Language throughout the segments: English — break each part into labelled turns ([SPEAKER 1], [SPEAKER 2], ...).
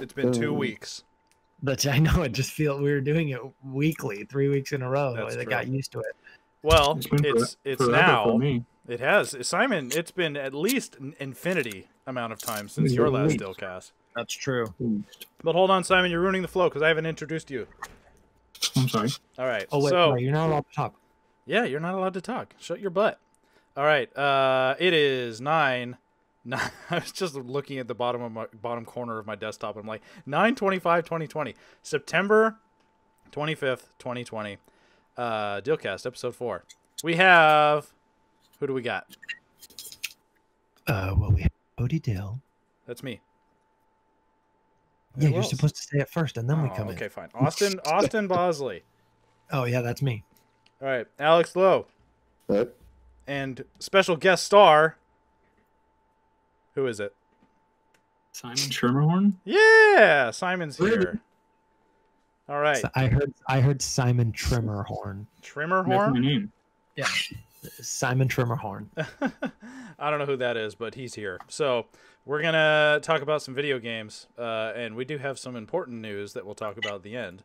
[SPEAKER 1] It's been 2 weeks.
[SPEAKER 2] But I know it just feel we were doing it weekly, 3 weeks in a row.
[SPEAKER 1] That's
[SPEAKER 2] I
[SPEAKER 1] true.
[SPEAKER 2] got used to it.
[SPEAKER 1] Well, it's now.
[SPEAKER 3] For me.
[SPEAKER 1] It has. Simon, it's been at least an infinity amount of time since your last DillCast.
[SPEAKER 2] That's true.
[SPEAKER 1] But hold on, Simon, you're ruining the flow because I haven't introduced you.
[SPEAKER 3] I'm sorry.
[SPEAKER 1] All right.
[SPEAKER 2] Oh, wait,
[SPEAKER 1] so,
[SPEAKER 2] no, you're not allowed to talk.
[SPEAKER 1] Yeah, you're not allowed to talk. Shut your butt. All right. It is 9. I was just looking at the bottom corner of my desktop. I'm like 9/25/2020, September 25th, 2020. DillCast episode 4. We have, who do we got?
[SPEAKER 2] Well, we have Cody Dill.
[SPEAKER 1] That's me.
[SPEAKER 2] Yeah, you're supposed to say it first, and then we come in.
[SPEAKER 1] Okay, fine. Austin Bosley.
[SPEAKER 2] Oh yeah, that's me.
[SPEAKER 1] All right, Alex Lowe.
[SPEAKER 4] What?
[SPEAKER 1] And special guest star. Who is it?
[SPEAKER 3] Simon Schermerhorn?
[SPEAKER 1] Yeah, Simon's here. All right.
[SPEAKER 2] So I heard Simon Trimmerhorn.
[SPEAKER 1] Trimmerhorn?
[SPEAKER 3] That's my name.
[SPEAKER 2] Yeah, Simon Trimmerhorn.
[SPEAKER 1] I don't know who that is, but he's here. So we're gonna talk about some video games, and we do have some important news that we'll talk about at the end.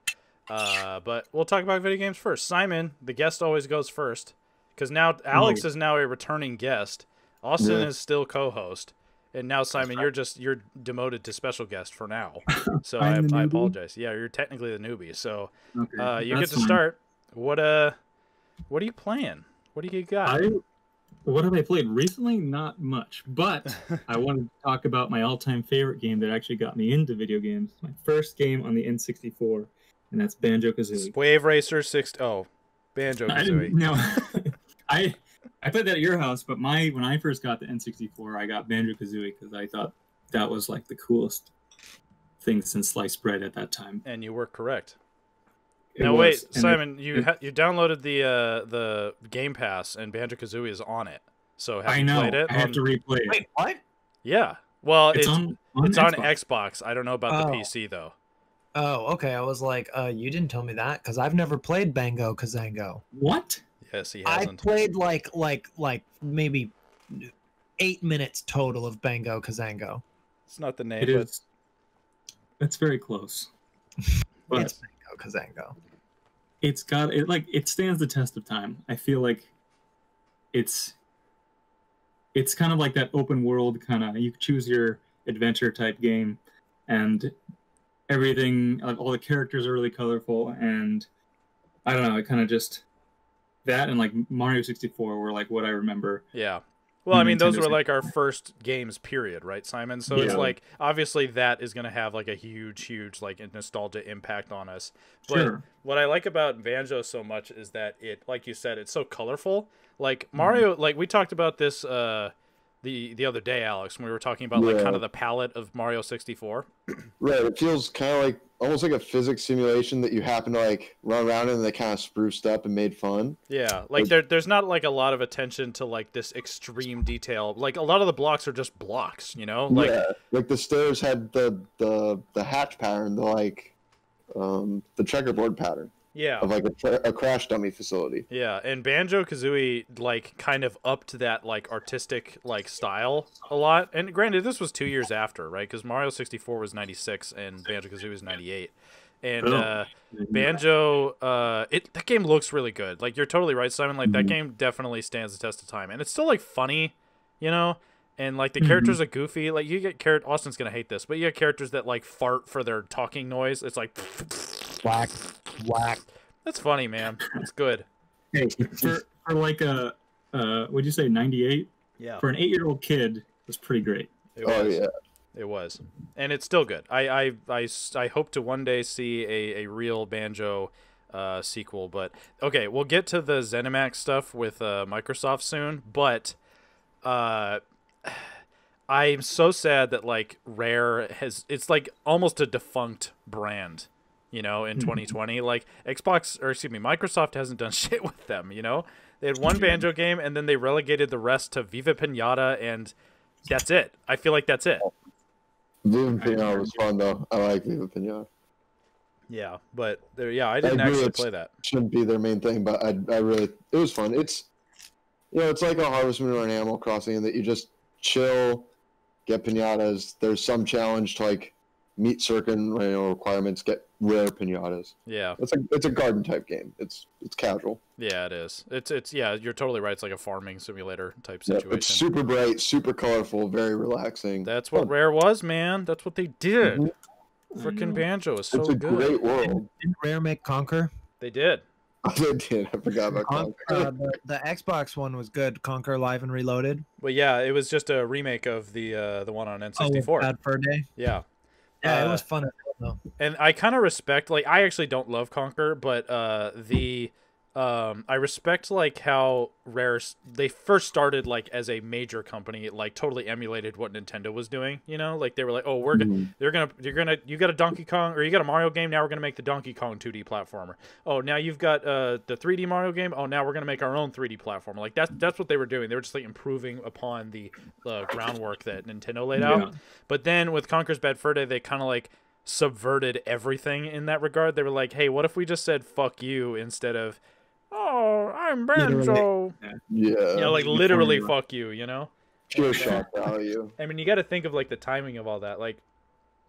[SPEAKER 1] But we'll talk about video games first. Simon, the guest always goes first, because now Alex is now a returning guest. Austin is still co-host. And now, Simon, you're demoted to special guest for now. So I apologize. Yeah, you're technically the newbie. So you get to start. What are you playing? What do you got?
[SPEAKER 3] What have I played recently? Not much, but I wanted to talk about my all-time favorite game that actually got me into video games. My first game on the N64, and that's Banjo-Kazooie.
[SPEAKER 1] Wave Racer 6. Oh, Banjo-Kazooie.
[SPEAKER 3] No, I played that at your house, but when I first got the N64, I got Banjo-Kazooie because I thought that was like the coolest thing since sliced bread at that time.
[SPEAKER 1] And you were correct. Now wait, Simon, you downloaded the Game Pass and Banjo-Kazooie is on it. So have you played it?
[SPEAKER 3] I have to replay it.
[SPEAKER 2] Wait, what?
[SPEAKER 1] Yeah. Well, it's on
[SPEAKER 3] Xbox.
[SPEAKER 1] Xbox. I don't know about the PC though.
[SPEAKER 2] Oh, okay. I was like, you didn't tell me that because I've never played Banjo-Kazango.
[SPEAKER 3] What?
[SPEAKER 1] Yes, he hasn't.
[SPEAKER 2] I played like maybe 8 minutes total of Banjo-Kazango.
[SPEAKER 1] It's not the name.
[SPEAKER 3] It is. It's very close. But
[SPEAKER 2] it's Banjo-Kazango.
[SPEAKER 3] It stands the test of time. I feel like it's kind of like that open world kind of, you choose your adventure type game, and everything, like all the characters are really colorful, and I don't know, it kind of just that and like Mario 64 were like what I remember.
[SPEAKER 1] Yeah. Well, I mean, those were like our first games, period, right, Simon? So it's like, obviously that is going to have like a huge, like nostalgia impact on us. But what I like about Banjo so much is that it, like you said, it's so colorful. Like Mario, like we talked about this the other day, Alex, when we were talking about like kind of the palette of Mario 64.
[SPEAKER 4] Right. It feels kind of like almost like a physics simulation that you happen to like run around in and they kind of spruced up and made fun. Yeah.
[SPEAKER 1] Like there's not like a lot of attention to like this extreme detail. Like a lot of the blocks are just blocks, you know? Like,
[SPEAKER 4] yeah. Like the stairs had the hatch pattern, the checkerboard pattern.
[SPEAKER 1] Yeah.
[SPEAKER 4] Of like a crash dummy facility.
[SPEAKER 1] Yeah, and Banjo-Kazooie like kind of upped that like artistic like style a lot. And granted, this was 2 years after, right? Because Mario 64 was 96 and Banjo-Kazooie was 98. And Banjo, that game looks really good. Like you're totally right, Simon. Like that game definitely stands the test of time, and it's still like funny, you know. And like the characters are goofy. Like you get Austin's gonna hate this, but you get characters that like fart for their talking noise. It's like
[SPEAKER 2] whack, whack.
[SPEAKER 1] That's funny, man. It's good.
[SPEAKER 3] Hey, for like a would you say 98?
[SPEAKER 1] Yeah.
[SPEAKER 3] For an 8-year-old kid, it was pretty great.
[SPEAKER 1] It was, and it's still good. I hope to one day see a real Banjo sequel. But okay, we'll get to the ZeniMax stuff with Microsoft soon. But I'm so sad that like Rare it's like almost a defunct brand, you know, in 2020. Like Microsoft hasn't done shit with them, you know. They had one Banjo game and then they relegated the rest to Viva Pinata, and that's it. I feel like that's it.
[SPEAKER 4] Viva Pinata was fun though. I like Viva Pinata.
[SPEAKER 1] Yeah, but I didn't actually play that.
[SPEAKER 4] Shouldn't be their main thing, but I really, it was fun. It's you know, it's like a Harvest Moon or an Animal Crossing in that you just chill, get pinatas. There's some challenge to like meet certain requirements, get rare pinatas.
[SPEAKER 1] Yeah,
[SPEAKER 4] it's a garden type game. It's casual.
[SPEAKER 1] Yeah, it is. It's yeah, you're totally right. It's like a farming simulator type situation.
[SPEAKER 4] It's super bright, super colorful, very relaxing.
[SPEAKER 1] That's what Rare was, man. That's what they did.
[SPEAKER 4] Mm-hmm.
[SPEAKER 1] Freaking Banjo is so
[SPEAKER 4] it's a
[SPEAKER 1] good.
[SPEAKER 4] Great world.
[SPEAKER 2] Didn't Rare make Conquer?
[SPEAKER 1] They did.
[SPEAKER 4] They did. I forgot about Conquer.
[SPEAKER 2] The Xbox one was good. Conquer Live and Reloaded.
[SPEAKER 1] But yeah, it was just a remake of the one on N64.
[SPEAKER 2] Oh, Bad Fur Day.
[SPEAKER 1] Yeah.
[SPEAKER 2] Yeah, it was fun. Though.
[SPEAKER 1] And I kind of respect, like, I actually don't love Conquer, but I respect like how Rare they first started like as a major company, like totally emulated what Nintendo was doing. You know, like they were like, oh, you got a Donkey Kong or you got a Mario game. Now we're gonna make the Donkey Kong 2D platformer. Oh, now you've got the 3D Mario game. Oh, now we're gonna make our own 3D platformer. Like that's what they were doing. They were just like improving upon the groundwork that Nintendo laid out. But then with Conker's Bad Fur Day, they kind of like subverted everything in that regard. They were like, hey, what if we just said fuck you instead of oh, I'm Banjo.
[SPEAKER 4] Yeah.
[SPEAKER 1] You know, like literally fuck you, you know?
[SPEAKER 4] Pure shock value.
[SPEAKER 1] I mean, you got to think of like the timing of all that. Like,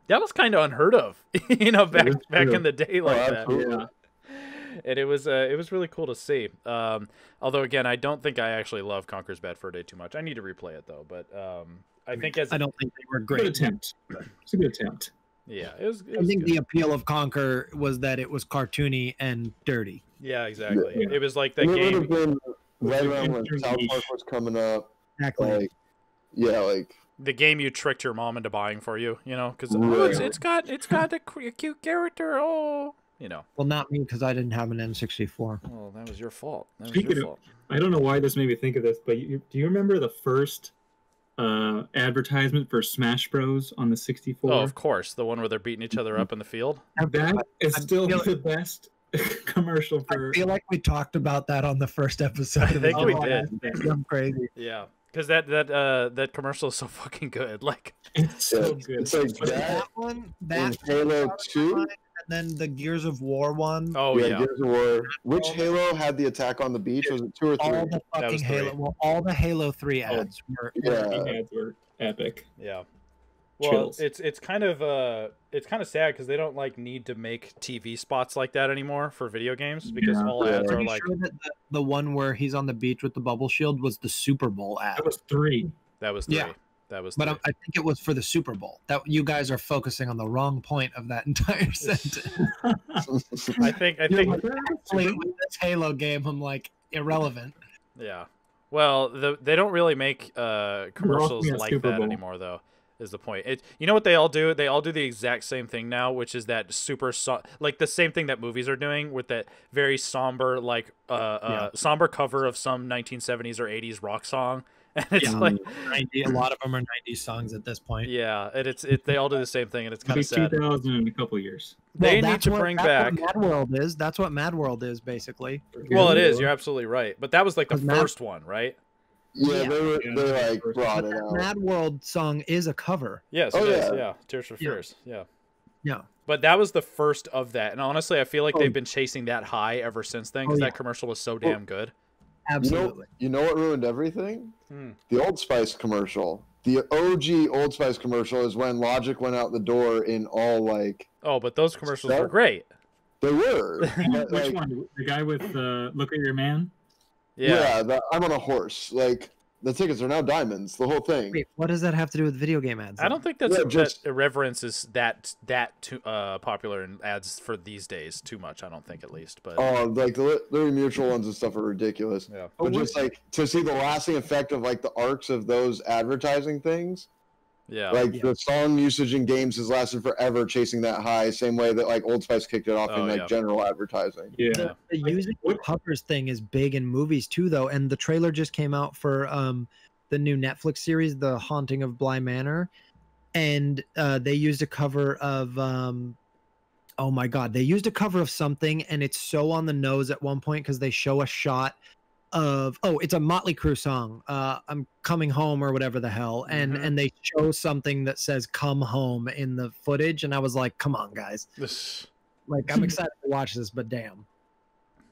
[SPEAKER 1] that was kind of unheard of, you know, back in the day like that.
[SPEAKER 4] Yeah.
[SPEAKER 1] And it was really cool to see. Although, again, I don't think I actually love Conker's Bad Fur Day too much. I need to replay it, though. But I think
[SPEAKER 2] I don't think they were great.
[SPEAKER 3] Good attempt. It's a good attempt.
[SPEAKER 1] Yeah, it was
[SPEAKER 2] I think
[SPEAKER 1] good.
[SPEAKER 2] the appeal of Conker was that it was cartoony and dirty.
[SPEAKER 1] Yeah, exactly.
[SPEAKER 3] Yeah.
[SPEAKER 1] It was like that
[SPEAKER 4] It
[SPEAKER 1] game.
[SPEAKER 4] would have been right around when South Park was coming up.
[SPEAKER 2] Exactly.
[SPEAKER 4] Like, yeah, like
[SPEAKER 1] The game you tricked your mom into buying for you, you know, because
[SPEAKER 4] Right.
[SPEAKER 1] it's got a cute character. Oh, you know.
[SPEAKER 2] Well, not me because I didn't have an N64.
[SPEAKER 1] Well, that was your fault. That was
[SPEAKER 3] Speaking
[SPEAKER 1] your
[SPEAKER 3] of-
[SPEAKER 1] fault.
[SPEAKER 3] I don't know why this made me think of this, but do you remember the first advertisement for Smash Bros on the 64?
[SPEAKER 1] Oh, of course, the one where they're beating each other up in the field.
[SPEAKER 3] That is
[SPEAKER 2] I
[SPEAKER 3] still
[SPEAKER 2] feel-
[SPEAKER 3] the best commercial for.
[SPEAKER 2] I feel like we talked about that on the first episode.
[SPEAKER 1] I
[SPEAKER 2] of
[SPEAKER 1] think
[SPEAKER 2] the
[SPEAKER 1] we
[SPEAKER 2] podcast.
[SPEAKER 1] did.
[SPEAKER 2] I'm crazy.
[SPEAKER 1] Yeah, because that commercial is so fucking good. Like,
[SPEAKER 3] It's so
[SPEAKER 4] yeah,
[SPEAKER 3] good.
[SPEAKER 4] it's like
[SPEAKER 2] But
[SPEAKER 4] that.
[SPEAKER 2] that one, that
[SPEAKER 4] in Halo
[SPEAKER 2] one,
[SPEAKER 4] 2?
[SPEAKER 2] and then the Gears of War one.
[SPEAKER 1] oh yeah,
[SPEAKER 4] Gears of War. Which Halo had the attack on the beach? Was it 2 or 3?
[SPEAKER 2] all the fucking
[SPEAKER 1] was
[SPEAKER 2] Halo.
[SPEAKER 1] 3.
[SPEAKER 2] Well, all the Halo 3
[SPEAKER 3] Oh,
[SPEAKER 2] ads were.
[SPEAKER 3] The
[SPEAKER 4] Yeah.
[SPEAKER 3] ads were epic.
[SPEAKER 1] yeah. Well,
[SPEAKER 3] Chills.
[SPEAKER 1] it's kind of sad because they don't like need to make TV spots like that anymore for video games because
[SPEAKER 3] Yeah.
[SPEAKER 1] all ads are
[SPEAKER 2] Pretty
[SPEAKER 1] like
[SPEAKER 2] sure that the one where he's on the beach with the bubble shield was the Super Bowl ad.
[SPEAKER 3] That was 3.
[SPEAKER 1] that was 3.
[SPEAKER 2] Yeah.
[SPEAKER 1] That was
[SPEAKER 2] But
[SPEAKER 1] 3.
[SPEAKER 2] I think it was for the Super Bowl. That you guys are focusing on the wrong point of that entire sentence.
[SPEAKER 1] I think
[SPEAKER 2] Actually, with this Halo game, I'm like irrelevant.
[SPEAKER 1] yeah. Well, they don't really make commercials
[SPEAKER 3] yeah,
[SPEAKER 1] like
[SPEAKER 3] Super
[SPEAKER 1] that
[SPEAKER 3] Bowl.
[SPEAKER 1] anymore, though. Is the point? You know what they all do? They all do the exact same thing now, which is that like the same thing that movies are doing with that very somber, like somber cover of some 1970s or 80s rock song, and it's
[SPEAKER 2] Yeah.
[SPEAKER 1] like,
[SPEAKER 2] 90, a lot of them are 90s songs at this point.
[SPEAKER 1] yeah, and they all do the same thing, and it's
[SPEAKER 3] It'll
[SPEAKER 1] kind
[SPEAKER 3] be
[SPEAKER 1] of sad.
[SPEAKER 3] 2000 in a couple years.
[SPEAKER 1] They need
[SPEAKER 2] that's
[SPEAKER 1] to
[SPEAKER 2] what-
[SPEAKER 1] bring
[SPEAKER 2] that's
[SPEAKER 1] back.
[SPEAKER 2] what Mad World is. That's what Mad World is, basically.
[SPEAKER 1] Well, it is. You're absolutely right, but that was like the
[SPEAKER 2] 'Cause Mad-
[SPEAKER 1] first one, right?
[SPEAKER 4] Yeah,
[SPEAKER 2] Yeah.
[SPEAKER 4] they like brought
[SPEAKER 2] But
[SPEAKER 4] it
[SPEAKER 2] that
[SPEAKER 4] out.
[SPEAKER 2] Mad World song is a cover.
[SPEAKER 1] Yes,
[SPEAKER 4] Oh,
[SPEAKER 1] it is.
[SPEAKER 4] yeah.
[SPEAKER 1] Yeah, Tears for
[SPEAKER 2] Yeah.
[SPEAKER 1] Fears. Yeah.
[SPEAKER 2] Yeah.
[SPEAKER 1] But that was the first of that, and honestly, I feel like
[SPEAKER 4] Oh.
[SPEAKER 1] they've been chasing that high ever since then because
[SPEAKER 2] Oh, yeah.
[SPEAKER 1] that commercial was so damn good.
[SPEAKER 2] Absolutely.
[SPEAKER 4] You know what ruined everything?
[SPEAKER 1] Hmm.
[SPEAKER 4] The Old Spice commercial. The OG Old Spice commercial is when Logic went out the door in all like
[SPEAKER 1] Oh, but those commercials
[SPEAKER 4] So-
[SPEAKER 1] were great.
[SPEAKER 4] they were. But,
[SPEAKER 3] Which
[SPEAKER 4] like,
[SPEAKER 3] one? The guy with Look at Your Man?
[SPEAKER 1] Yeah.
[SPEAKER 4] I'm on a horse. Like the tickets are now diamonds. The whole thing.
[SPEAKER 2] Wait, what does that have to do with video game ads?
[SPEAKER 1] I don't think that's
[SPEAKER 4] Yeah, just-
[SPEAKER 1] that irreverence is that too popular in ads for these days too much. I don't think, at least. But
[SPEAKER 4] Oh, like the Liberty Mutual ones and stuff are ridiculous.
[SPEAKER 1] yeah,
[SPEAKER 4] But just like to see the lasting effect of like the arcs of those advertising things,
[SPEAKER 1] yeah,
[SPEAKER 4] like
[SPEAKER 2] Yeah.
[SPEAKER 4] the song usage in games has lasted forever, chasing that high. Same way that like Old Spice kicked it off
[SPEAKER 1] Oh,
[SPEAKER 4] in like
[SPEAKER 1] yeah.
[SPEAKER 4] general advertising.
[SPEAKER 3] Yeah.
[SPEAKER 2] The
[SPEAKER 3] Like,
[SPEAKER 2] using
[SPEAKER 3] what-
[SPEAKER 2] covers thing is big in movies too, though. And the trailer just came out for the new Netflix series, The Haunting of Bly Manor, and they used a cover of oh my god, they used a cover of something, and it's so on the nose at one point because they show a shot of it's a Motley Crue song, I'm coming home or whatever the hell, and
[SPEAKER 1] Mhm.
[SPEAKER 2] and they show something that says "come home" in the footage, and I was like, come on guys,
[SPEAKER 1] This-
[SPEAKER 2] like I'm excited to watch this, but damn.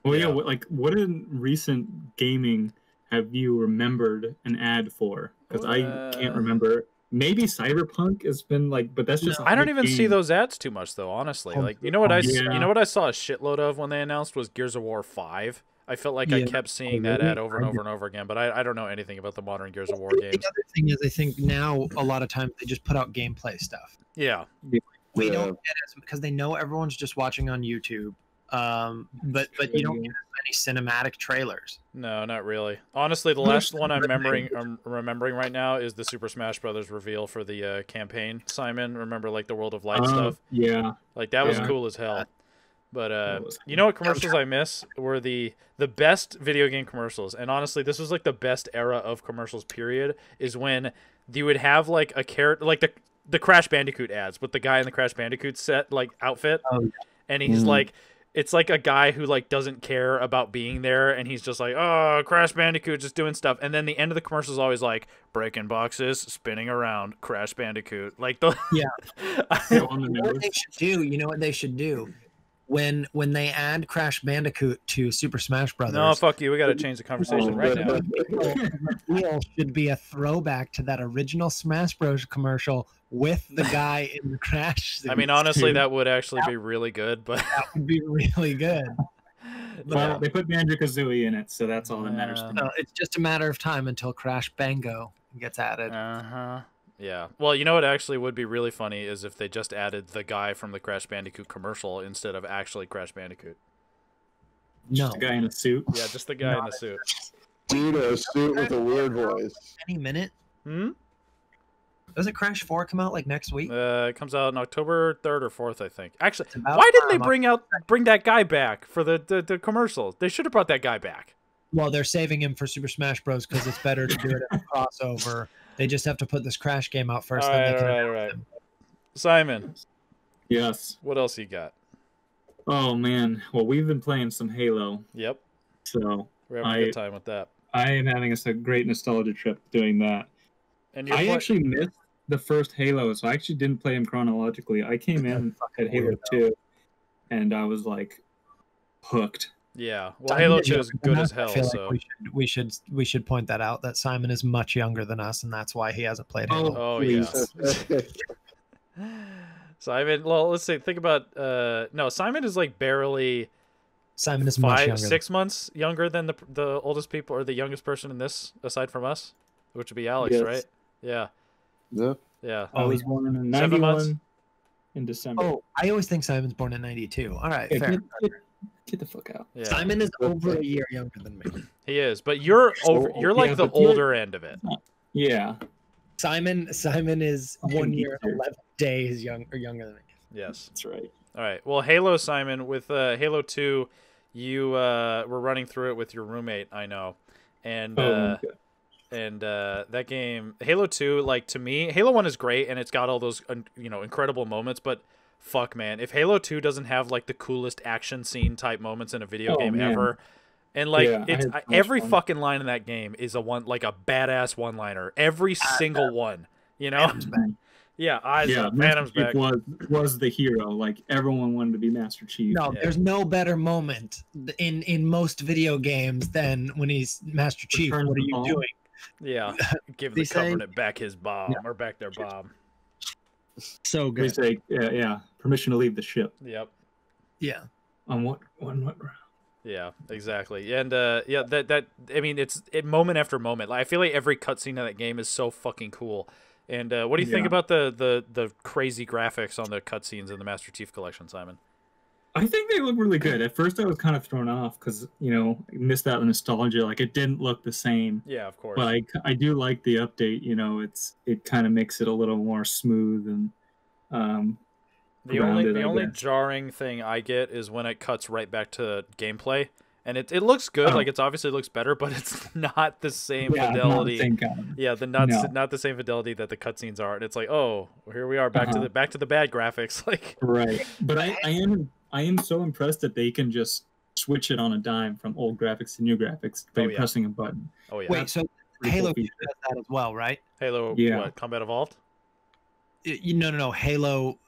[SPEAKER 3] Well, yeah.
[SPEAKER 1] Yeah.
[SPEAKER 3] What in recent gaming have you remembered an ad for? Because I can't remember. Maybe Cyberpunk has been like, but that's just.
[SPEAKER 1] I don't even see those ads too much though, honestly. Like, you know what you know what I saw a shitload of when they announced was Gears of War 5. I felt like I kept seeing that ad over and over and over again, but I don't know anything about the modern Gears of War games.
[SPEAKER 2] The other thing is, I think now a lot of times they just put out gameplay stuff.
[SPEAKER 1] Yeah.
[SPEAKER 2] We don't get it because they know everyone's just watching on YouTube. But you don't get as many cinematic trailers. No,
[SPEAKER 1] not really. Honestly, the last one I'm remembering right now is the Super Smash Brothers reveal for the campaign. Simon, remember like the World of Light stuff?
[SPEAKER 3] Yeah.
[SPEAKER 1] Like that was cool as hell. But you know what commercials I miss were the best video game commercials. And honestly, this was like the best era of commercials period, is when you would have like a character like the Crash Bandicoot ads with the guy in the Crash Bandicoot set like outfit. And he's like, it's like a guy who like doesn't care about being there, and he's just like, oh, Crash Bandicoot just doing stuff. And then the end of the commercial is always like, breaking boxes, spinning around, Crash Bandicoot. Like the
[SPEAKER 2] you know what they should do? You know what they should do? When they add Crash Bandicoot to Super Smash Brothers.
[SPEAKER 1] No, fuck you. We got to change the conversation right now.
[SPEAKER 2] Reveal should be a throwback to that original Smash Bros. Commercial with the guy in the Crash suit.
[SPEAKER 1] I mean, honestly, that would actually be really good, but
[SPEAKER 2] that would be really good.
[SPEAKER 3] Well, they put Banjo-Kazooie in it, so that's all that matters to me.
[SPEAKER 2] It's just a matter of time until Crash Bango gets added.
[SPEAKER 1] Yeah. Well, you know what actually would be really funny is if they just added the guy from the Crash Bandicoot commercial instead of actually Crash Bandicoot.
[SPEAKER 3] Just the guy in a suit?
[SPEAKER 1] Yeah, just the guy in the suit.
[SPEAKER 4] Dude, a suit with a weird voice.
[SPEAKER 2] Any minute? Doesn't Crash 4 come out like next week?
[SPEAKER 1] It comes out on October 3rd or 4th, I think. Actually, why didn't they bring that guy back for the commercial? They should have brought that guy back.
[SPEAKER 2] Well, they're saving him for Super Smash Bros. Because it's better to do it as a crossover. They just have to put this Crash game out first.
[SPEAKER 1] All right. Simon.
[SPEAKER 3] Yes.
[SPEAKER 1] What else you got?
[SPEAKER 3] Oh, man. Well, we've been playing some Halo.
[SPEAKER 1] Yep.
[SPEAKER 3] So
[SPEAKER 1] we're having a good time with that.
[SPEAKER 3] I am having a great nostalgia trip doing that.
[SPEAKER 1] And
[SPEAKER 3] I actually missed the first Halo, so I actually didn't play him chronologically. I came in at Halo 2, and I was like hooked.
[SPEAKER 1] Yeah, well, Halo 2 is good as hell. So
[SPEAKER 2] like we should point that out that Simon is much younger than us, and that's why he hasn't played Halo.
[SPEAKER 1] Oh yeah. Simon, well, let's see. Think about no, Simon is like barely.
[SPEAKER 2] Simon is much younger.
[SPEAKER 1] 6 months younger than the oldest people or the youngest person in this, aside from us, which would be Alex, right? Yeah. Yeah.
[SPEAKER 3] I was born in 91 in December.
[SPEAKER 2] Oh, I always think Simon's born in 92. All right, fair.
[SPEAKER 3] Get the fuck out.
[SPEAKER 1] Yeah.
[SPEAKER 2] Simon is over a year younger than me.
[SPEAKER 1] He is, but you're like the older end of it.
[SPEAKER 3] Yeah.
[SPEAKER 2] Simon is 1 year, 11 days younger than me.
[SPEAKER 1] Yes.
[SPEAKER 3] That's right.
[SPEAKER 1] All right. Well, Halo, Simon, with Halo 2, you were running through it with your roommate, I know. And that game, Halo 2, like, to me, Halo 1 is great, and it's got all those, incredible moments, but fuck, man, if Halo 2 doesn't have, like, the coolest action scene type moments in a video game ever, and, like, every fucking line in that game is a badass one-liner. Every single one, you know?
[SPEAKER 2] Phantom's back.
[SPEAKER 1] Yeah,
[SPEAKER 3] Phantom's back. Was the hero. Like, everyone wanted to be Master Chief.
[SPEAKER 2] No, there's no better moment in most video games than when he's Master Chief. What are you doing?
[SPEAKER 1] Yeah, give the Covenant back his bomb, or back their bomb.
[SPEAKER 2] So good.
[SPEAKER 3] They say, permission to leave the ship.
[SPEAKER 1] Yep.
[SPEAKER 2] Yeah.
[SPEAKER 3] On what ground?
[SPEAKER 1] Yeah, exactly. And that I mean, it's moment after moment. Like, I feel like every cutscene in that game is so fucking cool. And what do you think about the crazy graphics on the cutscenes in the Master Chief Collection, Simon?
[SPEAKER 3] I think they look really good. At first, I was kind of thrown off because I missed out on nostalgia. Like, it didn't look the same.
[SPEAKER 1] Yeah, of course.
[SPEAKER 3] But I do like the update. It kind of makes it a little more smooth and
[SPEAKER 1] the only jarring thing I get is when it cuts right back to gameplay, and it looks good. Like, it's obviously looks better, but it's not the same fidelity. Not the same fidelity that the cutscenes are. And it's like, oh, here we are back to the bad graphics. Like,
[SPEAKER 3] right. But I am so impressed that they can just switch it on a dime from old graphics to new graphics by pressing a button.
[SPEAKER 1] Oh yeah.
[SPEAKER 2] Wait, so Halo 2 does that as well, right?
[SPEAKER 1] Halo, what, Combat Evolved?
[SPEAKER 2] No. Halo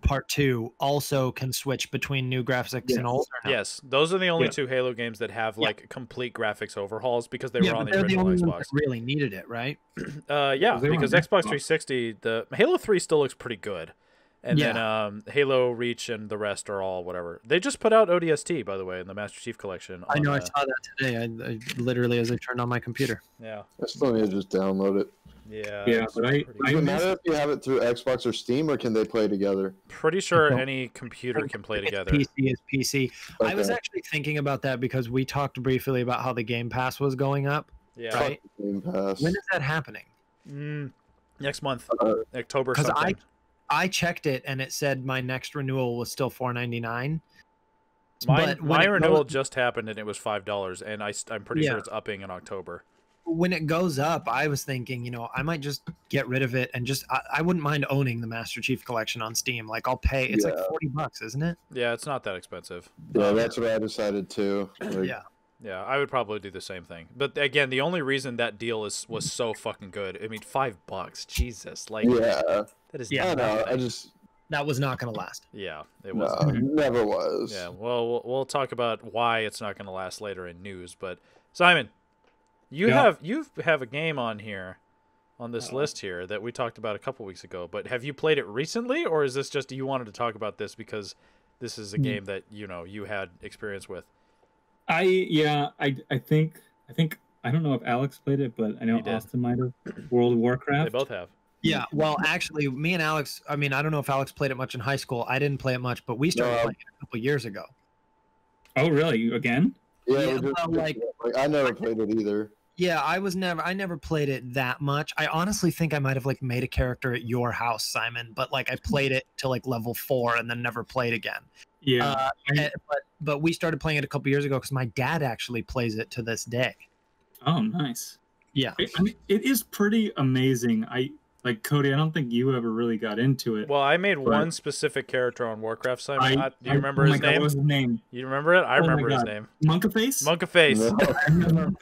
[SPEAKER 2] Part 2 also can switch between new graphics and old. Or no?
[SPEAKER 1] Yes, those are the only two Halo games that have like complete graphics overhauls because they were on the original Xbox.
[SPEAKER 2] Really needed it, right?
[SPEAKER 1] Yeah, because Xbox 360, the Halo 3 still looks pretty good. And then Halo Reach and the rest are all whatever. They just put out ODST, by the way, in the Master Chief Collection.
[SPEAKER 2] I know, I saw that today. I literally as I turned on my computer.
[SPEAKER 1] Yeah.
[SPEAKER 4] I still need to just download it.
[SPEAKER 3] Yeah, but
[SPEAKER 4] Does it matter if you have it through Xbox or Steam, or can they play together?
[SPEAKER 1] Pretty sure any computer can play together.
[SPEAKER 2] PC is PC.
[SPEAKER 4] Okay.
[SPEAKER 2] I was actually thinking about that because we talked briefly about how the Game Pass was going up.
[SPEAKER 1] Yeah.
[SPEAKER 2] Right?
[SPEAKER 4] Game Pass.
[SPEAKER 2] When is that happening?
[SPEAKER 1] Next month, October something.
[SPEAKER 2] Because I checked it and it said my next renewal was still $4.99.
[SPEAKER 1] My renewal just happened and it was $5, and I'm pretty sure it's upping in October.
[SPEAKER 2] When it goes up, I was thinking, you know, I might just get rid of it and just I wouldn't mind owning the Master Chief Collection on Steam. Like I'll pay. It's like $40, isn't it?
[SPEAKER 1] Yeah, it's not that expensive.
[SPEAKER 4] Yeah, that's what I decided too. Like,
[SPEAKER 1] Yeah, I would probably do the same thing. But again, the only reason that deal was so fucking good. I mean, $5, Jesus, like that is.
[SPEAKER 4] I know.
[SPEAKER 2] That was not going to last.
[SPEAKER 1] Yeah, it wasn't.
[SPEAKER 4] No, never was.
[SPEAKER 1] Yeah, well, we'll talk about why it's not going to last later in news. But Simon, you have a game on here, on this list here that we talked about a couple weeks ago. But have you played it recently, or is this just you wanted to talk about this because this is a game that you had experience with?
[SPEAKER 3] I think I don't know if Alex played it, but I know Austin might have. World of Warcraft.
[SPEAKER 1] They both have.
[SPEAKER 2] Yeah, well, actually, me and Alex, I mean, I don't know if Alex played it much in high school. I didn't play it much, but we started playing it a couple years ago.
[SPEAKER 3] Oh, really? Again?
[SPEAKER 4] Yeah, I never played it either.
[SPEAKER 2] Yeah, I never played it that much. I honestly think I might have like made a character at your house, Simon, but like I played it to like level 4 and then never played again.
[SPEAKER 3] Yeah.
[SPEAKER 2] But we started playing it a couple years ago because my dad actually plays it to this day.
[SPEAKER 3] Oh, nice.
[SPEAKER 2] Yeah.
[SPEAKER 3] I mean, it is pretty amazing. Like Cody, I don't think you ever really got into it.
[SPEAKER 1] Well, I made one specific character on Warcraft, Simon. Do you remember his name?
[SPEAKER 3] What was his name?
[SPEAKER 1] You remember it? I remember his name.
[SPEAKER 3] Monkaface?
[SPEAKER 1] Monkaface.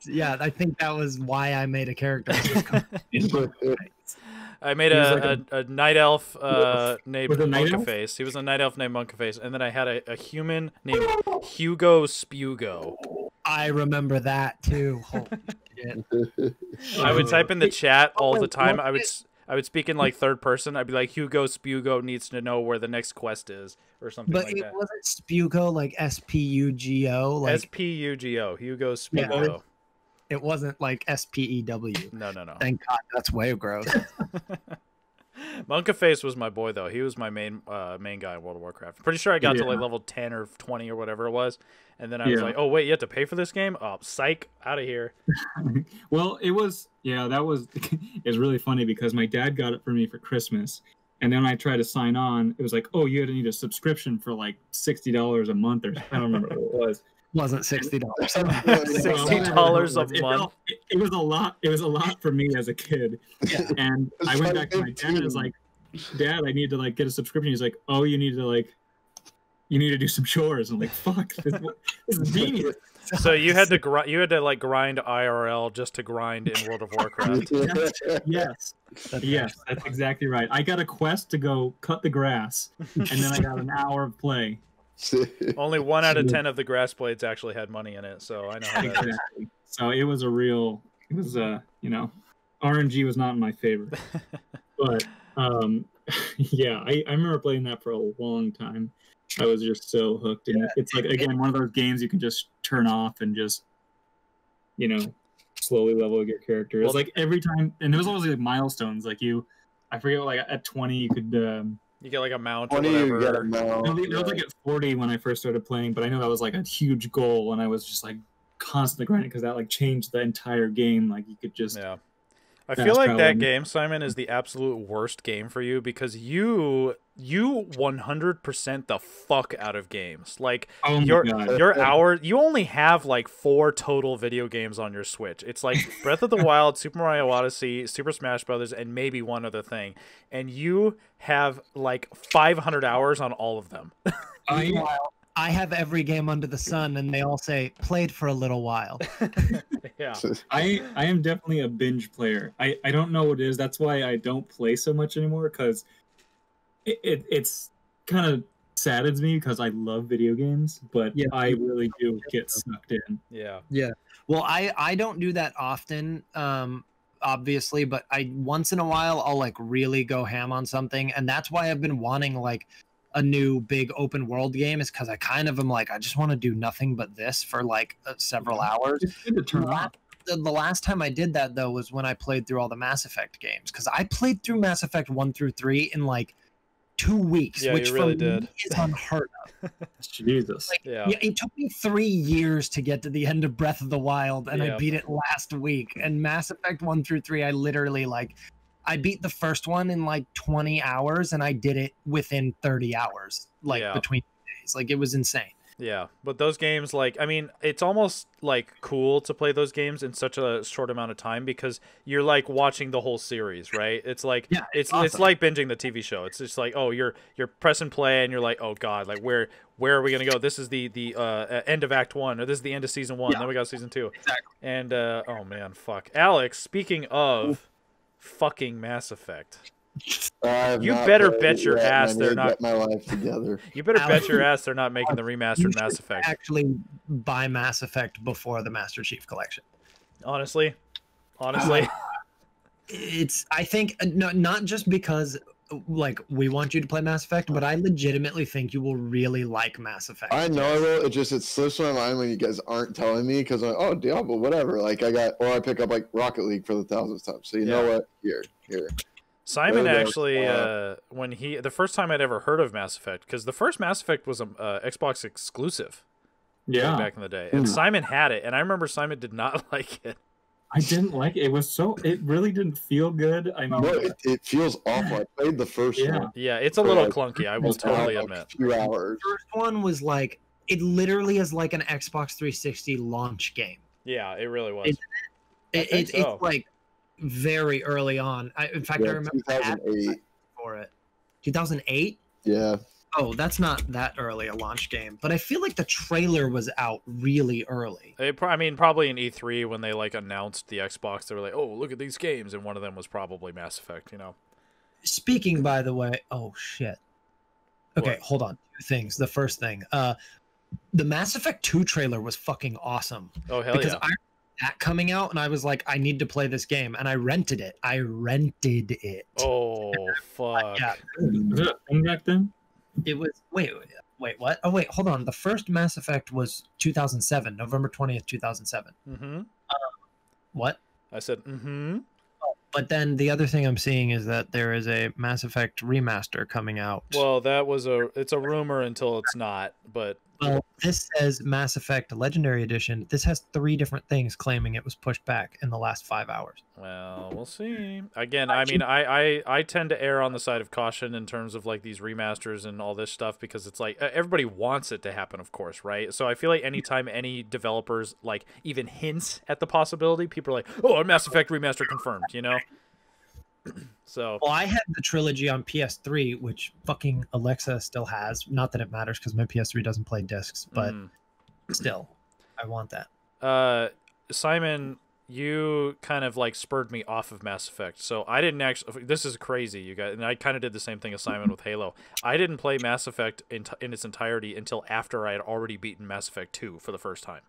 [SPEAKER 2] Yeah, I think that was why I made a character.
[SPEAKER 1] I made a night elf named Monkaface. He was a night elf named Monkaface, and then I had a human named Hugo Spugo.
[SPEAKER 2] I remember that too. Holy shit.
[SPEAKER 1] I would type in the chat all the time. I would speak in like third person. I'd be like, Hugo Spugo needs to know where the next quest is, or something like that. But it
[SPEAKER 2] wasn't Spugo like Spugo, like
[SPEAKER 1] Spugo, Hugo Spugo.
[SPEAKER 2] Yeah, it wasn't like Spew.
[SPEAKER 1] No.
[SPEAKER 2] Thank God, that's way gross.
[SPEAKER 1] Monkaface was my boy though. He was my main guy in World of Warcraft. Pretty sure I got to like level 10 or 20 or whatever it was, and then I was like, oh wait, you have to pay for this game? Oh, psych, out of here.
[SPEAKER 3] Well, it's really funny because my dad got it for me for Christmas, and then when I tried to sign on, it was like, oh, you had to need a subscription for like $60 a month, or I don't remember what it was.
[SPEAKER 2] Wasn't $60.
[SPEAKER 1] $60 a month.
[SPEAKER 3] It was a lot. It was a lot for me as a kid. Yeah. And I went back to my dad and was like, Dad, I need to like get a subscription. He's like, oh, you need to do some chores. I'm like, fuck, this is genius.
[SPEAKER 1] So you had to grind IRL just to grind in World of Warcraft.
[SPEAKER 3] Yes, that's exactly right. I got a quest to go cut the grass, and then I got an hour of play.
[SPEAKER 1] Only 1 out of 10 of the grass blades actually had money in it, so I know how that is.
[SPEAKER 3] So it was RNG was not in my favor. But yeah, I remember playing that for a long time. I was just so hooked in it. It's like, again, one of those games you can just turn off and just, slowly level your character. It's like every time, and there was always like milestones. Like I forget, like at 20 you could
[SPEAKER 1] you get like a mount or
[SPEAKER 4] 20,
[SPEAKER 1] whatever.
[SPEAKER 4] you get a mount.
[SPEAKER 3] It was like at 40 when I first started playing, but I know that was like a huge goal, and I was just like constantly grinding because that like changed the entire game. Like you could just
[SPEAKER 1] I feel like that game, Simon, is the absolute worst game for you because you 100% the fuck out of games. Like your hour, you only have like 4 total video games on your Switch. It's like Breath of the Wild, Super Mario Odyssey, Super Smash Brothers, and maybe one other thing. And you have like 500 hours on all of them.
[SPEAKER 2] I have every game under the sun, and they all say played for a little while.
[SPEAKER 1] Yeah.
[SPEAKER 3] I am definitely a binge player. I don't know what it is. That's why I don't play so much anymore, because it's kind of saddens me because I love video games, but
[SPEAKER 2] Yeah.
[SPEAKER 3] I really do get sucked in.
[SPEAKER 1] Yeah.
[SPEAKER 2] Yeah. Well, I don't do that often, obviously, but I once in a while I'll like really go ham on something, and that's why I've been wanting like a new big open world game, is because I kind of am like, I just want to do nothing but this for like several hours.
[SPEAKER 3] It's good to turn off.
[SPEAKER 2] The last time I did that though was when I played through all the Mass Effect games, because I played through Mass Effect 1 through 3 in like 2 weeks,
[SPEAKER 1] Yeah,
[SPEAKER 2] which
[SPEAKER 1] you really
[SPEAKER 2] for
[SPEAKER 1] did.
[SPEAKER 2] me is unheard of.
[SPEAKER 3] Jesus.
[SPEAKER 2] Like,
[SPEAKER 1] Yeah.
[SPEAKER 2] it took me 3 years to get to the end of Breath of the Wild, and
[SPEAKER 1] Yeah.
[SPEAKER 2] I beat it last week. And Mass Effect 1 through 3, I literally I beat the first one in like 20 hours, and I did it within 30 hours, like
[SPEAKER 1] Yeah.
[SPEAKER 2] between days. Like, it was insane.
[SPEAKER 1] Yeah, but those games, like, I mean, it's almost like cool to play those games in such a short amount of time because you're like watching the whole series, right? It's like
[SPEAKER 2] Yeah,
[SPEAKER 1] it's
[SPEAKER 2] awesome.
[SPEAKER 1] like binging the TV show. It's just like, oh, you're pressing play and you're like, oh god, like where are we gonna go? This is the end of Act 1, or this is the end of Season 1.
[SPEAKER 2] Yeah.
[SPEAKER 1] Then we got Season 2.
[SPEAKER 2] Exactly.
[SPEAKER 1] And oh man, fuck, Alex. Speaking of fucking Mass Effect. You better bet your ass they're not.
[SPEAKER 4] Get my life together.
[SPEAKER 1] You better
[SPEAKER 2] Alex,
[SPEAKER 1] bet your ass they're not making the
[SPEAKER 2] You
[SPEAKER 1] remastered
[SPEAKER 2] should
[SPEAKER 1] Mass Effect.
[SPEAKER 2] actually buy Mass Effect before the Master Chief Collection.
[SPEAKER 1] Honestly.
[SPEAKER 2] It's, I think, no, not just because like we want you to play Mass Effect, but I legitimately think you will really like Mass Effect.
[SPEAKER 4] I know I will. It slips my mind when you guys aren't telling me, because I'm like, oh, Diablo, whatever. Like I pick up like Rocket League for the 1000th time. So you know what? Here.
[SPEAKER 1] Simon
[SPEAKER 4] There
[SPEAKER 1] actually,
[SPEAKER 4] goes.
[SPEAKER 1] when the first time I'd ever heard of Mass Effect, because the first Mass Effect was a Xbox exclusive
[SPEAKER 3] Yeah.
[SPEAKER 1] back in the day, and Simon had it, and I remember Simon did not like it.
[SPEAKER 3] I didn't like it. It really didn't feel good. I mean,
[SPEAKER 4] No, it feels awful. I played the first
[SPEAKER 3] Yeah.
[SPEAKER 4] one.
[SPEAKER 1] Yeah, it's a
[SPEAKER 4] For,
[SPEAKER 1] little
[SPEAKER 4] like,
[SPEAKER 1] clunky, I will totally admit.
[SPEAKER 4] A few hours.
[SPEAKER 2] The first one was like, it literally is like an Xbox 360 launch game.
[SPEAKER 1] Yeah, it really was.
[SPEAKER 2] It's
[SPEAKER 1] so.
[SPEAKER 2] like very early on. In fact, I
[SPEAKER 4] Yeah,
[SPEAKER 2] remember
[SPEAKER 4] 2008.
[SPEAKER 2] for it. 2008?
[SPEAKER 4] Yeah.
[SPEAKER 2] Oh, that's not that early a launch game, but I feel like the trailer was out really early.
[SPEAKER 1] I mean, probably in E3 when they like announced the Xbox, they were like, "Oh, look at these games," and one of them was probably Mass Effect. You know.
[SPEAKER 2] Speaking, by the way, oh shit. Okay,
[SPEAKER 1] What?
[SPEAKER 2] hold on. 2 things. The first thing, the Mass Effect 2 trailer was fucking awesome.
[SPEAKER 1] Oh hell
[SPEAKER 2] Because
[SPEAKER 1] yeah!
[SPEAKER 2] I remember that coming out, and I was like, I need to play this game, and I rented it.
[SPEAKER 1] Oh fuck!
[SPEAKER 2] Yeah,
[SPEAKER 3] was it a thing back then?
[SPEAKER 2] it was. Wait, what? Oh wait, hold on. The first Mass Effect was 2007, November 20th, 2007.
[SPEAKER 1] Mm-hmm.
[SPEAKER 2] What?
[SPEAKER 1] I said, mm-hmm.
[SPEAKER 2] But then the other thing I'm seeing is that there is a Mass Effect remaster coming out.
[SPEAKER 1] Well, it's a rumor until it's not, but
[SPEAKER 2] Well, this says Mass Effect Legendary Edition. This has 3 different things claiming it was pushed back in the last 5 hours.
[SPEAKER 1] well, we'll see. Again, I mean, I tend to err on the side of caution in terms of like these remasters and all this stuff, because it's like everybody wants it to happen, of course, right? So I feel like anytime any developers like even hints at the possibility, people are like, "Oh, a Mass Effect remaster confirmed," you know? So
[SPEAKER 2] Well, I had the trilogy on PS3, which fucking Alexa still has. Not that it matters because my PS3 doesn't play discs, but still, I want that.
[SPEAKER 1] Simon, you kind of like spurred me off of Mass Effect. So I didn't actually. This is crazy, you guys, and I kind of did the same thing as Simon with Halo. I didn't play Mass Effect in its entirety until after I had already beaten Mass Effect 2 for the first time.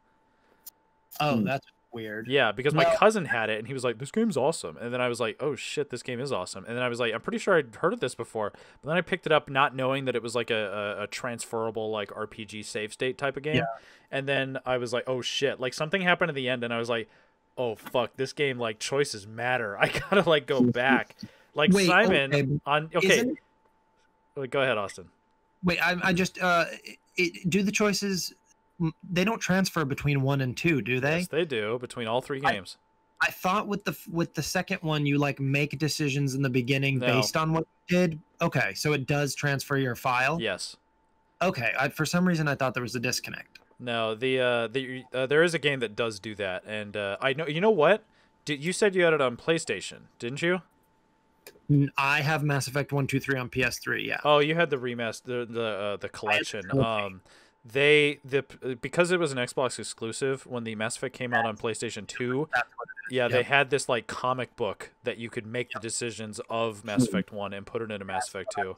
[SPEAKER 2] Oh, that's weird.
[SPEAKER 1] Yeah, because my
[SPEAKER 2] Well-
[SPEAKER 1] cousin had it, and he was like, "This game's awesome." And then I was like, "Oh shit, this game is awesome." And then I was like, "I'm pretty sure I'd heard of this before." But then I picked it up, not knowing that it was like a transferable like RPG save state type of game.
[SPEAKER 2] Yeah.
[SPEAKER 1] And then I was like, "Oh shit!" Like something happened at the end, and I was like, "Oh fuck, this game like choices matter. I gotta like go back." Like
[SPEAKER 2] Wait,
[SPEAKER 1] Simon
[SPEAKER 2] okay,
[SPEAKER 1] on okay.
[SPEAKER 2] Isn't-
[SPEAKER 1] Wait, go ahead, Austin.
[SPEAKER 2] Wait, I just do the choices. They don't transfer between 1 and 2, do they?
[SPEAKER 1] Yes, they do between all 3 games.
[SPEAKER 2] I thought with the second one, you like make decisions in the beginning
[SPEAKER 1] No.
[SPEAKER 2] based on what you did. Okay, so it does transfer your file.
[SPEAKER 1] Yes.
[SPEAKER 2] Okay, for some reason I thought there was a disconnect.
[SPEAKER 1] No, there is a game that does do that, and I know. You know what? You said you had it on PlayStation, didn't you?
[SPEAKER 2] I have Mass Effect 1, 2, 3 on PS3. Yeah.
[SPEAKER 1] Oh, you had the remaster, the collection. because it was an Xbox exclusive when the Mass Effect came out on PlayStation 2.
[SPEAKER 2] That's what it is.
[SPEAKER 1] Yeah,
[SPEAKER 2] Yep.
[SPEAKER 1] they had this like comic book that you could make the decisions of Mass Effect 1 and put it into Mass Effect 2.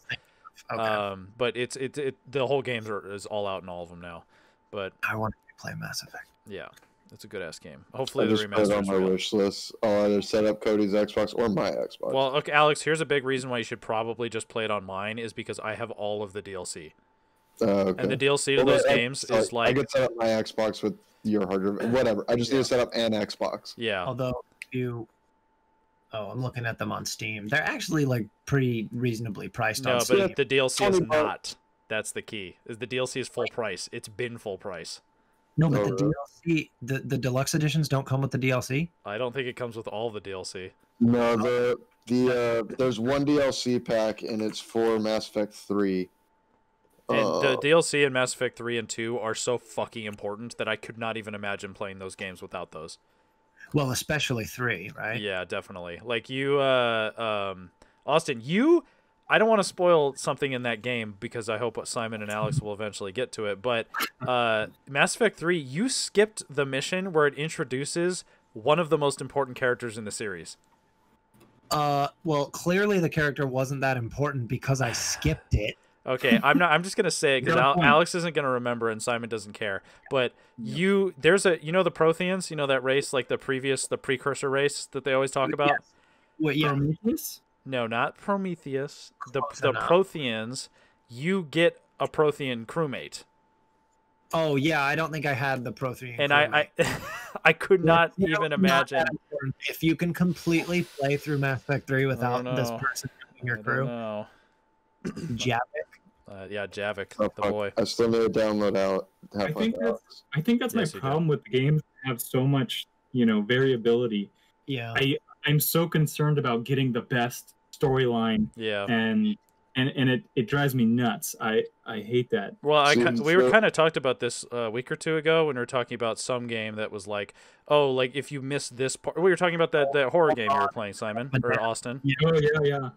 [SPEAKER 2] Okay.
[SPEAKER 1] But the whole game is all out in all of them now. But
[SPEAKER 2] I want to play Mass Effect.
[SPEAKER 1] yeah, it's a good ass game.
[SPEAKER 4] I
[SPEAKER 1] Hopefully the
[SPEAKER 4] just put it
[SPEAKER 1] remaster
[SPEAKER 4] on
[SPEAKER 1] is
[SPEAKER 4] my
[SPEAKER 1] real.
[SPEAKER 4] wish list. I'll either set up Cody's Xbox or my Xbox.
[SPEAKER 1] Well, okay, Alex, here's a big reason why you should probably just play it on mine is because I have all of the DLC.
[SPEAKER 4] Okay.
[SPEAKER 1] And the DLC to those games is
[SPEAKER 4] I
[SPEAKER 1] like
[SPEAKER 4] could set up my Xbox with your hard drive, whatever. I just need to set up an Xbox.
[SPEAKER 1] yeah.
[SPEAKER 2] Although I'm looking at them on Steam. They're actually like pretty reasonably priced
[SPEAKER 1] No,
[SPEAKER 2] on Steam.
[SPEAKER 1] but the DLC is
[SPEAKER 4] $20.
[SPEAKER 1] not. That's the key. Is the DLC is full price. It's been full price.
[SPEAKER 2] No, but
[SPEAKER 4] Oh,
[SPEAKER 2] the
[SPEAKER 4] really?
[SPEAKER 2] DLC, the deluxe editions don't come with the DLC.
[SPEAKER 1] I don't think it comes with all the DLC.
[SPEAKER 4] No, there's one DLC pack and it's for Mass Effect 3.
[SPEAKER 1] And the DLC in Mass Effect 3 and 2 are so fucking important that I could not even imagine playing those games without those.
[SPEAKER 2] Well, especially 3, right?
[SPEAKER 1] Yeah, definitely. Like you, Austin, I don't want to spoil something in that game because I hope Simon and Alex will eventually get to it. But Mass Effect 3, you skipped the mission where it introduces one of the most important characters in the series.
[SPEAKER 2] Well, clearly the character wasn't that important because I skipped it.
[SPEAKER 1] Okay, I'm just gonna say it because
[SPEAKER 3] Good point.
[SPEAKER 1] Alex isn't gonna remember and Simon doesn't care. But there's the Protheans, that race, like the precursor race that they always talk about.
[SPEAKER 2] Yes. Wait, yeah.
[SPEAKER 3] Prometheus?
[SPEAKER 1] No, not Prometheus. The
[SPEAKER 2] Close enough.
[SPEAKER 1] Protheans. You get a Prothean crewmate,
[SPEAKER 2] Oh yeah, I don't think I had the Prothean.
[SPEAKER 1] and
[SPEAKER 2] crewmate.
[SPEAKER 1] I could not
[SPEAKER 2] You know,
[SPEAKER 1] even
[SPEAKER 2] not
[SPEAKER 1] imagine.
[SPEAKER 2] that important. If you can completely play through Mass Effect 3 without this
[SPEAKER 1] know.
[SPEAKER 2] person in your
[SPEAKER 1] I don't
[SPEAKER 2] crew,
[SPEAKER 1] know.
[SPEAKER 2] Javik.
[SPEAKER 1] Yeah, Javik,
[SPEAKER 4] Oh,
[SPEAKER 1] the
[SPEAKER 4] fuck.
[SPEAKER 1] boy.
[SPEAKER 4] I still need to download out.
[SPEAKER 3] I think that's
[SPEAKER 1] Yes,
[SPEAKER 3] my
[SPEAKER 1] you do.
[SPEAKER 3] problem with the games that have so much, variability.
[SPEAKER 2] Yeah.
[SPEAKER 3] I'm so concerned about getting the best storyline,
[SPEAKER 1] Yeah.
[SPEAKER 3] and it drives me nuts. I hate that.
[SPEAKER 1] Well,
[SPEAKER 4] Seems
[SPEAKER 1] we were
[SPEAKER 4] so-
[SPEAKER 1] kind of talked about this a week or two ago when we were talking about some game that was like, oh, like if you miss this part. We were talking about that horror game you were playing, Simon or Austin.
[SPEAKER 3] Oh yeah.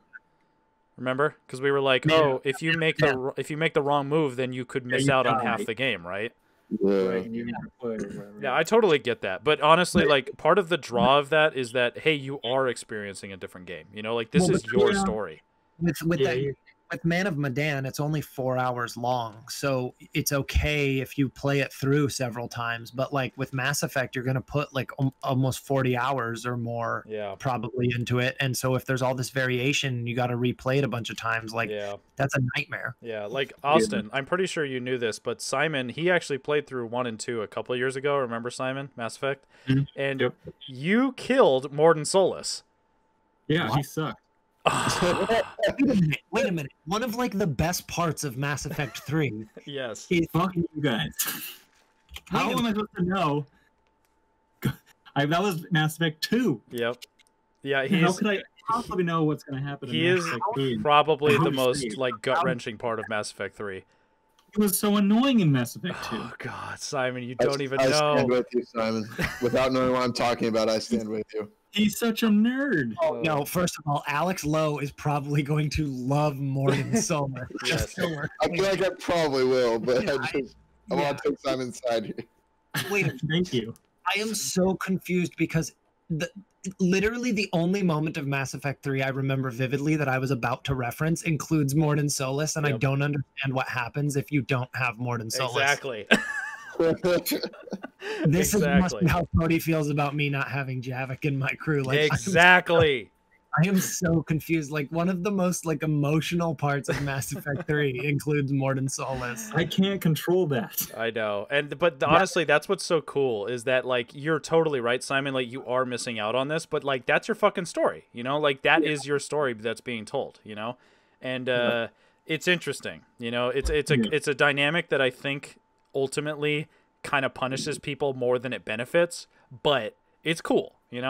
[SPEAKER 1] Remember? Because we were like,
[SPEAKER 3] Yeah.
[SPEAKER 1] oh, if you make the wrong move, then you could miss
[SPEAKER 3] you
[SPEAKER 1] out on
[SPEAKER 3] die.
[SPEAKER 1] half the game, right?
[SPEAKER 4] Yeah.
[SPEAKER 3] Right, and you never play or whatever.
[SPEAKER 1] Yeah, I totally get that. But honestly, like part of the draw of that is that hey, you are experiencing a different game. Like this
[SPEAKER 2] Well,
[SPEAKER 1] is your
[SPEAKER 3] yeah.
[SPEAKER 1] story.
[SPEAKER 2] with
[SPEAKER 3] Yeah,
[SPEAKER 2] that,
[SPEAKER 3] you-
[SPEAKER 2] with Man of Medan, it's only 4 hours long, so it's okay if you play it through several times. But like with Mass Effect, you're gonna put like almost 40 hours or more
[SPEAKER 1] Yeah.
[SPEAKER 2] probably into it, and so if there's all this variation, you got to replay it a bunch of times. Like
[SPEAKER 1] Yeah.
[SPEAKER 2] that's a nightmare.
[SPEAKER 1] Yeah, like Austin, I'm pretty sure you knew this, but Simon, he actually played through 1 and 2 a couple of years ago. Remember Simon, Mass Effect?
[SPEAKER 3] Mhm.
[SPEAKER 1] And
[SPEAKER 3] Yep.
[SPEAKER 1] you killed Mordin Solus.
[SPEAKER 3] Yeah,
[SPEAKER 2] What?
[SPEAKER 3] he sucked.
[SPEAKER 2] Wait a minute. One of like the best parts of Mass Effect 3
[SPEAKER 1] Yes.
[SPEAKER 2] is
[SPEAKER 3] Fuck you guys. How
[SPEAKER 2] Wait a
[SPEAKER 3] am I supposed to know? That was Mass Effect 2.
[SPEAKER 1] Yep. Yeah,
[SPEAKER 3] How
[SPEAKER 1] he's
[SPEAKER 3] could I possibly know what's going to happen in
[SPEAKER 1] he
[SPEAKER 3] Mass
[SPEAKER 1] is
[SPEAKER 3] Effect 3?
[SPEAKER 1] probably the
[SPEAKER 3] How
[SPEAKER 1] most
[SPEAKER 3] sweet.
[SPEAKER 1] like gut-wrenching part of Mass Effect 3.
[SPEAKER 3] It was so annoying in Mass Effect 2.
[SPEAKER 1] Oh god, Simon, you
[SPEAKER 4] I-
[SPEAKER 1] don't even
[SPEAKER 4] I stand
[SPEAKER 1] know.
[SPEAKER 4] with you, Simon. Without knowing what I'm talking about, I stand with you.
[SPEAKER 3] He's such a nerd.
[SPEAKER 2] Oh, no, first of all, Alex Lowe is probably going to love Mordin Solus.
[SPEAKER 1] Yes.
[SPEAKER 4] I feel like I probably will, but I want to take Simon's side here.
[SPEAKER 2] Wait a minute.
[SPEAKER 3] Thank you.
[SPEAKER 2] I am so confused because literally the only moment of Mass Effect 3 I remember vividly that I was about to reference includes Mordin Solus, and I
[SPEAKER 1] Yep.
[SPEAKER 2] don't understand what happens if you don't have Mordin Solus.
[SPEAKER 1] Exactly.
[SPEAKER 2] This is must
[SPEAKER 1] Exactly.
[SPEAKER 2] be how Cody feels about me not having Javik in my crew. Like
[SPEAKER 1] Exactly.
[SPEAKER 2] I am so confused. Like one of the most like emotional parts of Mass Effect 3 includes Mordin Solus.
[SPEAKER 3] I can't control that.
[SPEAKER 1] I know. But honestly, that's what's so cool is that like you're totally right, Simon, like you are missing out on this, but like that's your fucking story, Like that is your story that's being told, And it's interesting, it's a dynamic that I think ultimately kind of punishes people more than it benefits, but it's cool,
[SPEAKER 2] It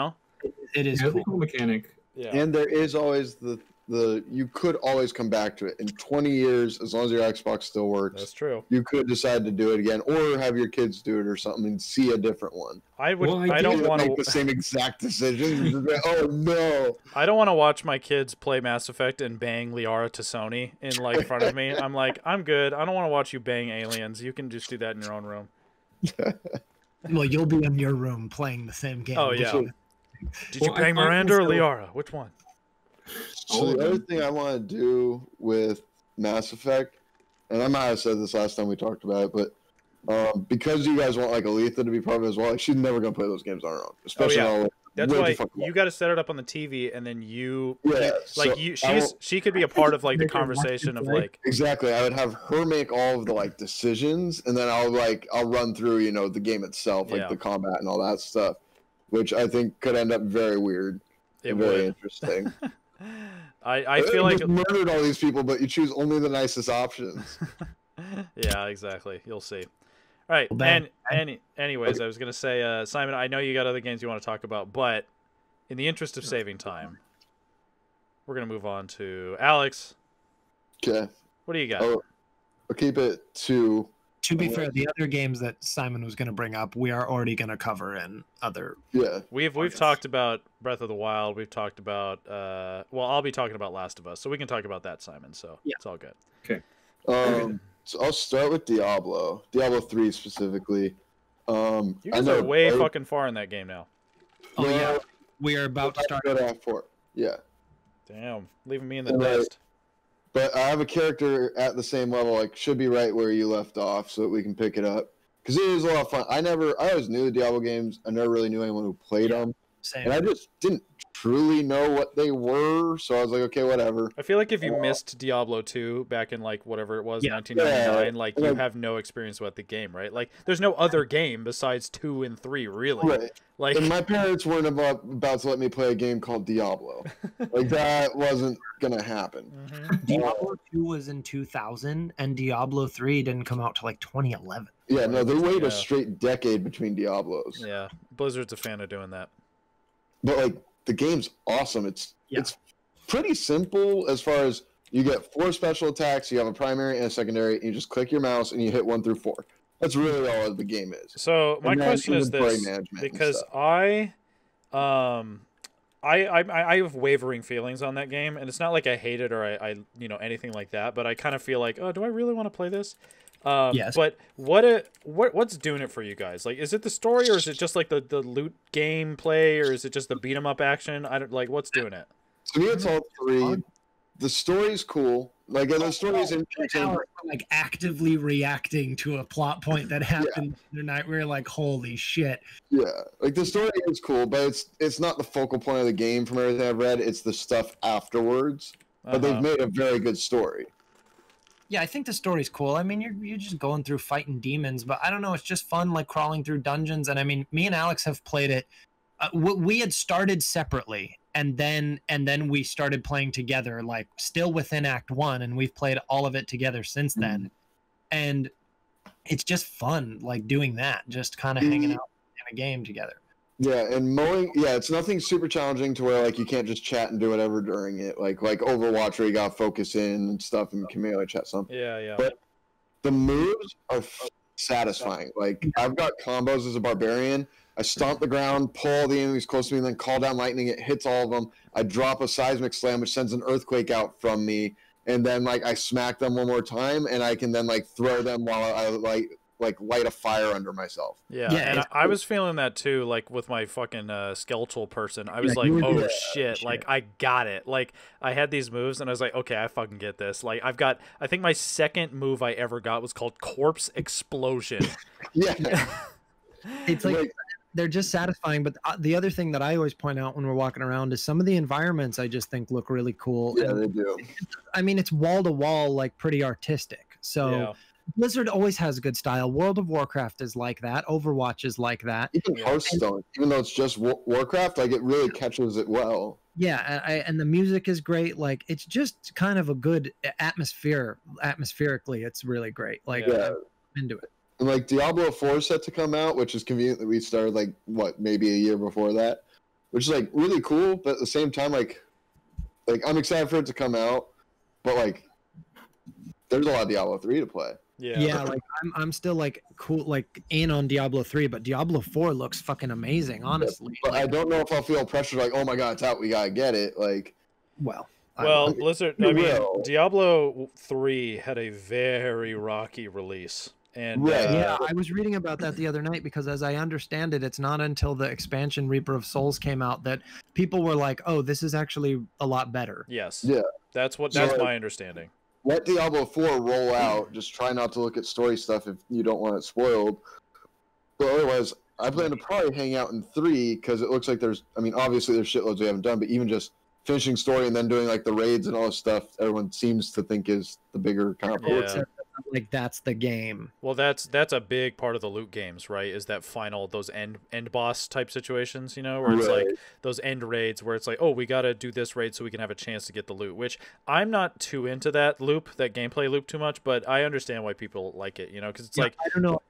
[SPEAKER 2] is
[SPEAKER 3] It's a
[SPEAKER 2] cool.
[SPEAKER 3] cool mechanic.
[SPEAKER 1] Yeah.
[SPEAKER 4] And there is always the you could always come back to it in 20 years, as long as your Xbox still works.
[SPEAKER 1] That's true.
[SPEAKER 4] You could decide to do it again, or have your kids do it or something and see a different one.
[SPEAKER 1] I would.
[SPEAKER 3] Well,
[SPEAKER 1] I don't want
[SPEAKER 4] Make the
[SPEAKER 1] to.
[SPEAKER 4] same exact decisions. Oh no!
[SPEAKER 1] I don't want to watch my kids play Mass Effect and bang Liara to Sony in like front of me. I'm like, I'm good. I don't want to watch you bang aliens. You can just do that in your own room.
[SPEAKER 2] Well, you'll be in your room playing the same game.
[SPEAKER 1] Oh yeah.
[SPEAKER 4] So-
[SPEAKER 1] Did you bang Miranda or Liara? Which one?
[SPEAKER 4] So the other thing I want to do with Mass Effect, and I might have said this last time we talked about it, but because you guys want like Aletha to be part of it as well, like, she's never gonna play those games on her own. Especially
[SPEAKER 1] yeah.
[SPEAKER 4] all,
[SPEAKER 1] That's
[SPEAKER 4] way
[SPEAKER 1] why
[SPEAKER 4] too fucking
[SPEAKER 1] you got to set it up on the TV, and then you,
[SPEAKER 4] Yeah,
[SPEAKER 1] like
[SPEAKER 4] so
[SPEAKER 1] she could be a part of like the conversation of like.
[SPEAKER 4] Exactly. I would have her make all of the like decisions, and then I'll run through, you know, the game itself, like
[SPEAKER 1] Yeah.
[SPEAKER 4] the combat and all that stuff, which I think could end up very weird
[SPEAKER 1] It
[SPEAKER 4] and very
[SPEAKER 1] would.
[SPEAKER 4] interesting.
[SPEAKER 1] I feel like
[SPEAKER 4] you just murdered all these people, but you choose only the nicest options.
[SPEAKER 1] yeah, exactly. You'll see. All right,
[SPEAKER 2] Well, Ben,
[SPEAKER 1] anyways, I was gonna say, Simon, I know you got other games you want to talk about, but in the interest of saving time, we're gonna move on to Alex.
[SPEAKER 4] Okay.
[SPEAKER 1] What do you got?
[SPEAKER 4] I'll keep it to.
[SPEAKER 2] To be fair, the other games that Simon was going to bring up, we are already going to cover in other.
[SPEAKER 4] Yeah.
[SPEAKER 1] We've talked about Breath of the Wild. We've talked about well, I'll be talking about Last of Us, so we can talk about that, Simon. So
[SPEAKER 2] Yeah.
[SPEAKER 1] it's all good.
[SPEAKER 4] So I'll start with Diablo 3 specifically.
[SPEAKER 1] You
[SPEAKER 4] I
[SPEAKER 1] guys
[SPEAKER 4] know
[SPEAKER 1] are way
[SPEAKER 4] both-
[SPEAKER 1] fucking far in that game now.
[SPEAKER 2] Oh, yeah.
[SPEAKER 4] Well,
[SPEAKER 2] We are about to start.
[SPEAKER 4] Good Act 4. Yeah.
[SPEAKER 1] Damn, leaving me in the
[SPEAKER 4] Right.
[SPEAKER 1] dust.
[SPEAKER 4] But I have a character at the same level, like should be right where you left off, so that we can pick it up. Because it is a lot of fun. I always knew the Diablo games. I never really knew anyone who played them,
[SPEAKER 2] Same.
[SPEAKER 4] and I just didn't truly know what they were. So I was like, okay, whatever.
[SPEAKER 1] I feel like if you missed Diablo 2 back in like whatever it was,
[SPEAKER 2] Yeah.
[SPEAKER 1] 1999, like you
[SPEAKER 4] Yeah.
[SPEAKER 1] have no experience with the game, right? Like there's no other game besides 2 and 3, really.
[SPEAKER 4] Right.
[SPEAKER 1] Like
[SPEAKER 4] And my parents weren't about to let me play a game called Diablo. Like that wasn't gonna happen.
[SPEAKER 1] Mhm.
[SPEAKER 2] Diablo 2 was in 2000, and Diablo 3 didn't come out till like 2011.
[SPEAKER 4] Yeah, no, they wait
[SPEAKER 1] Yeah.
[SPEAKER 4] a straight decade between Diablos.
[SPEAKER 1] Yeah, Blizzard's a fan of doing that.
[SPEAKER 4] But like the game's awesome. It's
[SPEAKER 2] Yeah.
[SPEAKER 4] it's pretty simple as far as you get 4 special attacks, you have a primary and a secondary, and you just click your mouse and you hit 1 through 4. That's really all the game is.
[SPEAKER 1] So my
[SPEAKER 4] And then
[SPEAKER 1] question is
[SPEAKER 4] inventory
[SPEAKER 1] this,
[SPEAKER 4] management and
[SPEAKER 1] because
[SPEAKER 4] stuff.
[SPEAKER 1] I have wavering feelings on that game, and it's not like I hate it or I anything like that, but I kind of feel like, oh, do I really want to play this?
[SPEAKER 2] Yes.
[SPEAKER 1] But what's doing it for you guys? Like, is it the story, or is it just like the loot gameplay, or is it just the beat 'em up action? I don't like what's doing it.
[SPEAKER 4] To me, it's all 3. The story's cool. Like, and the story's interesting.
[SPEAKER 2] Now we're like actively reacting to a plot point that happened the other night. We were like, holy shit.
[SPEAKER 4] Yeah, like the story is cool, but it's not the focal point of the game from everything I've read. It's the stuff afterwards. But they've made a very good story.
[SPEAKER 2] Yeah, I think the story's cool. I mean, you're just going through fighting demons, but I don't know. It's just fun, like crawling through dungeons. And I mean, me and Alex have played it. We had started separately, and then we started playing together, like still within Act 1, and we've played all of it together since then. And it's just fun, like doing that, just kind of hanging out in a game together.
[SPEAKER 4] Yeah, and mowing. Yeah, it's nothing super challenging to where like you can't just chat and do whatever during it. Like Overwatch, where you got to focus in and stuff, and can melee chat some.
[SPEAKER 1] Yeah.
[SPEAKER 4] But the moves are satisfying. Like I've got combos as a barbarian. I stomp the ground, pull all the enemies close to me, and then call down lightning. It hits all of them. I drop a seismic slam, which sends an earthquake out from me, and then like I smack them one more time, and I can then like throw them while I like light a fire under myself.
[SPEAKER 1] Yeah,
[SPEAKER 2] Yeah,
[SPEAKER 1] and
[SPEAKER 2] it's
[SPEAKER 1] I was feeling that too, like with my fucking skeletal person. I was like,
[SPEAKER 2] you were
[SPEAKER 1] oh
[SPEAKER 2] doing
[SPEAKER 1] shit,
[SPEAKER 2] shit.
[SPEAKER 1] like I got it. Like I had these moves, and I was like, okay, I fucking get this. Like I think my second move I ever got was called Corpse Explosion.
[SPEAKER 4] Yeah,
[SPEAKER 2] It's like they're just satisfying. But the other thing that I always point out when we're walking around is some of the environments I just think look really cool.
[SPEAKER 4] yeah,
[SPEAKER 2] And,
[SPEAKER 4] they do.
[SPEAKER 2] I mean, it's wall to wall, like pretty artistic. So
[SPEAKER 1] Yeah.
[SPEAKER 2] Blizzard always has good style. World of Warcraft is like that. Overwatch is like that.
[SPEAKER 4] Even
[SPEAKER 1] Yeah.
[SPEAKER 4] Hearthstone, even though it's just Warcraft, like it really catches it well.
[SPEAKER 2] Yeah, and the music is great. Like it's just kind of a good atmosphere. Atmospherically, it's really great. Like
[SPEAKER 1] Yeah.
[SPEAKER 2] I'm into it.
[SPEAKER 4] And like Diablo 4 is set to come out, which is convenient that we started like maybe a year before that, which is like really cool. But at the same time, like like I'm excited for it to come out, but like there's a lot of Diablo 3 to play.
[SPEAKER 2] Yeah, like I'm still like cool, like in on Diablo 3, but Diablo 4 looks fucking amazing, honestly.
[SPEAKER 4] But
[SPEAKER 2] like,
[SPEAKER 4] I don't know if I'll feel pressure like, oh my god, it's out, we gotta get it. Like,
[SPEAKER 2] well,
[SPEAKER 1] Blizzard. I mean, Diablo 3 had a very rocky release, and
[SPEAKER 2] yeah, I was reading about that the other night because, as I understand it, it's not until the expansion Reaper of Souls came out that people were like, "Oh, this is actually a lot better."
[SPEAKER 1] Yes.
[SPEAKER 4] Yeah.
[SPEAKER 1] That's my understanding.
[SPEAKER 4] Let Diablo 4 roll out. Just try not to look at story stuff if you don't want it spoiled. But otherwise, I plan to probably hang out in 3 because it looks like there's, I mean, obviously there's shitloads we haven't done, but even just finishing story and then doing like the raids and all this stuff, everyone seems to think is the bigger kind of
[SPEAKER 1] Yeah.
[SPEAKER 2] Like that's the game.
[SPEAKER 1] Well, that's a big part of the loot games, right? Is that final, those end boss type situations, you know, where it's like those end raids where it's like, oh, we got to do this raid so we can have a chance to get the loot, which I'm not too into that gameplay loop too much, but I understand why people like it, you know, because it's like,
[SPEAKER 2] I don't know,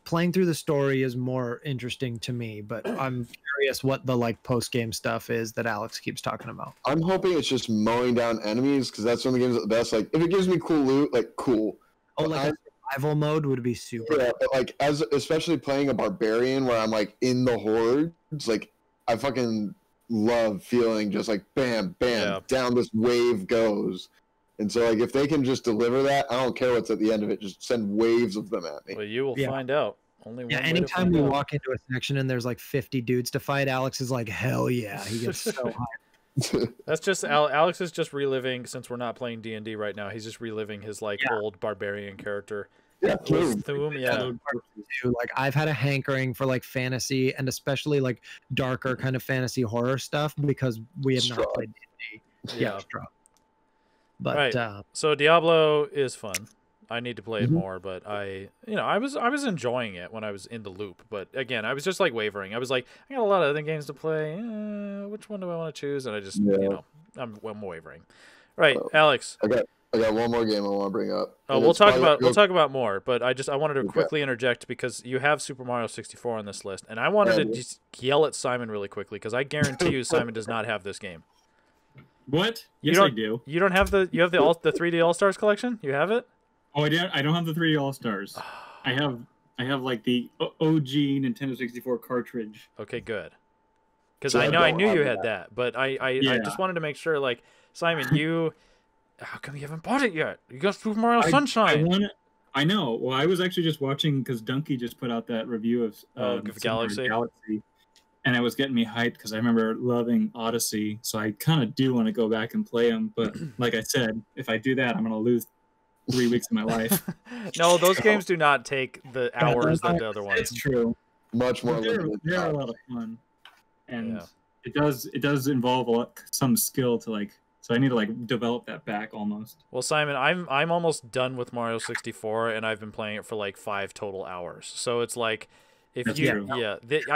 [SPEAKER 2] playing through the story is more interesting to me, but I'm curious what the like post game stuff is that Alex keeps talking about.
[SPEAKER 4] I'm hoping it's just mowing down enemies because that's when the game's at the best. Like, if it gives me cool loot, like, cool.
[SPEAKER 2] Oh, like a survival mode would be super.
[SPEAKER 4] Yeah, but like especially playing a barbarian where I'm like in the hordes, like I fucking love feeling just like bam, bam, down this wave goes. And so like if they can just deliver that, I don't care what's at the end of it, just send waves of them at me.
[SPEAKER 1] Well, you will find out. Only one
[SPEAKER 2] anytime we walk into a section and there's like 50 dudes to fight, Alex is like, hell yeah. He gets so high.
[SPEAKER 1] That's just Alex is just reliving, since we're not playing D&D right now, he's just reliving his like old barbarian character.
[SPEAKER 2] Like I've had a hankering for like fantasy and especially like darker kind of fantasy horror stuff because we have not played D&D. But
[SPEAKER 1] so Diablo is fun. I need to play it more, but I was enjoying it when I was in the loop. But again, I was just like wavering. I was like, I got a lot of other games to play. Which one do I want to choose? And I just, I'm wavering. Right, Alex.
[SPEAKER 4] I got one more game I want to bring up.
[SPEAKER 1] Oh, we'll talk about more. But I wanted to quickly interject because you have Super Mario 64 on this list, and I wanted to just yell at Simon really quickly because I guarantee you Simon does not have this game.
[SPEAKER 3] What? Yes, I do.
[SPEAKER 1] You don't have the 3D All Stars collection? You have it?
[SPEAKER 3] Oh, I don't have the 3D All Stars. I have like the OG Nintendo 64 cartridge.
[SPEAKER 1] Okay, good. Because I knew you had that, but I just wanted to make sure. Like, Simon, how come you haven't bought it yet? You got Super Mario Sunshine.
[SPEAKER 3] I know. Well, I was actually just watching because Dunkey just put out that review of
[SPEAKER 1] Galaxy,
[SPEAKER 3] and it was getting me hyped because I remember loving Odyssey. So I kind of do want to go back and play them. But like I said, if I do that, I'm gonna lose 3 weeks of my life.
[SPEAKER 1] No, those games do not take the hours that the other ones.
[SPEAKER 3] It's true.
[SPEAKER 4] Much more.
[SPEAKER 3] They're a lot of fun, and it does involve some skill to like. So I need to like develop that back almost.
[SPEAKER 1] Well, Simon, I'm almost done with Mario 64, and I've been playing it for like 5 total hours. So it's like, I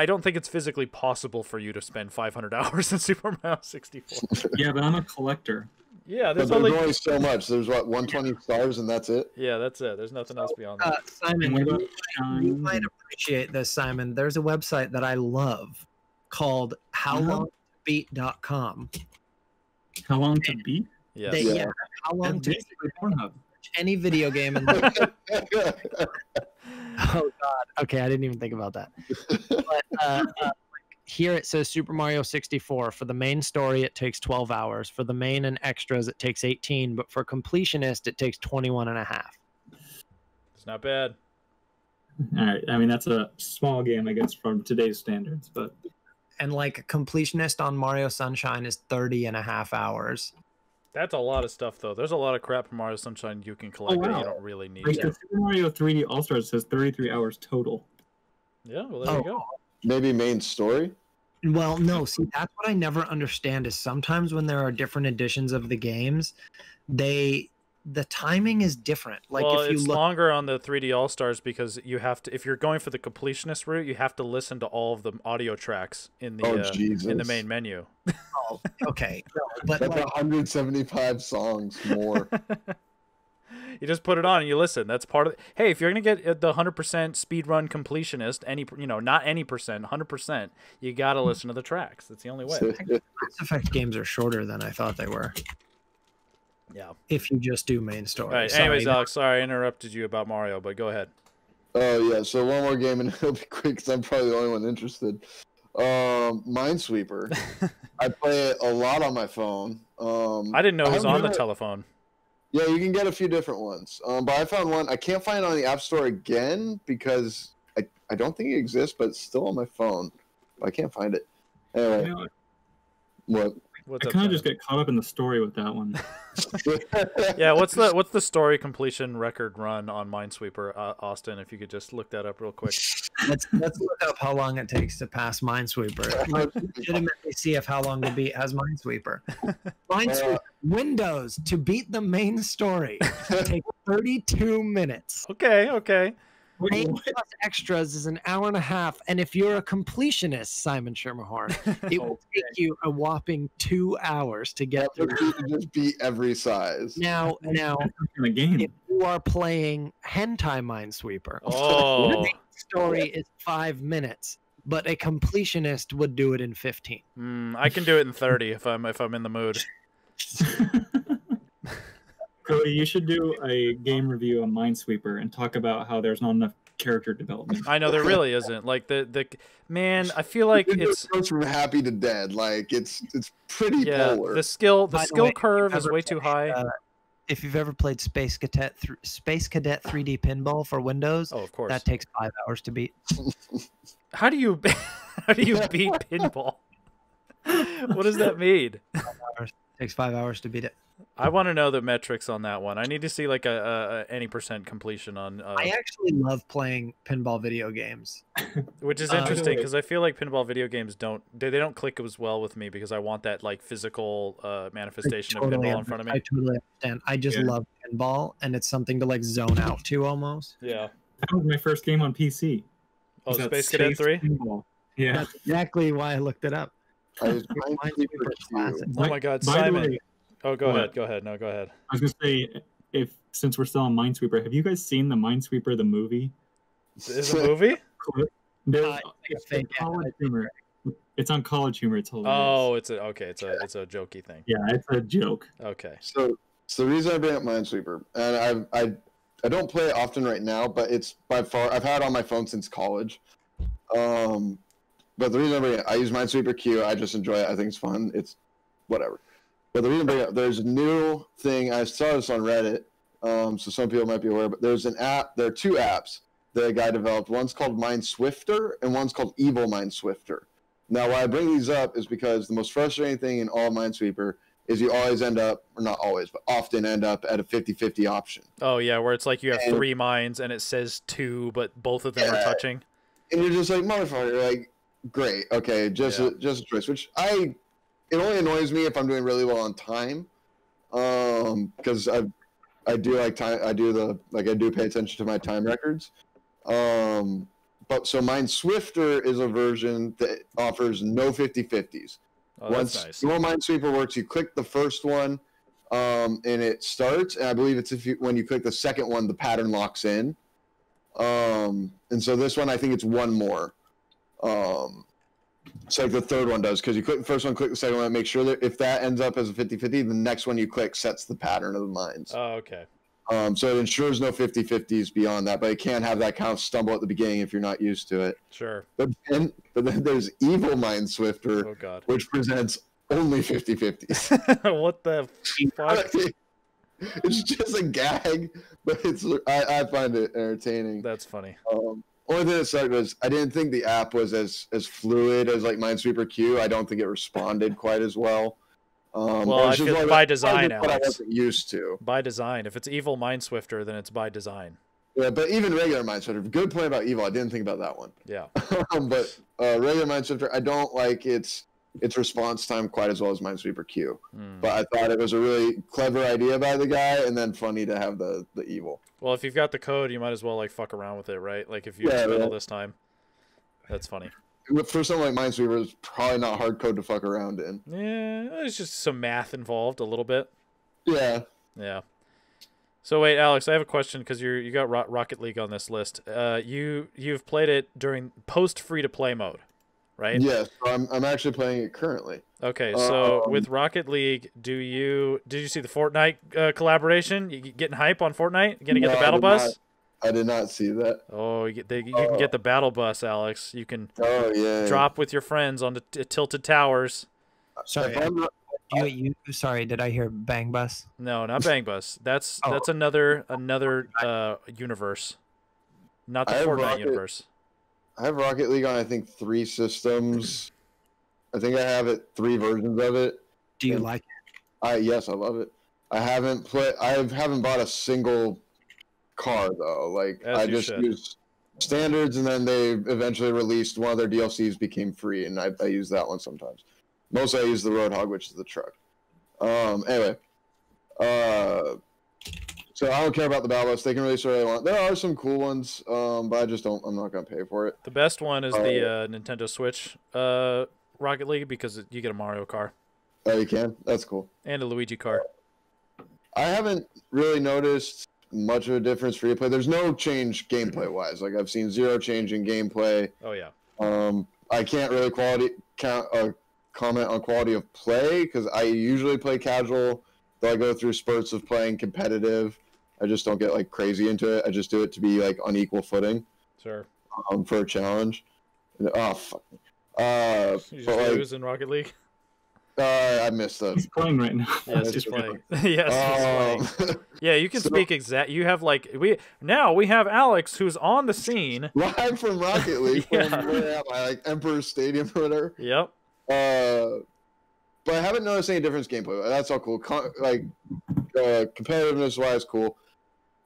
[SPEAKER 1] don't think it's physically possible for you to spend 500 hours in Super Mario 64.
[SPEAKER 3] Yeah, but I'm a collector.
[SPEAKER 1] Yeah,
[SPEAKER 4] there's only so much. There's 120 stars, and that's it.
[SPEAKER 1] Yeah, that's it. There's nothing else beyond that.
[SPEAKER 2] Simon, you might appreciate this, Simon. There's a website that I love called howlongtobeat.com.
[SPEAKER 3] How long to beat?
[SPEAKER 1] Yeah.
[SPEAKER 2] How long to beat any video game? Oh God. Okay, I didn't even think about that. But here it says Super Mario 64. For the main story, it takes 12 hours. For the main and extras, it takes 18. But for completionist, it takes 21 and a half.
[SPEAKER 1] It's not bad.
[SPEAKER 3] All right. I mean, that's a small game, I guess, from today's standards. But
[SPEAKER 2] and like completionist on Mario Sunshine is 30 and a half hours.
[SPEAKER 1] That's a lot of stuff, though. There's a lot of crap from Mario Sunshine you can collect that you don't really need.
[SPEAKER 3] Like the Super Mario 3D All-Stars says 33 hours total.
[SPEAKER 1] Yeah, well, there you go.
[SPEAKER 4] Maybe main story?
[SPEAKER 2] Well, no. See, that's what I never understand is sometimes when there are different editions of the games, the timing is different. Like
[SPEAKER 1] well,
[SPEAKER 2] if you
[SPEAKER 1] it's
[SPEAKER 2] look
[SPEAKER 1] longer on the 3D All-Stars because you have to, if you're going for the completionist route, you have to listen to all of the audio tracks in the main menu.
[SPEAKER 2] Oh, okay. But
[SPEAKER 4] that's
[SPEAKER 2] like,
[SPEAKER 4] 175 songs more.
[SPEAKER 1] You just put it on and you listen. That's part of. Hey, if you're gonna get the 100% speed run completionist, not any percent, 100%, you gotta listen to the tracks. That's the only way.
[SPEAKER 2] Mass Effect games are shorter than I thought they were.
[SPEAKER 1] Yeah.
[SPEAKER 2] If you just do main story.
[SPEAKER 1] All right. Anyways, Alex, sorry I interrupted you about Mario, but go ahead.
[SPEAKER 4] Oh yeah, so one more game and it'll be quick because I'm probably the only one interested. Minesweeper. I play it a lot on my phone.
[SPEAKER 1] I didn't know it was on the telephone.
[SPEAKER 4] Yeah, you can get a few different ones. But I found one. I can't find it on the App Store again because I don't think it exists, but it's still on my phone. I can't find it. Anyway, what?
[SPEAKER 3] I kind of just get caught up in the story with that one.
[SPEAKER 1] Yeah, what's the story completion record run on Minesweeper, Austin? If you could just look that up real quick.
[SPEAKER 2] Let's look up how long it takes to pass Minesweeper. Legitimately see if how long to beat has Minesweeper. Minesweeper Windows to beat the main story take 32 minutes.
[SPEAKER 1] Okay.
[SPEAKER 2] Main plus extras is an hour and a half, and if you're a completionist, Simon Schermerhorn, it will take you a whopping 2 hours to get through.
[SPEAKER 4] Just beat every size.
[SPEAKER 2] Now,
[SPEAKER 3] the game.
[SPEAKER 2] if you are playing Hentai Minesweeper,
[SPEAKER 1] Oh.
[SPEAKER 2] the main story is 5 minutes, but a completionist would do it in 15.
[SPEAKER 1] I can do it in 30 if I'm in the mood.
[SPEAKER 3] Cody, you should do a game review on Minesweeper and talk about how there's not enough character development.
[SPEAKER 1] I know there really isn't. Like the man, I feel like
[SPEAKER 4] it goes from happy to dead. Like it's pretty polar.
[SPEAKER 1] The skill
[SPEAKER 2] By the way,
[SPEAKER 1] curve is way too high.
[SPEAKER 2] If you've ever played Space Cadet 3D Pinball for Windows,
[SPEAKER 1] Oh, of course.
[SPEAKER 2] that takes 5 hours to beat.
[SPEAKER 1] How do you beat pinball? What does that mean?
[SPEAKER 2] Takes 5 hours to beat it.
[SPEAKER 1] I want to know the metrics on that one. I need to see like a any percent completion on.
[SPEAKER 2] I actually love playing pinball video games,
[SPEAKER 1] which is interesting because I feel like pinball video games don't click as well with me because I want that like physical manifestation of pinball in front of me.
[SPEAKER 2] I totally understand. I just love pinball, and it's something to like zone out to almost.
[SPEAKER 1] Yeah,
[SPEAKER 3] that was my first game on PC.
[SPEAKER 1] Oh, Space Cadet 3.
[SPEAKER 3] Yeah,
[SPEAKER 2] that's exactly why I looked it up.
[SPEAKER 1] Oh my God, Simon. Oh, go ahead. No, go ahead.
[SPEAKER 3] I was gonna say, since we're still on Minesweeper, have you guys seen the Minesweeper the movie?
[SPEAKER 1] Is it a movie?
[SPEAKER 3] It's on College Humor. It's hilarious.
[SPEAKER 1] Oh, it's a jokey thing.
[SPEAKER 3] Yeah, it's a joke.
[SPEAKER 1] Okay.
[SPEAKER 4] So the reason I bring up Minesweeper, and I don't play it often right now, but it's by far I've had it on my phone since college. But the reason I bring it, I use Minesweeper Q. I just enjoy it. I think it's fun. It's whatever. But the reason I bring it up, there's a new thing. I saw this on Reddit, so some people might be aware. But there's an app. There are two apps that a guy developed. One's called Minesweeper, and one's called Evil Minesweeper. Now, why I bring these up is because the most frustrating thing in all Minesweeper is you always end up, or not always, but often end up at a 50-50 option.
[SPEAKER 1] Oh, yeah, where it's like you have 3 mines, and it says 2, but both of them are touching.
[SPEAKER 4] And you're just like, motherfucker, like, great, okay, just a choice, which it only annoys me if I'm doing really well on time, because I do like time. I do pay attention to my time records. But so Minesweeper is a version that offers no 50-50s.
[SPEAKER 1] Oh,
[SPEAKER 4] Once
[SPEAKER 1] that's nice.
[SPEAKER 4] your Minesweeper works, you click the first one, and it starts. And I believe it's when you click the second one, the pattern locks in. And so this one, I think it's one more. It's like the third one does, because you click the first one, click the second one, make sure that if that ends up as a 50-50, the next one you click sets the pattern of the mines.
[SPEAKER 1] Oh, okay.
[SPEAKER 4] So it ensures no 50-50s beyond that, but it can have that kind of stumble at the beginning if you're not used to it.
[SPEAKER 1] Sure.
[SPEAKER 4] But then there's Evil Minesweeper,
[SPEAKER 1] Oh, God.
[SPEAKER 4] which presents only 50-50s.
[SPEAKER 1] What the fuck?
[SPEAKER 4] It's just a gag, but I find it entertaining.
[SPEAKER 1] That's funny.
[SPEAKER 4] Only thing that sucked was I didn't think the app was as fluid as like Minesweeper Q. I don't think it responded quite as well.
[SPEAKER 1] Well, I feel by design,
[SPEAKER 4] what I
[SPEAKER 1] Alex.
[SPEAKER 4] wasn't used to.
[SPEAKER 1] By design. If it's Evil Minesweeper, then it's by design.
[SPEAKER 4] Yeah, but even regular Minesweeper. Good point about Evil. I didn't think about that one.
[SPEAKER 1] Yeah.
[SPEAKER 4] But regular Minesweeper, I don't like its response time quite as well as Minesweeper Q. But I thought it was a really clever idea by the guy, and then funny to have the Evil.
[SPEAKER 1] Well, if you've got the code, you might as well like fuck around with it, right? Like if you spent all this time. That's funny.
[SPEAKER 4] For something like Minesweeper, it's probably not hard code to fuck around in.
[SPEAKER 1] Yeah, there's just some math involved a little bit.
[SPEAKER 4] Yeah.
[SPEAKER 1] Yeah. So wait, Alex, I have a question because you got Rocket League on this list. You've played it during post free to play mode, right?
[SPEAKER 4] Yes, I'm actually playing it currently.
[SPEAKER 1] Okay, so with Rocket League, did you see the Fortnite collaboration? You getting hype on Fortnite? You gonna get the battle bus?
[SPEAKER 4] I did not see that.
[SPEAKER 1] Oh, you can get the battle bus, Alex. You can drop with your friends on the tilted towers.
[SPEAKER 2] Sorry, sorry, did I hear Bang Bus?
[SPEAKER 1] No, not Bang Bus. That's another universe, not the Fortnite universe.
[SPEAKER 4] I have Rocket League on I think 3 systems. I think I have 3 versions of it.
[SPEAKER 2] Do you like it?
[SPEAKER 4] Yes, I love it. I haven't bought a single car though. Like I just use standards, and then they eventually released one of their DLCs became free, and I use that one sometimes. Mostly I use the Roadhog, which is the truck. Anyway, so I don't care about the battle bus. They can release what they want. There are some cool ones, but I just don't. I'm not gonna pay for it.
[SPEAKER 1] The best one is the Nintendo Switch Rocket League because you get a Mario car.
[SPEAKER 4] Oh, you can? That's cool.
[SPEAKER 1] And a Luigi car.
[SPEAKER 4] I haven't really noticed much of a difference for you play. There's no change gameplay wise. Like I've seen 0 change in gameplay.
[SPEAKER 1] Oh yeah.
[SPEAKER 4] I can't really comment on quality of play because I usually play casual. Though I go through spurts of playing competitive. I just don't get like crazy into it. I just do it to be like on equal footing.
[SPEAKER 1] Sure.
[SPEAKER 4] For a challenge. Oh fuck.
[SPEAKER 1] You just lose in Rocket League.
[SPEAKER 4] I missed that.
[SPEAKER 3] He's playing right now.
[SPEAKER 1] Yes, he's playing. Yes, he's playing. Yeah, you can speak exact. You have like we have Alex who's on the scene
[SPEAKER 4] live from Rocket League from where am I, like Emperor Stadium or whatever.
[SPEAKER 1] Yep.
[SPEAKER 4] But I haven't noticed any difference gameplay. That's all cool. Competitiveness wise, cool.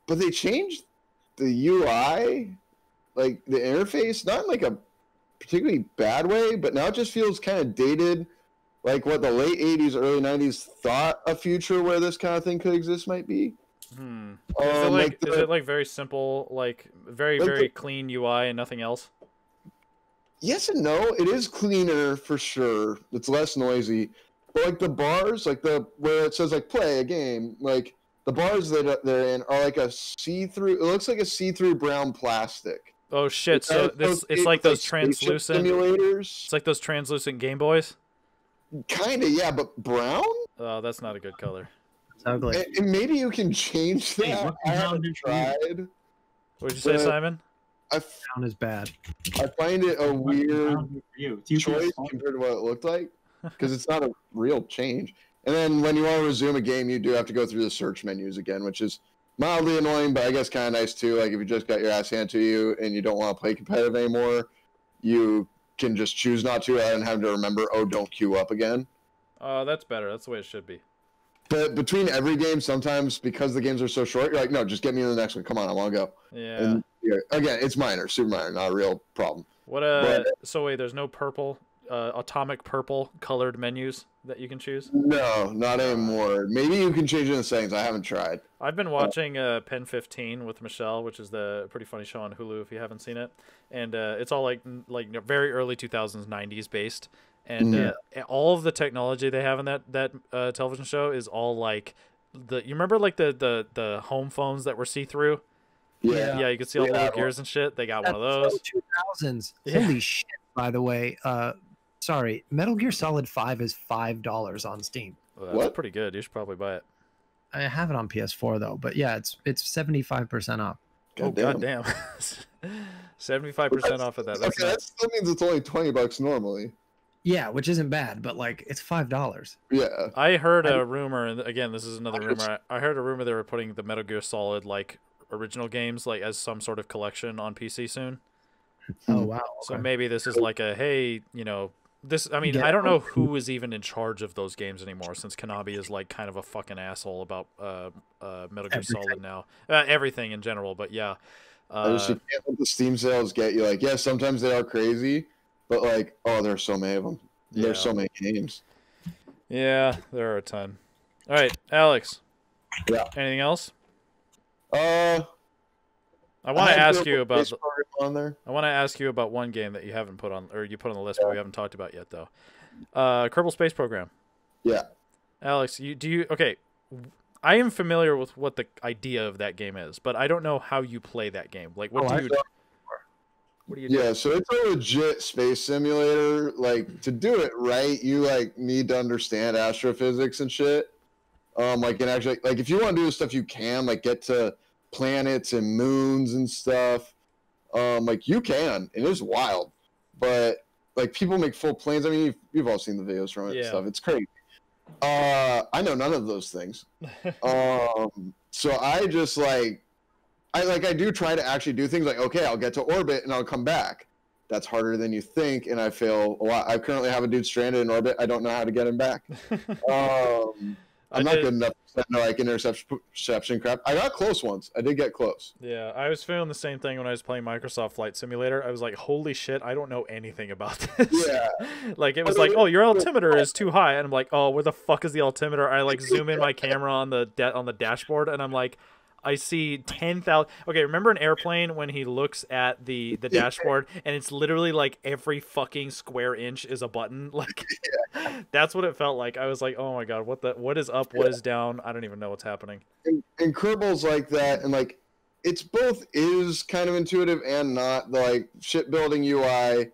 [SPEAKER 4] But they changed the UI, like the interface, not in like a particularly bad way, but now it just feels kind of dated. Like what the late 80s, early 90s thought a future where this kind of thing could exist might be.
[SPEAKER 1] Is it like very simple, like very clean UI and nothing else?
[SPEAKER 4] Yes and no. It is cleaner for sure. It's less noisy. But like the bars, like where it says like play a game, like the bars that they're in are like a see-through. It looks like a see-through brown plastic.
[SPEAKER 1] Oh shit! So it's like those translucent
[SPEAKER 4] simulators.
[SPEAKER 1] It's like those translucent Game Boys.
[SPEAKER 4] Kinda, yeah, but brown.
[SPEAKER 1] Oh, that's not a good color.
[SPEAKER 2] It's ugly.
[SPEAKER 4] And maybe you can change that.
[SPEAKER 3] Hey,
[SPEAKER 4] I haven't tried.
[SPEAKER 1] What'd you say, Simon?
[SPEAKER 2] Brown is bad.
[SPEAKER 4] I find it a weird choice
[SPEAKER 3] PS4?
[SPEAKER 4] compared to what it looked like, because it's not a real change. And then when you want to resume a game, you do have to go through the search menus again, which is mildly annoying, but I guess kind of nice too. Like if you just got your ass handed to you and you don't want to play competitive anymore, you can just choose not to rather than having to remember, oh, don't queue up again.
[SPEAKER 1] Oh, that's better. That's the way it should be.
[SPEAKER 4] But between every game, sometimes because the games are so short, you're like, no, just get me to the next one. Come on, I want to go.
[SPEAKER 1] Yeah.
[SPEAKER 4] And, again, it's minor, super minor, not a real problem.
[SPEAKER 1] So wait, there's no purple, atomic purple colored menus that you can choose?
[SPEAKER 4] No, not anymore. Maybe you can change it in the settings. I haven't tried.
[SPEAKER 1] I've been watching Pen 15 with Michelle, which is the pretty funny show on Hulu if you haven't seen it. And it's all like very early 2000s, 90s based. And all of the technology they have in that television show is all like you remember like the home phones that were see-through? Yeah, you could see all the little gears and shit. They got one of those.
[SPEAKER 2] 2000s. Holy shit! By the way, sorry, Metal Gear Solid 5 is $5 on Steam.
[SPEAKER 1] Well, that's pretty good. You should probably buy it.
[SPEAKER 2] I have it on PS4 though, but yeah, it's 75% off.
[SPEAKER 1] Goddamn. 75% off of that. That's
[SPEAKER 4] okay, that still means it's only $20 normally.
[SPEAKER 2] Yeah, which isn't bad, but like it's $5.
[SPEAKER 4] Yeah.
[SPEAKER 1] I heard a rumor, and again, this is another rumor. I heard a rumor they were putting the Metal Gear Solid like original games like as some sort of collection on PC soon.
[SPEAKER 2] Oh wow.
[SPEAKER 1] So maybe this is like a hey, this. I mean, I don't know who is even in charge of those games anymore since Konami is like kind of a fucking asshole about Metal Gear Solid now. Everything in general, but yeah.
[SPEAKER 4] You can't let the Steam sales get you. Like, yeah, sometimes they are crazy, but like, oh, there's so many of them. There's so many games.
[SPEAKER 1] Yeah, there are a ton. All right, Alex.
[SPEAKER 4] Yeah.
[SPEAKER 1] Anything else?
[SPEAKER 4] I
[SPEAKER 1] want to ask you about.
[SPEAKER 4] On there.
[SPEAKER 1] I want to ask you about one game that you haven't put on, or you put on the list, but we haven't talked about yet, though. Kerbal Space Program.
[SPEAKER 4] Yeah.
[SPEAKER 1] Alex, okay. I am familiar with what the idea of that game is, but I don't know how you play that game. Like, what do you do?
[SPEAKER 4] Yeah, so it's a legit space simulator. Like, to do it right, you like need to understand astrophysics and shit. Like, and actually, like, if you want to do the stuff you can, like, get to planets and moons and stuff. Like, you can, and it's wild. But like, people make full planes. I mean, you've all seen the videos from it and stuff. It's crazy. I know none of those things. So I just like, I do try to actually do things like, okay, I'll get to orbit and I'll come back. That's harder than you think, and I fail a lot. I currently have a dude stranded in orbit. I don't know how to get him back. I'm not good enough to know like interception crap. I got close once. I did get close.
[SPEAKER 1] Yeah, I was feeling the same thing when I was playing Microsoft Flight Simulator. I was like, holy shit, I don't know anything about this.
[SPEAKER 4] Yeah.
[SPEAKER 1] Like, it was like, oh, your altimeter is too high. And I'm like, oh, where the fuck is the altimeter? I like zoom in my camera on the dashboard, and I'm like, I see 10,000. Okay, remember an airplane when he looks at the dashboard and it's literally like every fucking square inch is a button? Like, that's what it felt like. I was like, oh my god, what is up, what is down? I don't even know what's happening.
[SPEAKER 4] And Kerbals like that, and like it's both is kind of intuitive and not. The like shipbuilding UI,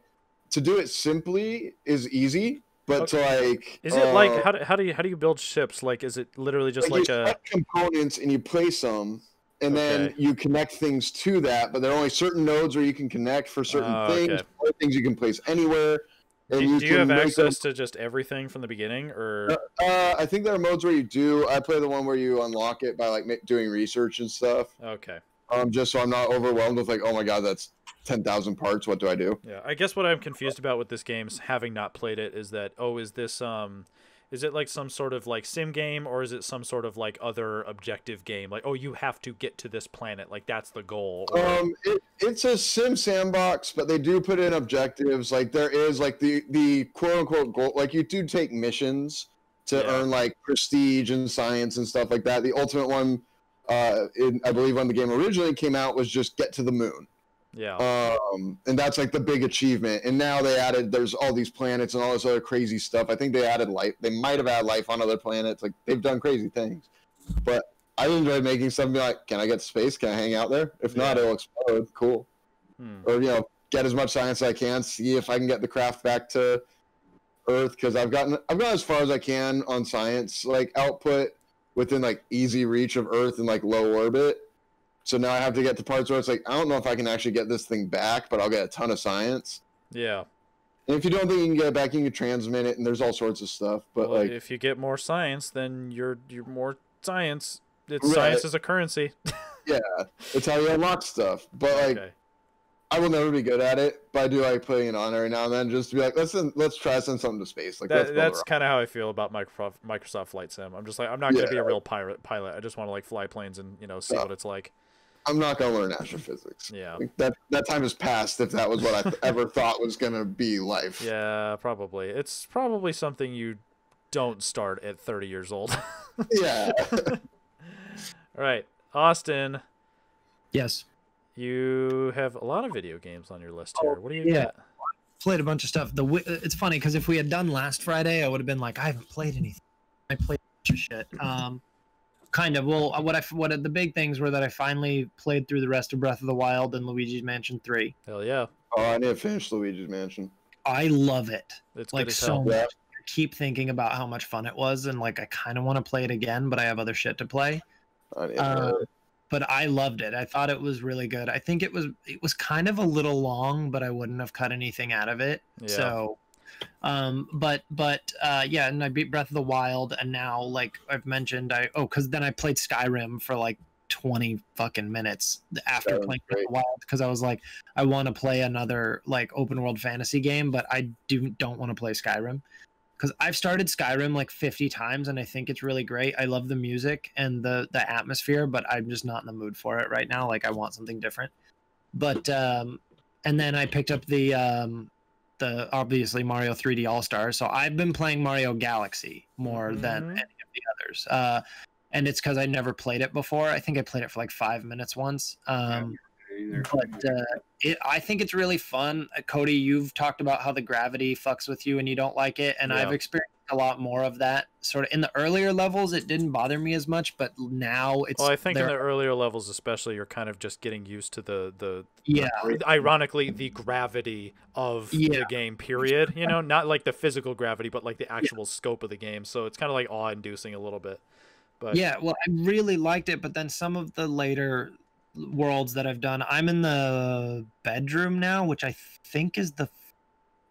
[SPEAKER 4] to do it simply is easy. But to like,
[SPEAKER 1] is it like how do you build ships? Like, is it literally just like
[SPEAKER 4] a components and you place them, and then you connect things to that? But there are only certain nodes where you can connect for certain things. Other things you can place anywhere. And
[SPEAKER 1] do you have access to just everything from the beginning, or?
[SPEAKER 4] I think there are modes where you do. I play the one where you unlock it by like doing research and stuff.
[SPEAKER 1] Okay.
[SPEAKER 4] Just so I'm not overwhelmed with like, oh my god, that's 10,000 parts. What do I do?
[SPEAKER 1] Yeah, I guess what I'm confused about with this game, having not played it, is that is this is it like some sort of like sim game, or is it some sort of like other objective game? Like, oh, you have to get to this planet, like that's the goal. Or...
[SPEAKER 4] it's a sim sandbox, but they do put in objectives. Like there is like the quote unquote goal. Like you do take missions to earn like prestige and science and stuff like that. The ultimate one, I believe when the game originally came out, was just get to the moon.
[SPEAKER 1] Yeah.
[SPEAKER 4] And that's like the big achievement. And now they added, there's all these planets and all this other crazy stuff. I think they added life. They might have added life on other planets. Like they've done crazy things. But I enjoy making something like, can I get to space? Can I hang out there? If not, it'll explode. Cool. Or, you know, get as much science as I can, see if I can get the craft back to Earth, because I've gotten as far as I can on science like output within like easy reach of Earth and like low orbit. So now I have to get to parts where it's like, I don't know if I can actually get this thing back, but I'll get a ton of science.
[SPEAKER 1] Yeah.
[SPEAKER 4] And if you don't think you can get it back, you can transmit it, and there's all sorts of stuff. But
[SPEAKER 1] well,
[SPEAKER 4] like,
[SPEAKER 1] if you get more science, then you're more science. Science is a currency.
[SPEAKER 4] Yeah, it's how you unlock stuff. But like, I will never be good at it. But I do like putting it on every now and then, just to be like, let's try to send something to space. Like
[SPEAKER 1] that's kind of how I feel about Microsoft Flight Sim. I'm just like, I'm not gonna be a real pilot. I just want to like fly planes and see what it's like.
[SPEAKER 4] I'm not gonna learn astrophysics.
[SPEAKER 1] Yeah,
[SPEAKER 4] like, that time has passed. If that was what I ever thought was gonna be life.
[SPEAKER 1] Yeah, probably. It's probably something you don't start at 30 years old.
[SPEAKER 4] Yeah.
[SPEAKER 1] All right, Austin.
[SPEAKER 2] Yes.
[SPEAKER 1] You have a lot of video games on your list here. What do you got?
[SPEAKER 2] Played a bunch of stuff. It's funny because if we had done last Friday, I would have been like, I haven't played anything. I played a bunch of shit. Kind of. Well, what the big things were that I finally played through the rest of Breath of the Wild and Luigi's Mansion 3.
[SPEAKER 1] Hell yeah.
[SPEAKER 4] Oh, I need to finish Luigi's Mansion.
[SPEAKER 2] I love it.
[SPEAKER 1] It's
[SPEAKER 2] like
[SPEAKER 1] good as
[SPEAKER 2] so
[SPEAKER 1] hell.
[SPEAKER 2] much. I keep thinking about how much fun it was, and like I kind of want to play it again, but I have other shit to play. But I loved it. I thought it was really good. I think it was kind of a little long, but I wouldn't have cut anything out of it. Yeah. So yeah, and I beat Breath of the Wild, and now like I've mentioned, because then I played Skyrim for like 20 fucking minutes after playing Breath of the Wild, because I was like, I want to play another like open world fantasy game, but I don't want to play Skyrim, because I've started Skyrim like 50 times and I think it's really great. I love the music and the atmosphere, but I'm just not in the mood for it right now. Like I want something different. But and then I picked up the obviously Mario 3D All-Stars. So I've been playing Mario Galaxy more than any of the others. And it's because I never played it before. I think I played it for like 5 minutes once. I think it's really fun. Cody, you've talked about how the gravity fucks with you and you don't like it, and I've experienced a lot more of that sort of in the earlier levels. It didn't bother me as much, but now it's.
[SPEAKER 1] Well, I think in the earlier levels, especially, you're kind of just getting used to the
[SPEAKER 2] yeah.
[SPEAKER 1] Ironically, the gravity of the game. Period. You know, not like the physical gravity, but like the actual scope of the game. So it's kind of like awe-inducing a little bit. But
[SPEAKER 2] yeah, well, I really liked it, but then some of the later worlds that I've done, I'm in the bedroom now, which I think is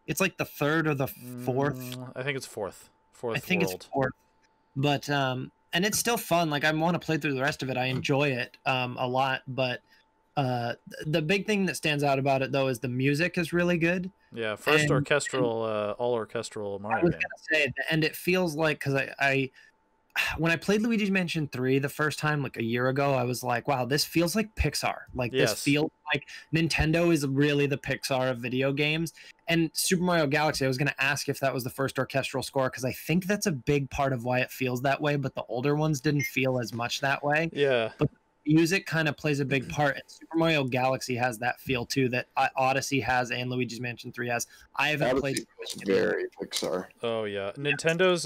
[SPEAKER 2] it's like the third or the fourth.
[SPEAKER 1] I think it's fourth.
[SPEAKER 2] I think
[SPEAKER 1] world.
[SPEAKER 2] it's fourth. But and it's still fun. Like I want to play through the rest of it. I enjoy it a lot, but the big thing that stands out about it though is the music is really good.
[SPEAKER 1] Yeah, first orchestral all orchestral Mario
[SPEAKER 2] I was
[SPEAKER 1] game.
[SPEAKER 2] gonna say, and it feels like, because I when I played Luigi's Mansion 3 the first time, like a year ago, I was like, wow, this feels like Pixar. Like this feels like Nintendo is really the Pixar of video games. And Super Mario Galaxy, I was going to ask if that was the first orchestral score, because I think that's a big part of why it feels that way, but the older ones didn't feel as much that way.
[SPEAKER 1] Yeah.
[SPEAKER 2] But music kind of plays a big part, and Super Mario Galaxy has that feel too that Odyssey has and Luigi's Mansion 3 has. I haven't played
[SPEAKER 4] very Pixar.
[SPEAKER 1] Oh yeah, Nintendo's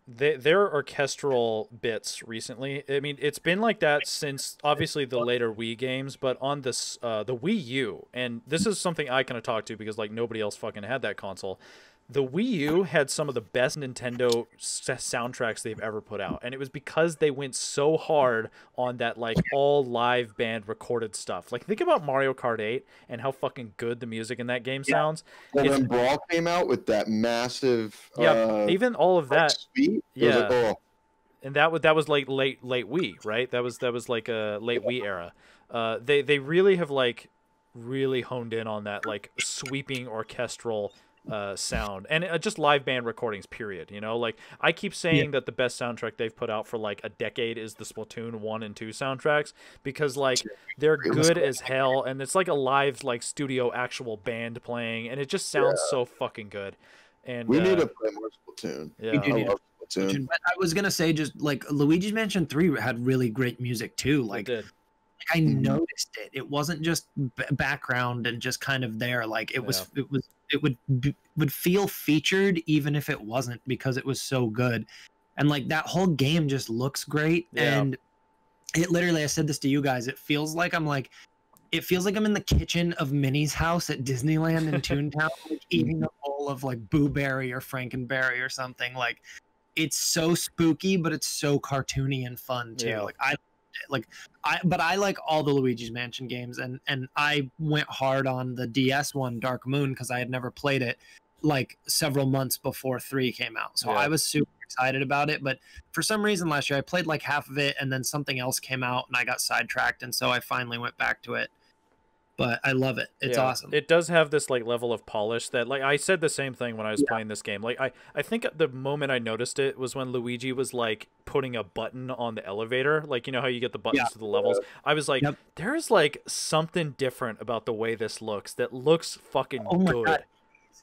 [SPEAKER 1] their orchestral bits recently. I mean, it's been like that since obviously the later Wii games, but on this the Wii U, and this is something I kind of talk to because like nobody else fucking had that console. The Wii U had some of the best Nintendo soundtracks they've ever put out, and it was because they went so hard on that like all live band recorded stuff. Like think about Mario Kart 8 and how fucking good the music in that game sounds.
[SPEAKER 4] And when Brawl came out with that massive,
[SPEAKER 1] even all of that,
[SPEAKER 4] suite, like, oh.
[SPEAKER 1] And that was like late Wii, right? That was like a late Wii era. They really have like really honed in on that like sweeping orchestral sound and just live band recordings, period. You know, like I keep saying that the best soundtrack they've put out for like a decade is the Splatoon 1 and 2 soundtracks, because like they're good as hell, and it's like a live like studio actual band playing, and it just sounds so fucking good. And
[SPEAKER 4] we need to play more Splatoon.
[SPEAKER 1] Yeah,
[SPEAKER 4] I love Splatoon.
[SPEAKER 2] But I was gonna say, just like Luigi's Mansion 3 had really great music too. Like I noticed it. It wasn't just background and just kind of there. Like it would feel featured even if it wasn't, because it was so good. And like that whole game just looks great. And it literally, I said this to you guys, it feels like I'm in the kitchen of Minnie's house at Disneyland in Toontown, like eating a bowl of like Boo Berry or Frankenberry or something. Like it's so spooky, but it's so cartoony and fun too. Like I like all the Luigi's Mansion games, and I went hard on the DS one, Dark Moon, because I had never played it like several months before 3 came out. So I was super excited about it, but for some reason last year I played like half of it, and then something else came out and I got sidetracked, and so I finally went back to it. But I love it. It's awesome.
[SPEAKER 1] It does have this like level of polish that, like, I said the same thing when I was playing this game. Like I think the moment I noticed it was when Luigi was like putting a button on the elevator. Like, you know how you get the buttons to the levels? I was like, there's like something different about the way this looks that looks fucking good. God.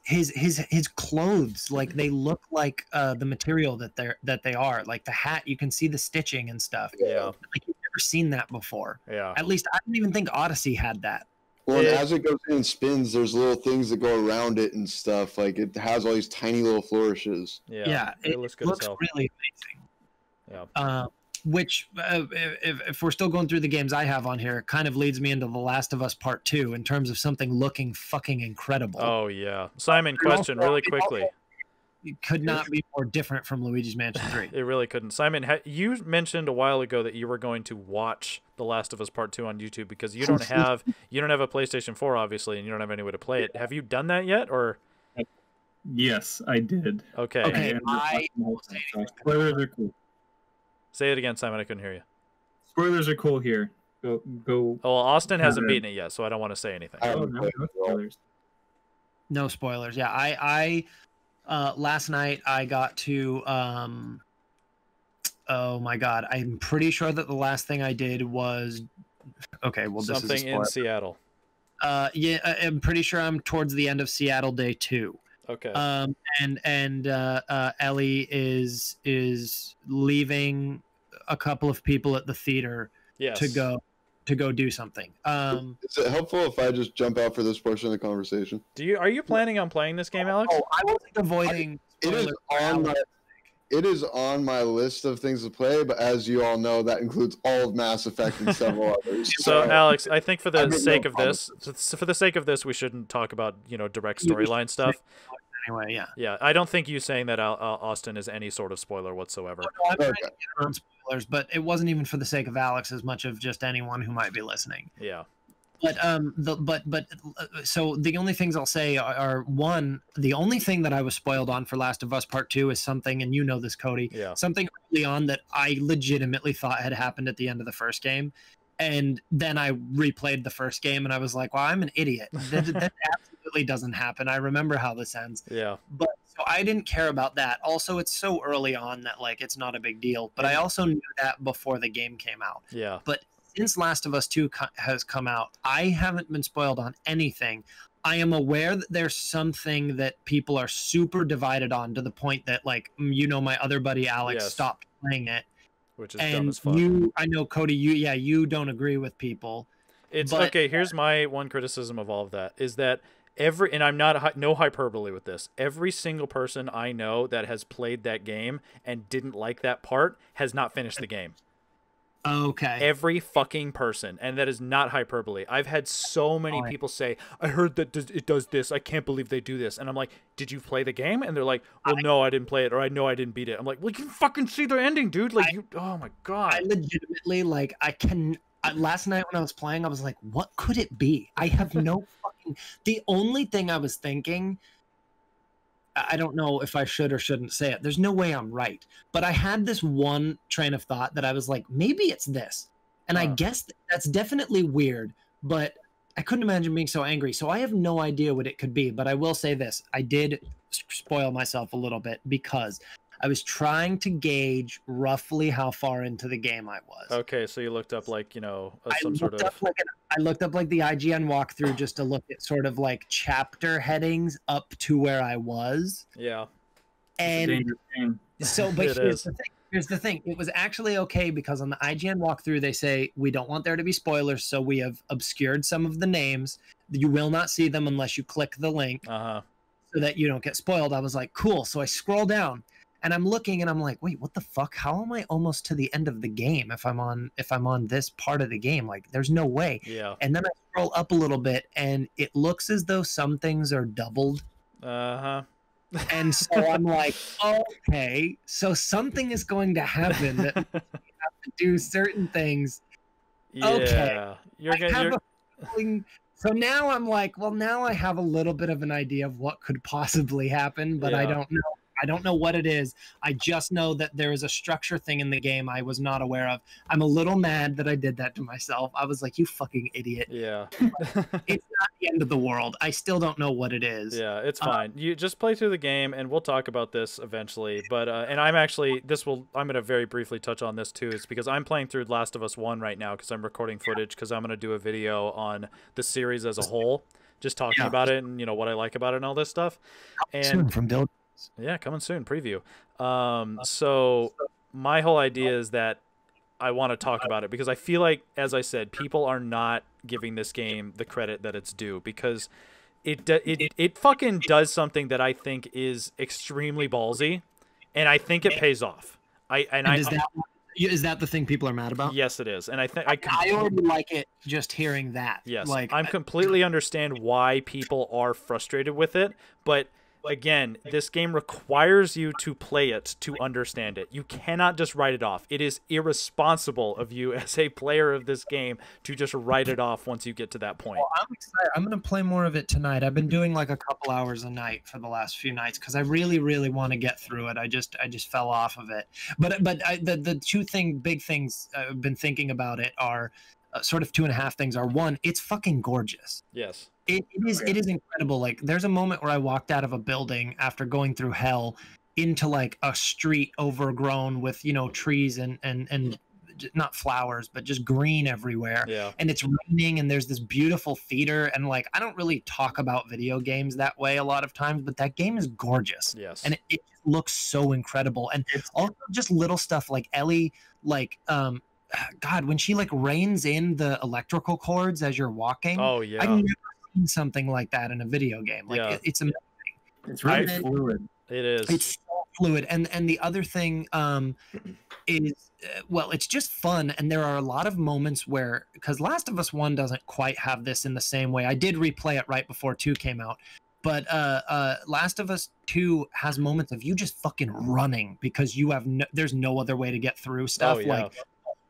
[SPEAKER 2] His clothes, like they look like the material that they are. Like the hat, you can see the stitching and stuff.
[SPEAKER 1] Yeah.
[SPEAKER 2] Like you've never seen that before.
[SPEAKER 1] Yeah.
[SPEAKER 2] At least I don't even think Odyssey had that.
[SPEAKER 4] Well, and as it goes in and spins, there's little things that go around it and stuff. Like it has all these tiny little flourishes.
[SPEAKER 2] Yeah, it looks good as hell. Really amazing. Yeah. Which, if we're still going through the games I have on here, kind of leads me into The Last of Us Part 2 in terms of something looking fucking incredible.
[SPEAKER 1] Oh yeah, Simon, question really quickly.
[SPEAKER 2] It could not be more different from Luigi's Mansion 3.
[SPEAKER 1] It really couldn't. Simon, you mentioned a while ago that you were going to watch The Last of Us Part 2 on YouTube because you don't have a PlayStation 4, obviously, and you don't have any way to play it. Have you done that yet, or?
[SPEAKER 3] Yes, I did.
[SPEAKER 1] Okay.
[SPEAKER 3] Spoilers are cool.
[SPEAKER 1] Say it again, Simon. I couldn't hear you.
[SPEAKER 3] Spoilers are cool here. Go.
[SPEAKER 1] Oh, well, Austin hasn't beaten it yet, so I don't want to say anything.
[SPEAKER 3] No spoilers.
[SPEAKER 2] No spoilers. Yeah, I last night I got to oh my god, I'm pretty sure that the last thing I did was
[SPEAKER 1] something in Seattle.
[SPEAKER 2] Yeah, I'm pretty sure I'm towards the end of Seattle Day 2.
[SPEAKER 1] Okay.
[SPEAKER 2] And Ellie is leaving a couple of people at the theater to go do something.
[SPEAKER 4] Is it helpful if I just jump out for this portion of the conversation?
[SPEAKER 1] Are you planning on playing this game, Alex?
[SPEAKER 2] Oh, I wasn't avoiding
[SPEAKER 4] It is on my list of things to play, but as you all know, that includes all of Mass Effect and several others.
[SPEAKER 1] So, Alex, I think for the sake of this, we shouldn't talk about direct storyline stuff.
[SPEAKER 2] Anyway, yeah.
[SPEAKER 1] Yeah, I don't think you saying that Austin is any sort of spoiler whatsoever.
[SPEAKER 2] I'm trying to get around spoilers, but it wasn't even for the sake of Alex as much of just anyone who might be listening.
[SPEAKER 1] Yeah.
[SPEAKER 2] But so the only things I'll say are one, the only thing that I was spoiled on for Last of Us Part 2 is something, and you know this, Cody, something early on that I legitimately thought had happened at the end of the first game. And then I replayed the first game and I was like, well, I'm an idiot. That absolutely doesn't happen. I remember how this ends.
[SPEAKER 1] Yeah.
[SPEAKER 2] But so I didn't care about that. Also, it's so early on that like it's not a big deal. But I also knew that before the game came out.
[SPEAKER 1] Yeah.
[SPEAKER 2] But since Last of Us 2 has come out, I haven't been spoiled on anything. I am aware that there's something that people are super divided on to the point that, like, my other buddy Alex stopped playing it.
[SPEAKER 1] Which is dumb as fuck.
[SPEAKER 2] I know, Cody, you don't agree with people.
[SPEAKER 1] Okay, here's my one criticism of all of that, is that and I'm not no hyperbole with this, every single person I know that has played that game and didn't like that part has not finished the game.
[SPEAKER 2] Okay.
[SPEAKER 1] Every fucking person, and that is not hyperbole. I've had so many people say, I heard that it does this, I can't believe they do this, and I'm like, did you play the game? And they're like, well, no, I didn't play it, or I know I didn't beat it. I'm like, well, you can fucking see the ending, dude. Like, oh my god.
[SPEAKER 2] I legitimately, like, last night when I was playing, I was like, what could it be? I have no fucking, the only thing I was thinking, I don't know if I should or shouldn't say it. There's no way I'm right. But I had this one train of thought that I was like, maybe it's this. And I guess that's definitely weird, but I couldn't imagine being so angry. So I have no idea what it could be. But I will say this. I did spoil myself a little bit because I was trying to gauge roughly how far into the game I was.
[SPEAKER 1] Okay, so you looked up like, some sort of...
[SPEAKER 2] I looked up like the IGN walkthrough just to look at sort of like chapter headings up to where I was.
[SPEAKER 1] Yeah.
[SPEAKER 2] And so, but here's the thing. It was actually okay because on the IGN walkthrough, they say, we don't want there to be spoilers, so we have obscured some of the names. You will not see them unless you click the link so that you don't get spoiled. I was like, cool. So I scroll down. And I'm looking and I'm like, wait, what the fuck? How am I almost to the end of the game if I'm on this part of the game? Like, there's no way.
[SPEAKER 1] Yeah.
[SPEAKER 2] And then I scroll up a little bit and it looks as though some things are doubled. And so I'm like, okay, so something is going to happen that we have to do certain things.
[SPEAKER 1] Yeah.
[SPEAKER 2] Okay. So now I'm like, well, now I have a little bit of an idea of what could possibly happen, but I don't know. I don't know what it is. I just know that there is a structure thing in the game I was not aware of. I'm a little mad that I did that to myself. I was like, you fucking idiot.
[SPEAKER 1] Yeah.
[SPEAKER 2] It's not the end of the world. I still don't know what it is.
[SPEAKER 1] Yeah, it's fine. You just play through the game, and we'll talk about this eventually. But and I'm going to very briefly touch on this too. It's because I'm playing through Last of Us 1 right now because I'm recording footage because I'm going to do a video on the series as a whole, just talking about it and what I like about it and all this stuff. And
[SPEAKER 2] soon from Dill.
[SPEAKER 1] Yeah, coming soon, preview. So my whole idea is that I want to talk about it because I feel like, as I said, people are not giving this game the credit that it's due because it fucking does something that I think is extremely ballsy, and I think it pays off.
[SPEAKER 2] Is that the thing people are mad about?
[SPEAKER 1] Yes, it is, and I
[SPEAKER 2] already like it just hearing that.
[SPEAKER 1] Yes,
[SPEAKER 2] like
[SPEAKER 1] I completely understand why people are frustrated with it, but again, this game requires you to play it to understand it. You cannot just write it off. It is irresponsible of you as a player of this game to just write it off once you get to that point.
[SPEAKER 2] Well, I'm excited. I'm going to play more of it tonight. I've been doing like a couple hours a night for the last few nights because I really, really want to get through it. I just fell off of it. But the two big things I've been thinking about it are sort of two and a half things. Are one, it's fucking gorgeous.
[SPEAKER 1] Yes.
[SPEAKER 2] It is incredible. Like, there's a moment where I walked out of a building after going through hell into like a street overgrown with trees and not flowers but just green everywhere.
[SPEAKER 1] Yeah.
[SPEAKER 2] And it's raining and there's this beautiful theater, and like I don't really talk about video games that way a lot of times, but that game is gorgeous.
[SPEAKER 1] Yes.
[SPEAKER 2] And it looks so incredible. And it's also just little stuff like Ellie, like God, when she like reins in the electrical cords as you're walking.
[SPEAKER 1] Oh yeah.
[SPEAKER 2] I've never seen something like that in a video game. Like it's amazing.
[SPEAKER 3] It's really fluid.
[SPEAKER 1] It is.
[SPEAKER 2] It's so fluid. And the other thing is, well, it's just fun. And there are a lot of moments where, because Last of Us 1 doesn't quite have this in the same way. I did replay it right before 2 came out. But Last of Us 2 has moments of you just fucking running because you have there's no other way to get through stuff.
[SPEAKER 1] Oh, yeah.
[SPEAKER 2] Like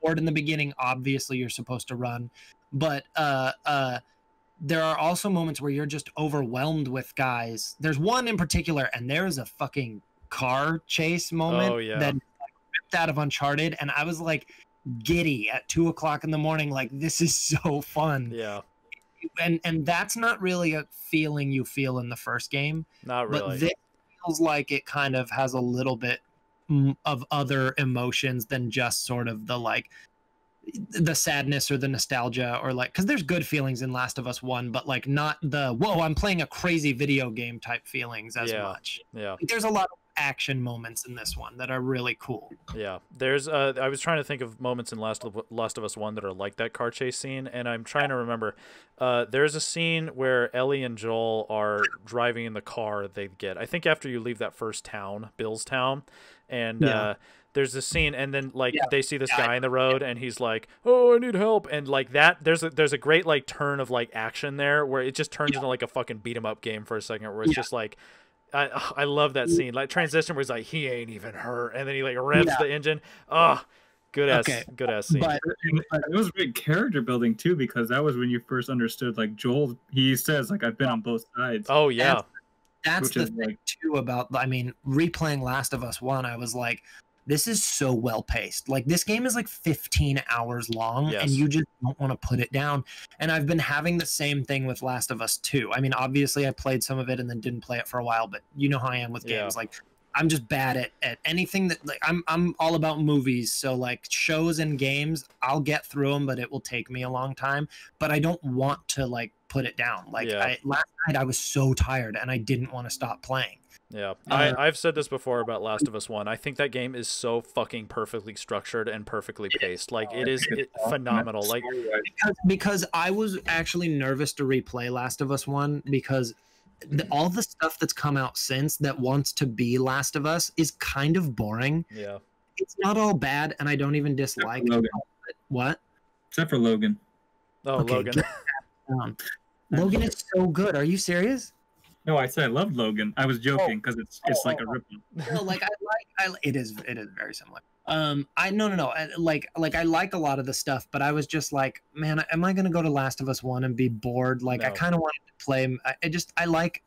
[SPEAKER 2] Horde in the beginning, obviously you're supposed to run. But there are also moments where you're just overwhelmed with guys. There's one in particular, and there's a fucking car chase moment that ripped out of Uncharted, and I was like giddy at 2 o'clock in the morning, like this is so fun.
[SPEAKER 1] Yeah.
[SPEAKER 2] And that's not really a feeling you feel in the first game.
[SPEAKER 1] Not really.
[SPEAKER 2] But this feels like it kind of has a little bit of other emotions than just sort of the like the sadness or the nostalgia, or like, because there's good feelings in Last of Us 1, but like not the whoa, I'm playing a crazy video game type feelings as much.
[SPEAKER 1] Yeah.
[SPEAKER 2] Like, there's a lot of action moments in this one that are really cool.
[SPEAKER 1] Yeah. There's I was trying to think of moments in Last of Us 1 that are like that car chase scene, and I'm trying to remember. There's a scene where Ellie and Joel are driving in the car they get, I think after you leave that first town, Bill's town, and there's this scene, and then like they see this guy in the road, and he's like, "Oh, I need help," and like that. There's a great like turn of like action there where it just turns into like a fucking beat 'em up game for a second, where it's just like, I love that scene, like transition where he's like, he ain't even hurt, and then he like revs the engine. Oh, good ass scene.
[SPEAKER 3] But it was great character building too, because that was when you first understood like Joel. He says like, I've been on both sides.
[SPEAKER 1] Oh yeah,
[SPEAKER 2] that's the thing like, too about. I mean, replaying Last of Us 1, I was like, this is so well paced. Like this game is like 15 hours long, and you just don't want to put it down. And I've been having the same thing with Last of Us 2. I mean, obviously I played some of it and then didn't play it for a while, but you know how I am with games. Like I'm just bad at anything that like I'm all about movies. So like shows and games, I'll get through them, but it will take me a long time. But I don't want to like put it down. Like last night I was so tired and I didn't want to stop playing.
[SPEAKER 1] Yeah, I've said this before about Last of Us 1. I think that game is so fucking perfectly structured and perfectly paced. Like, it is phenomenal. Like,
[SPEAKER 2] because I was actually nervous to replay Last of Us 1 because all the stuff that's come out since that wants to be Last of Us is kind of boring.
[SPEAKER 1] Yeah.
[SPEAKER 2] It's not all bad, and I don't even dislike it. What?
[SPEAKER 3] Except for Logan.
[SPEAKER 1] Oh, okay,
[SPEAKER 2] Logan. Logan is so good. Are you serious?
[SPEAKER 3] No, I said I loved Logan. I was joking because it's like a rip-off.
[SPEAKER 2] No, like it is very similar. No. Like I like a lot of the stuff, but I was just like, man, am I gonna go to Last of Us 1 and be bored? Like I kind of wanted to play. I like.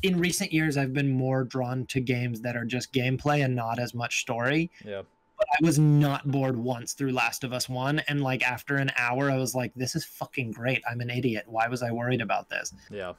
[SPEAKER 2] In recent years, I've been more drawn to games that are just gameplay and not as much story.
[SPEAKER 1] Yeah.
[SPEAKER 2] But I was not bored once through Last of Us 1, and like after an hour, I was like, this is fucking great. I'm an idiot. Why was I worried about this?
[SPEAKER 1] Yeah.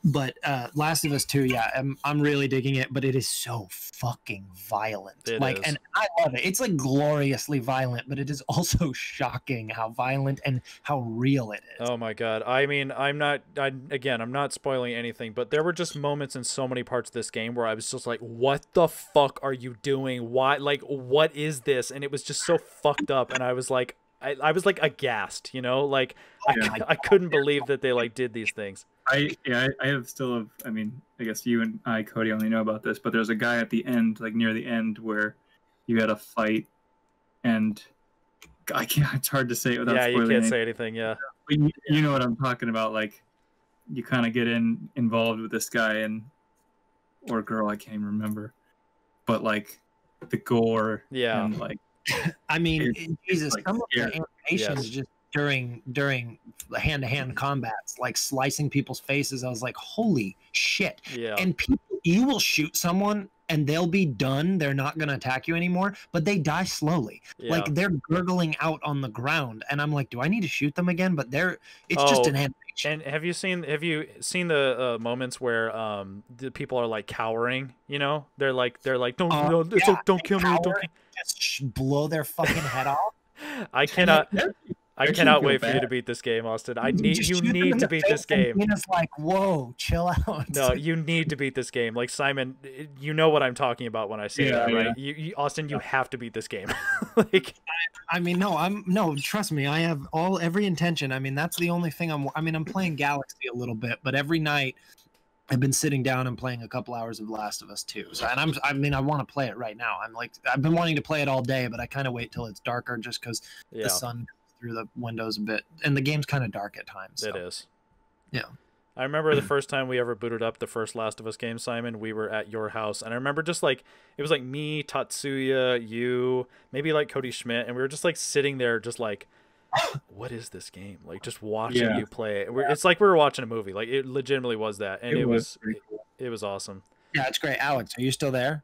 [SPEAKER 2] But Last of Us 2, yeah, I'm really digging it, but it is so fucking violent.
[SPEAKER 1] It is.
[SPEAKER 2] And I love it. It's like gloriously violent, but it is also shocking how violent and how real it is.
[SPEAKER 1] Oh my god. I mean, I'm not spoiling anything, but there were just moments in so many parts of this game where I was just like, what the fuck are you doing? Why, like, what is this? And it was just so fucked up, and I was like, I was like aghast, you know, like I couldn't believe that they like did these things.
[SPEAKER 3] I mean, I guess you and I, Cody, only know about this, but there's a guy at the end, like near the end, where you had a fight, and I can't. It's hard to say it without spoiling.
[SPEAKER 1] Yeah, you can't say anything. Yeah,
[SPEAKER 3] but you know what I'm talking about. Like, you kind of get involved with this guy or girl, I can't even remember, but like the gore, and like.
[SPEAKER 2] I mean, Jesus,
[SPEAKER 3] like,
[SPEAKER 2] some of the animations just during hand-to-hand combats, like slicing people's faces, I was like, holy shit.
[SPEAKER 1] Yeah.
[SPEAKER 2] And you will shoot someone and they'll be done. They're not going to attack you anymore, but they die slowly.
[SPEAKER 1] Yeah.
[SPEAKER 2] Like they're gurgling out on the ground. And I'm like, do I need to shoot them again? But it's just an animation.
[SPEAKER 1] And have you seen the moments where the people are like cowering, you know? They're like don't kill me, don't kill me.
[SPEAKER 2] Just blow their fucking head off.
[SPEAKER 1] I cannot wait for you to beat this game, Austin. You need to beat this game.
[SPEAKER 2] It's like, whoa, chill out.
[SPEAKER 1] No, you need to beat this game. Like, Simon, you know what I'm talking about when I say that, right? You, Austin, you have to beat this game. Like,
[SPEAKER 2] I mean, trust me, I have every intention. I mean, that's the only thing I'm playing Galaxy a little bit, but every night I've been sitting down and playing a couple hours of Last of Us 2. So, and I mean, I want to play it right now. I've been wanting to play it all day, but I kind of wait till it's darker just because the sun comes through the windows a bit, and the game's kind of dark at times. So.
[SPEAKER 1] It is.
[SPEAKER 2] Yeah.
[SPEAKER 1] I remember the first time we ever booted up the first Last of Us game, Simon, we were at your house, and I remember just like, it was like me, Tatsuya, you, maybe like Cody Schmidt, and we were just like sitting there just like, what is this game? Like just watching you play it. It's like we were watching a movie. Like it legitimately was that, and it was awesome.
[SPEAKER 2] Yeah, it's great. Alex, are you still there?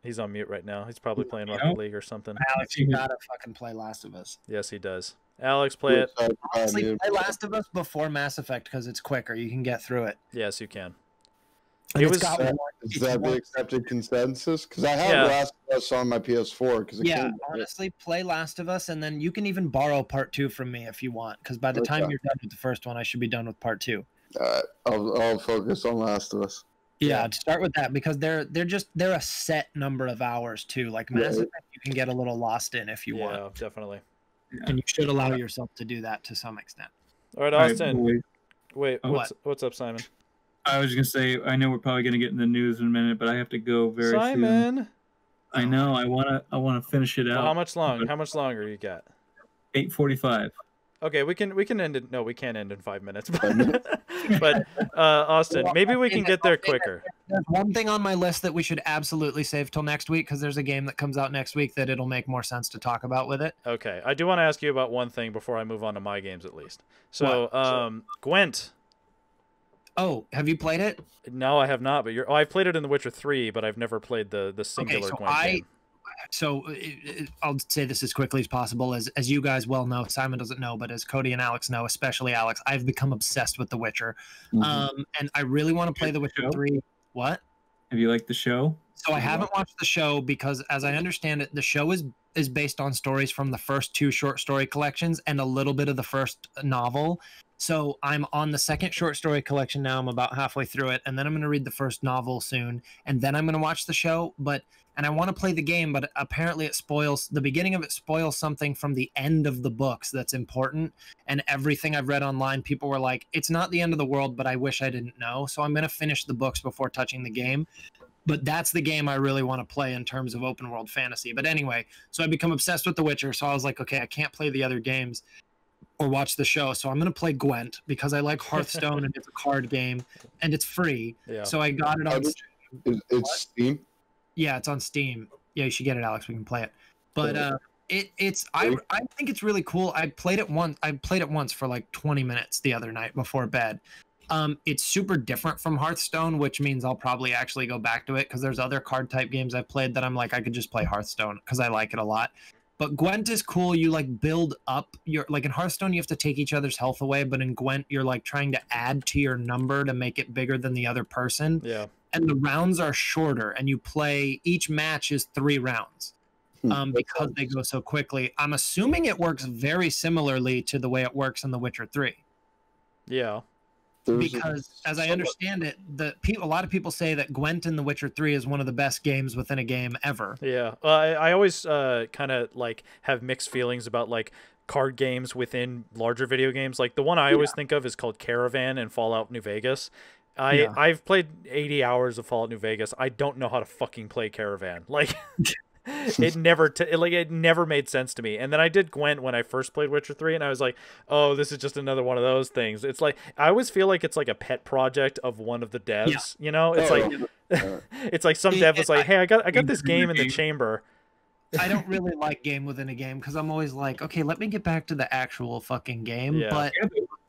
[SPEAKER 1] He's on mute right now. He's probably playing Rocket League or something.
[SPEAKER 2] Alex, you gotta fucking play Last of Us.
[SPEAKER 1] Yes, he does. Alex, play it.
[SPEAKER 2] Honestly, play Last of Us before Mass Effect because it's quicker. You can get through it.
[SPEAKER 1] Yes, you can.
[SPEAKER 4] Is that the accepted consensus? Because I have Last of Us on my PS4.
[SPEAKER 2] Honestly, play Last of Us, and then you can even borrow Part 2 from me if you want. Because by the time you're done with the first one, I should be done with Part 2.
[SPEAKER 4] I'll focus on Last of Us.
[SPEAKER 2] Yeah, start with that because they're a set number of hours too. Like Mass Effect, you can get a little lost in if you want.
[SPEAKER 1] Yeah, definitely.
[SPEAKER 2] And you should allow yourself to do that to some extent.
[SPEAKER 1] All right, Austin. Wait, what's up, Simon?
[SPEAKER 3] I was gonna say, I know we're probably gonna get in the news in a minute, but I have to go very soon.
[SPEAKER 1] Simon.
[SPEAKER 3] I know. I wanna finish it out.
[SPEAKER 1] Well, how much longer you got?
[SPEAKER 3] 8:45.
[SPEAKER 1] Okay, we can end it. No, we can't end in 5 minutes. But Austin, maybe we can get there quicker.
[SPEAKER 2] There's one thing on my list that we should absolutely save till next week because there's a game that comes out next week that it'll make more sense to talk about with it.
[SPEAKER 1] Okay, I do want to ask you about one thing before I move on to my games at least. So, Gwent.
[SPEAKER 2] Oh, have you played it?
[SPEAKER 1] No, I have not. But I've played it in The Witcher 3, but I've never played the singular Gwent game.
[SPEAKER 2] So I'll say this as quickly as possible. As you guys well know, Simon doesn't know, but as Cody and Alex know, especially Alex, I've become obsessed with The Witcher. And I really want to play The Witcher 3. What?
[SPEAKER 3] Have you liked the show?
[SPEAKER 2] So I haven't watched the show because, as I understand it, the show is based on stories from the first 2 short story collections and a little bit of the first novel. So I'm on the second short story collection now. I'm about halfway through it, and then I'm going to read the first novel soon, and then I'm going to watch the show. And I want to play the game, but apparently the beginning of it spoils something from the end of the books that's important. And everything I've read online, people were like, it's not the end of the world, but I wish I didn't know. So I'm going to finish the books before touching the game. But that's the game I really want to play in terms of open world fantasy. But anyway, so I become obsessed with The Witcher. So I was like, okay, I can't play the other games or watch the show. So I'm going to play Gwent because I like Hearthstone and it's a card game and it's free. Yeah. So I got it on Steam.
[SPEAKER 4] It's Steam?
[SPEAKER 2] Yeah, it's on Steam. Yeah, you should get it, Alex. We can play it. But I think it's really cool. I played it once for like 20 minutes the other night before bed. It's super different from Hearthstone, which means I'll probably actually go back to it because there's other card type games I've played that I'm like, I could just play Hearthstone because I like it a lot. But Gwent is cool. You like build up in Hearthstone, you have to take each other's health away, but in Gwent, you're like trying to add to your number to make it bigger than the other person.
[SPEAKER 1] Yeah. And
[SPEAKER 2] the rounds are shorter, and each match is 3 rounds because they go so quickly. I'm assuming it works very similarly to the way it works in The Witcher 3.
[SPEAKER 1] Yeah.
[SPEAKER 2] Because as I understand it, a lot of people say that Gwent in The Witcher 3 is one of the best games within a game ever.
[SPEAKER 1] Yeah. I always kind of like have mixed feelings about like card games within larger video games. Like the one I always think of is called Caravan in Fallout New Vegas. I've played 80 hours of Fallout New Vegas. I don't know how to fucking play Caravan. Like it never made sense to me. And then I did Gwent when I first played Witcher 3 and I was like, "Oh, this is just another one of those things." It's like I always feel like it's like a pet project of one of the devs, you know? It's it's like some dev was like, "Hey, I got this game in the chamber."
[SPEAKER 2] I don't really like game within a game because I'm always like, "Okay, let me get back to the actual fucking game."
[SPEAKER 1] Yeah.
[SPEAKER 2] But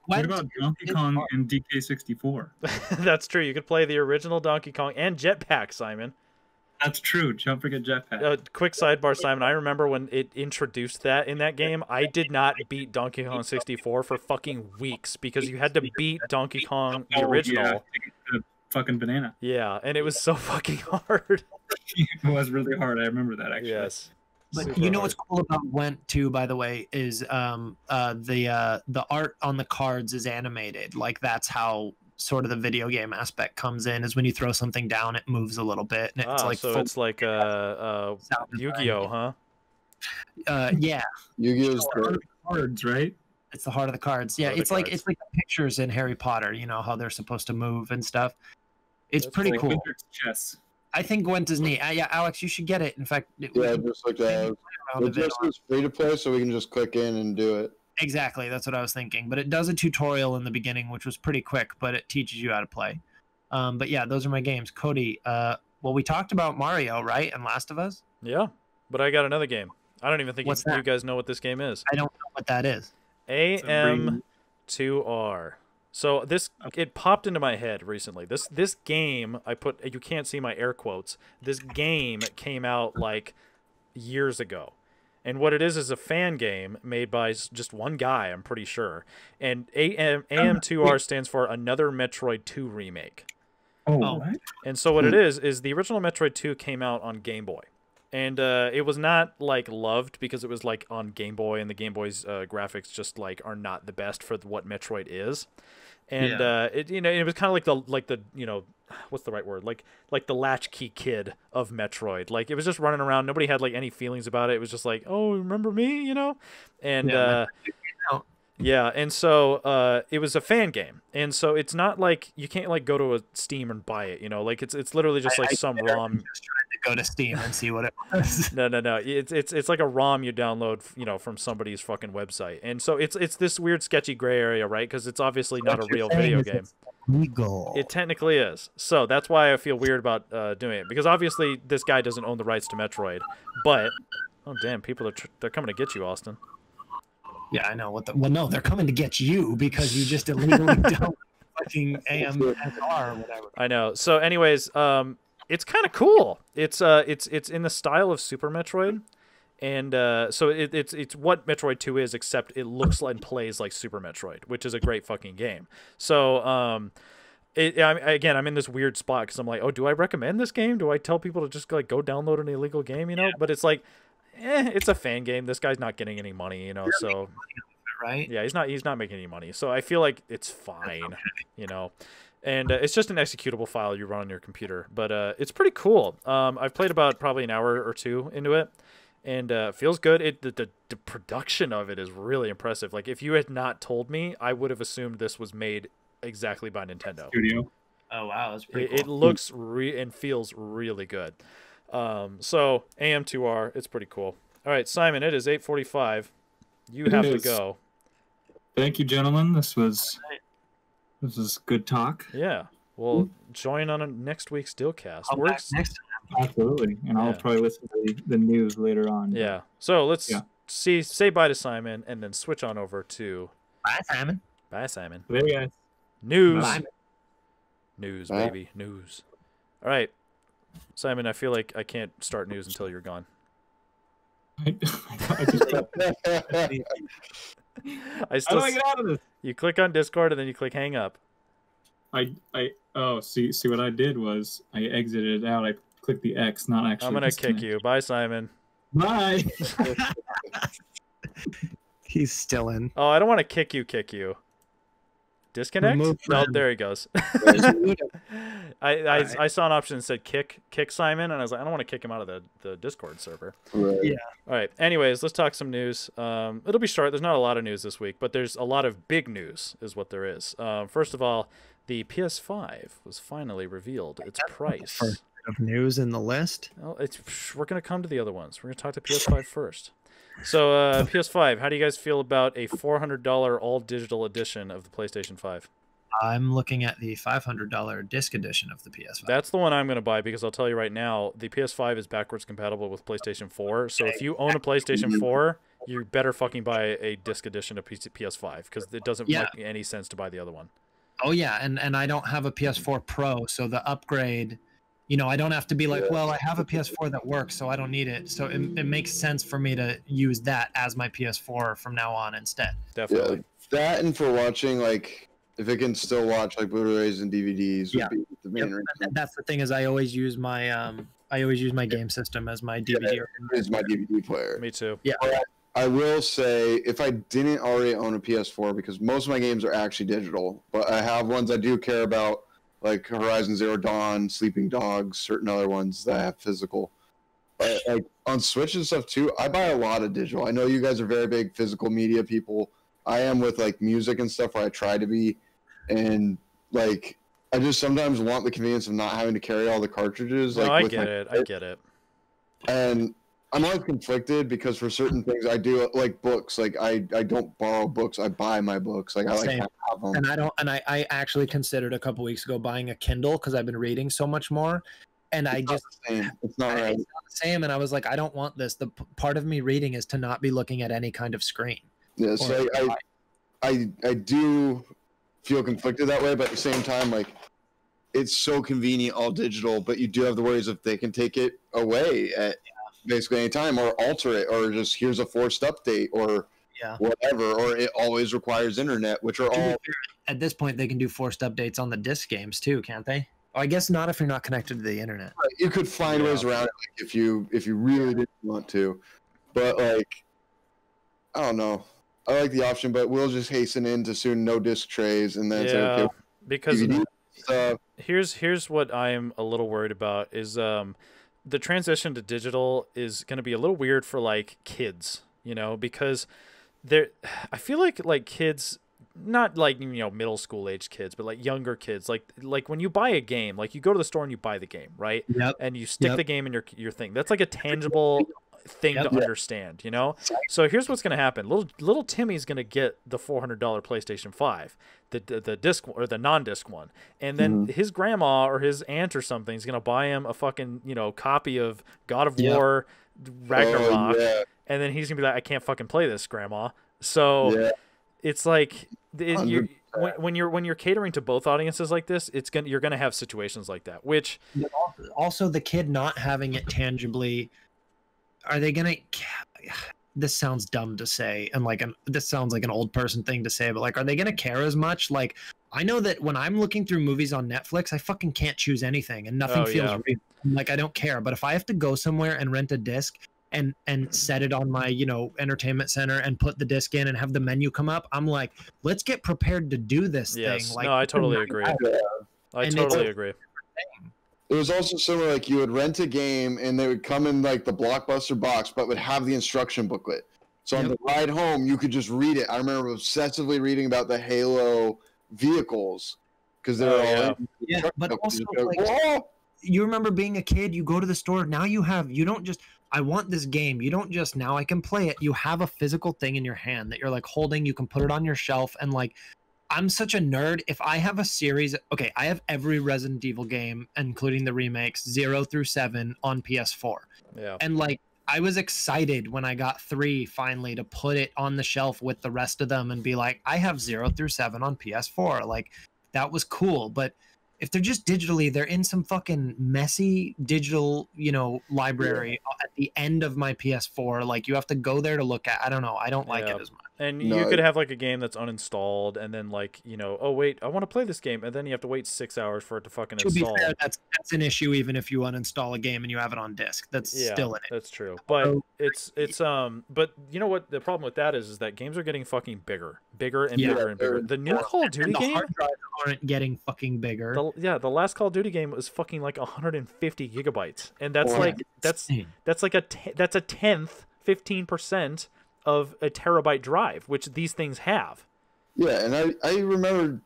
[SPEAKER 3] what about Donkey Kong and DK64?
[SPEAKER 1] That's true. You could play the original Donkey Kong and Jetpack, Simon.
[SPEAKER 3] That's true. Don't forget Jetpack.
[SPEAKER 1] Quick sidebar, Simon. I remember when it introduced that in that game, I did not beat Donkey Kong 64 for fucking weeks because you had to beat Donkey Kong the original.
[SPEAKER 3] Yeah, to get the fucking banana.
[SPEAKER 1] Yeah, and it was so fucking hard.
[SPEAKER 3] It was really hard. I remember that actually.
[SPEAKER 1] Yes.
[SPEAKER 2] But you know what's cool about Gwent too, by the way, is the art on the cards is animated. Like that's how sort of the video game aspect comes in. Is when you throw something down, it moves a little bit. And it's like
[SPEAKER 1] so it's like Yu-Gi-Oh, huh?
[SPEAKER 2] Yeah.
[SPEAKER 4] Yu-Gi-Oh's
[SPEAKER 3] the heart of the cards, right?
[SPEAKER 2] It's the heart of the cards. Yeah, it's like the pictures in Harry Potter. You know how they're supposed to move and stuff. It's
[SPEAKER 1] That's
[SPEAKER 2] pretty
[SPEAKER 1] cool.
[SPEAKER 2] cool.
[SPEAKER 3] Chess.
[SPEAKER 2] I think Gwent is neat. Yeah, Alex, you should get it. In fact,
[SPEAKER 4] Yeah, just like that. It just is free to play, so we can just click in and do it.
[SPEAKER 2] Exactly, that's what I was thinking. But it does a tutorial in the beginning, which was pretty quick, but it teaches you how to play. But yeah, those are my games. Cody, well, we talked about Mario, right? And Last of Us?
[SPEAKER 1] Yeah, but I got another game. I don't even think
[SPEAKER 2] What's
[SPEAKER 1] you
[SPEAKER 2] that?
[SPEAKER 1] guys know what this game is.
[SPEAKER 2] I don't know what that is.
[SPEAKER 1] AM2R. So it popped into my head recently. This game, you can't see my air quotes. This game came out like years ago. And what it is a fan game made by just one guy, I'm pretty sure. And AM2R stands for Another Metroid 2 Remake.
[SPEAKER 3] Oh, what?
[SPEAKER 1] And so what it is the original Metroid 2 came out on Game Boy. And it was not like loved because it was like on Game Boy, and the Game Boy's graphics just like are not the best for what Metroid is. And it was kind of like the what's the right word, like the latchkey kid of Metroid. Like it was just running around, nobody had like any feelings about it. It was just like, oh, remember me, and yeah, and so it was a fan game, and so it's not like you can't like go to a Steam and buy it, like it's literally just like some ROM.
[SPEAKER 2] Just trying to go to Steam and see what it was.
[SPEAKER 1] No, it's like a ROM you download, from somebody's fucking website, and so it's this weird sketchy gray area, right? Because it's obviously not a real video game.
[SPEAKER 2] Legal.
[SPEAKER 1] It technically is, so that's why I feel weird about doing it, because obviously this guy doesn't own the rights to Metroid, but oh damn, people they're coming to get you, Austin.
[SPEAKER 2] Yeah, I know. Well, no, they're coming to get you because you just illegally downloaded fucking AMSR or whatever.
[SPEAKER 1] I know. So, anyways, it's kind of cool. It's in the style of Super Metroid, and so it's what Metroid 2 is, except it looks and plays like Super Metroid, which is a great fucking game. So, I'm in this weird spot because I'm like, oh, do I recommend this game? Do I tell people to just like go download an illegal game?
[SPEAKER 2] Yeah.
[SPEAKER 1] But it's like, it's a fan game. This guy's not getting any money, so
[SPEAKER 2] right?
[SPEAKER 1] Yeah, he's not making any money. So I feel like it's fine, And it's just an executable file you run on your computer, but it's pretty cool. I've played about probably an hour or two into it, and feels good. The production of it is really impressive. Like if you had not told me, I would have assumed this was made exactly by Nintendo.
[SPEAKER 3] Studio.
[SPEAKER 2] Oh wow, that's pretty cool.
[SPEAKER 1] It looks and feels really good. So AM2R, it's pretty cool. All right, Simon, it is 8:45. You have to go.
[SPEAKER 3] Thank you, gentlemen. This was good talk.
[SPEAKER 1] Yeah. Well, join on next week's DillCast.
[SPEAKER 2] Next time.
[SPEAKER 3] Absolutely, and I'll probably listen to the news later on.
[SPEAKER 1] Yeah. So let's say bye to Simon, and then switch on over to
[SPEAKER 2] Bye, Simon.
[SPEAKER 1] Bye, Simon.
[SPEAKER 3] There, guys.
[SPEAKER 1] News.
[SPEAKER 2] Bye.
[SPEAKER 1] News, baby. News. All right. Simon, I feel like I can't start news until you're gone.
[SPEAKER 3] I just
[SPEAKER 1] I still.
[SPEAKER 3] How do I get out of this?
[SPEAKER 1] You click on Discord and then you click hang up.
[SPEAKER 3] See what I did was I exited it out. I clicked the X, not actually.
[SPEAKER 1] I'm gonna kick you. Bye, Simon.
[SPEAKER 3] Bye.
[SPEAKER 2] He's still in.
[SPEAKER 1] Oh, I don't want to kick you. Disconnect? No, there he goes. I saw an option that said kick Simon, and I was like, I don't want to kick him out of the Discord server.
[SPEAKER 4] Right.
[SPEAKER 2] Yeah.
[SPEAKER 1] All right. Anyways, let's talk some news. It'll be short. There's not a lot of news this week, but there's a lot of big news is what there is. First of all, the PS5 was finally revealed. Its price.
[SPEAKER 2] First bit of news in the list.
[SPEAKER 1] Well, we're going to come to the other ones. We're going to talk to PS5 first. So, PS5, how do you guys feel about a $400 all-digital edition of the PlayStation 5?
[SPEAKER 2] I'm looking at the $500 disc edition of the PS5.
[SPEAKER 1] That's the one I'm going to buy because I'll tell you right now, the PS5 is backwards compatible with PlayStation 4. So if you own a PlayStation 4, you better fucking buy a disc edition of PS5 because it doesn't make any sense to buy the other one.
[SPEAKER 2] Oh, yeah, and I don't have a PS4 Pro, so the upgrade... I don't have to be like, well, I have a PS4 that works, so I don't need it. So it makes sense for me to use that as my PS4 from now on instead.
[SPEAKER 1] Definitely.
[SPEAKER 4] Yeah, that and for watching, like, if it can still watch, like, Blu-rays and DVDs would be the main reason.
[SPEAKER 2] That's the thing is I always use my game system as my DVD.
[SPEAKER 4] Yeah, it's my DVD player.
[SPEAKER 1] Me too.
[SPEAKER 2] Yeah.
[SPEAKER 4] I will say, if I didn't already own a PS4, because most of my games are actually digital, but I have ones I do care about, like Horizon Zero Dawn, Sleeping Dogs, certain other ones that have physical. Like on Switch and stuff too, I buy a lot of digital. I know you guys are very big physical media people. I am with like music and stuff where I try to be. And like I just sometimes want the convenience of not having to carry all the cartridges.
[SPEAKER 1] No,
[SPEAKER 4] like
[SPEAKER 1] I
[SPEAKER 4] with
[SPEAKER 1] get it. I get it.
[SPEAKER 4] And I'm always conflicted because for certain things I do, like books. Like I don't borrow books. I buy my books. Like I like
[SPEAKER 2] Same.
[SPEAKER 4] to have them.
[SPEAKER 2] And I don't. And I actually considered a couple weeks ago buying a Kindle because I've been reading so much more. And I just
[SPEAKER 4] it's not right.
[SPEAKER 2] It's not the same. And I was like, I don't want this. The part of me reading is to not be looking at any kind of screen.
[SPEAKER 4] Yeah, so I do feel conflicted that way, but at the same time, like it's so convenient, all digital. But you do have the worries if they can take it away at basically any time, or alter it, or just here's a forced update, or whatever, or it always requires internet, which are all.
[SPEAKER 2] At this point, they can do forced updates on the disc games too, can't they? Oh, I guess not if you're not connected to the internet.
[SPEAKER 4] You could find ways around it like, if you really didn't want to, but like I don't know. I like the option, but we'll just hasten into soon no disc trays, and then say, okay,
[SPEAKER 1] because here's what I'm a little worried about is the transition to digital is going to be a little weird for like kids, you know, because I feel like kids, not like, you know, middle school age kids, but like younger kids, like when you buy a game, like you go to the store and you buy the game, right?
[SPEAKER 2] Yep.
[SPEAKER 1] And you stick the game in your thing. That's like a tangible thing to understand, you know. So here's what's going to happen. Little Timmy's going to get the $400 PlayStation 5, the disc or the non-disc one, and then his grandma or his aunt or something is going to buy him a fucking, you know, copy of God of War Ragnarok, and then he's going to be like, I can't fucking play this, grandma. So it's like when you're catering to both audiences like this, you're going to have situations like that, which
[SPEAKER 2] also the kid not having it tangibly. Are they gonna? This sounds dumb to say, and this sounds like an old person thing to say, but like, are they gonna care as much? Like, I know that when I'm looking through movies on Netflix, I fucking can't choose anything, and nothing feels real. Like, I don't care. But if I have to go somewhere and rent a disc and set it on my, you know, entertainment center and put the disc in and have the menu come up, I'm like, let's get prepared to do this thing. Like,
[SPEAKER 1] no, I totally agree. I totally agree.
[SPEAKER 4] It was also similar, like you would rent a game and they would come in like the Blockbuster box, but would have the instruction booklet. So on the ride home, you could just read it. I remember obsessively reading about the Halo vehicles because they're all
[SPEAKER 2] but also like, you remember being a kid, you go to the store, now you don't just, I want this game. You don't just, now I can play it. You have a physical thing in your hand that you're like holding, you can put it on your shelf, and like, I'm such a nerd. If I have a series, okay, I have every Resident Evil game, including the remakes, 0 through 7 on PS4.
[SPEAKER 1] Yeah.
[SPEAKER 2] And like, I was excited when I got 3 finally to put it on the shelf with the rest of them and be like, I have 0 through 7 on PS4. Like, that was cool. But if they're just digitally, they're in some fucking messy digital, you know, library at the end of my PS4. Like, you have to go there to look at. I don't know. I don't like it as much.
[SPEAKER 1] And you could have like a game that's uninstalled, and then like, you know, oh wait, I want to play this game, and then you have to wait 6 hours for it to fucking install.
[SPEAKER 2] To be fair, that's an issue even if you uninstall a game and you have it on disc. That's still an issue.
[SPEAKER 1] That's true. But it's but you know what the problem with that is that games are getting fucking bigger and bigger and bigger. The new Call of Duty game,
[SPEAKER 2] hard drives aren't getting fucking bigger.
[SPEAKER 1] The last Call of Duty game was fucking like 150 gigabytes, and that's like that's like that's a tenth, 15% of a terabyte drive, which these things have.
[SPEAKER 4] Yeah, and I remember,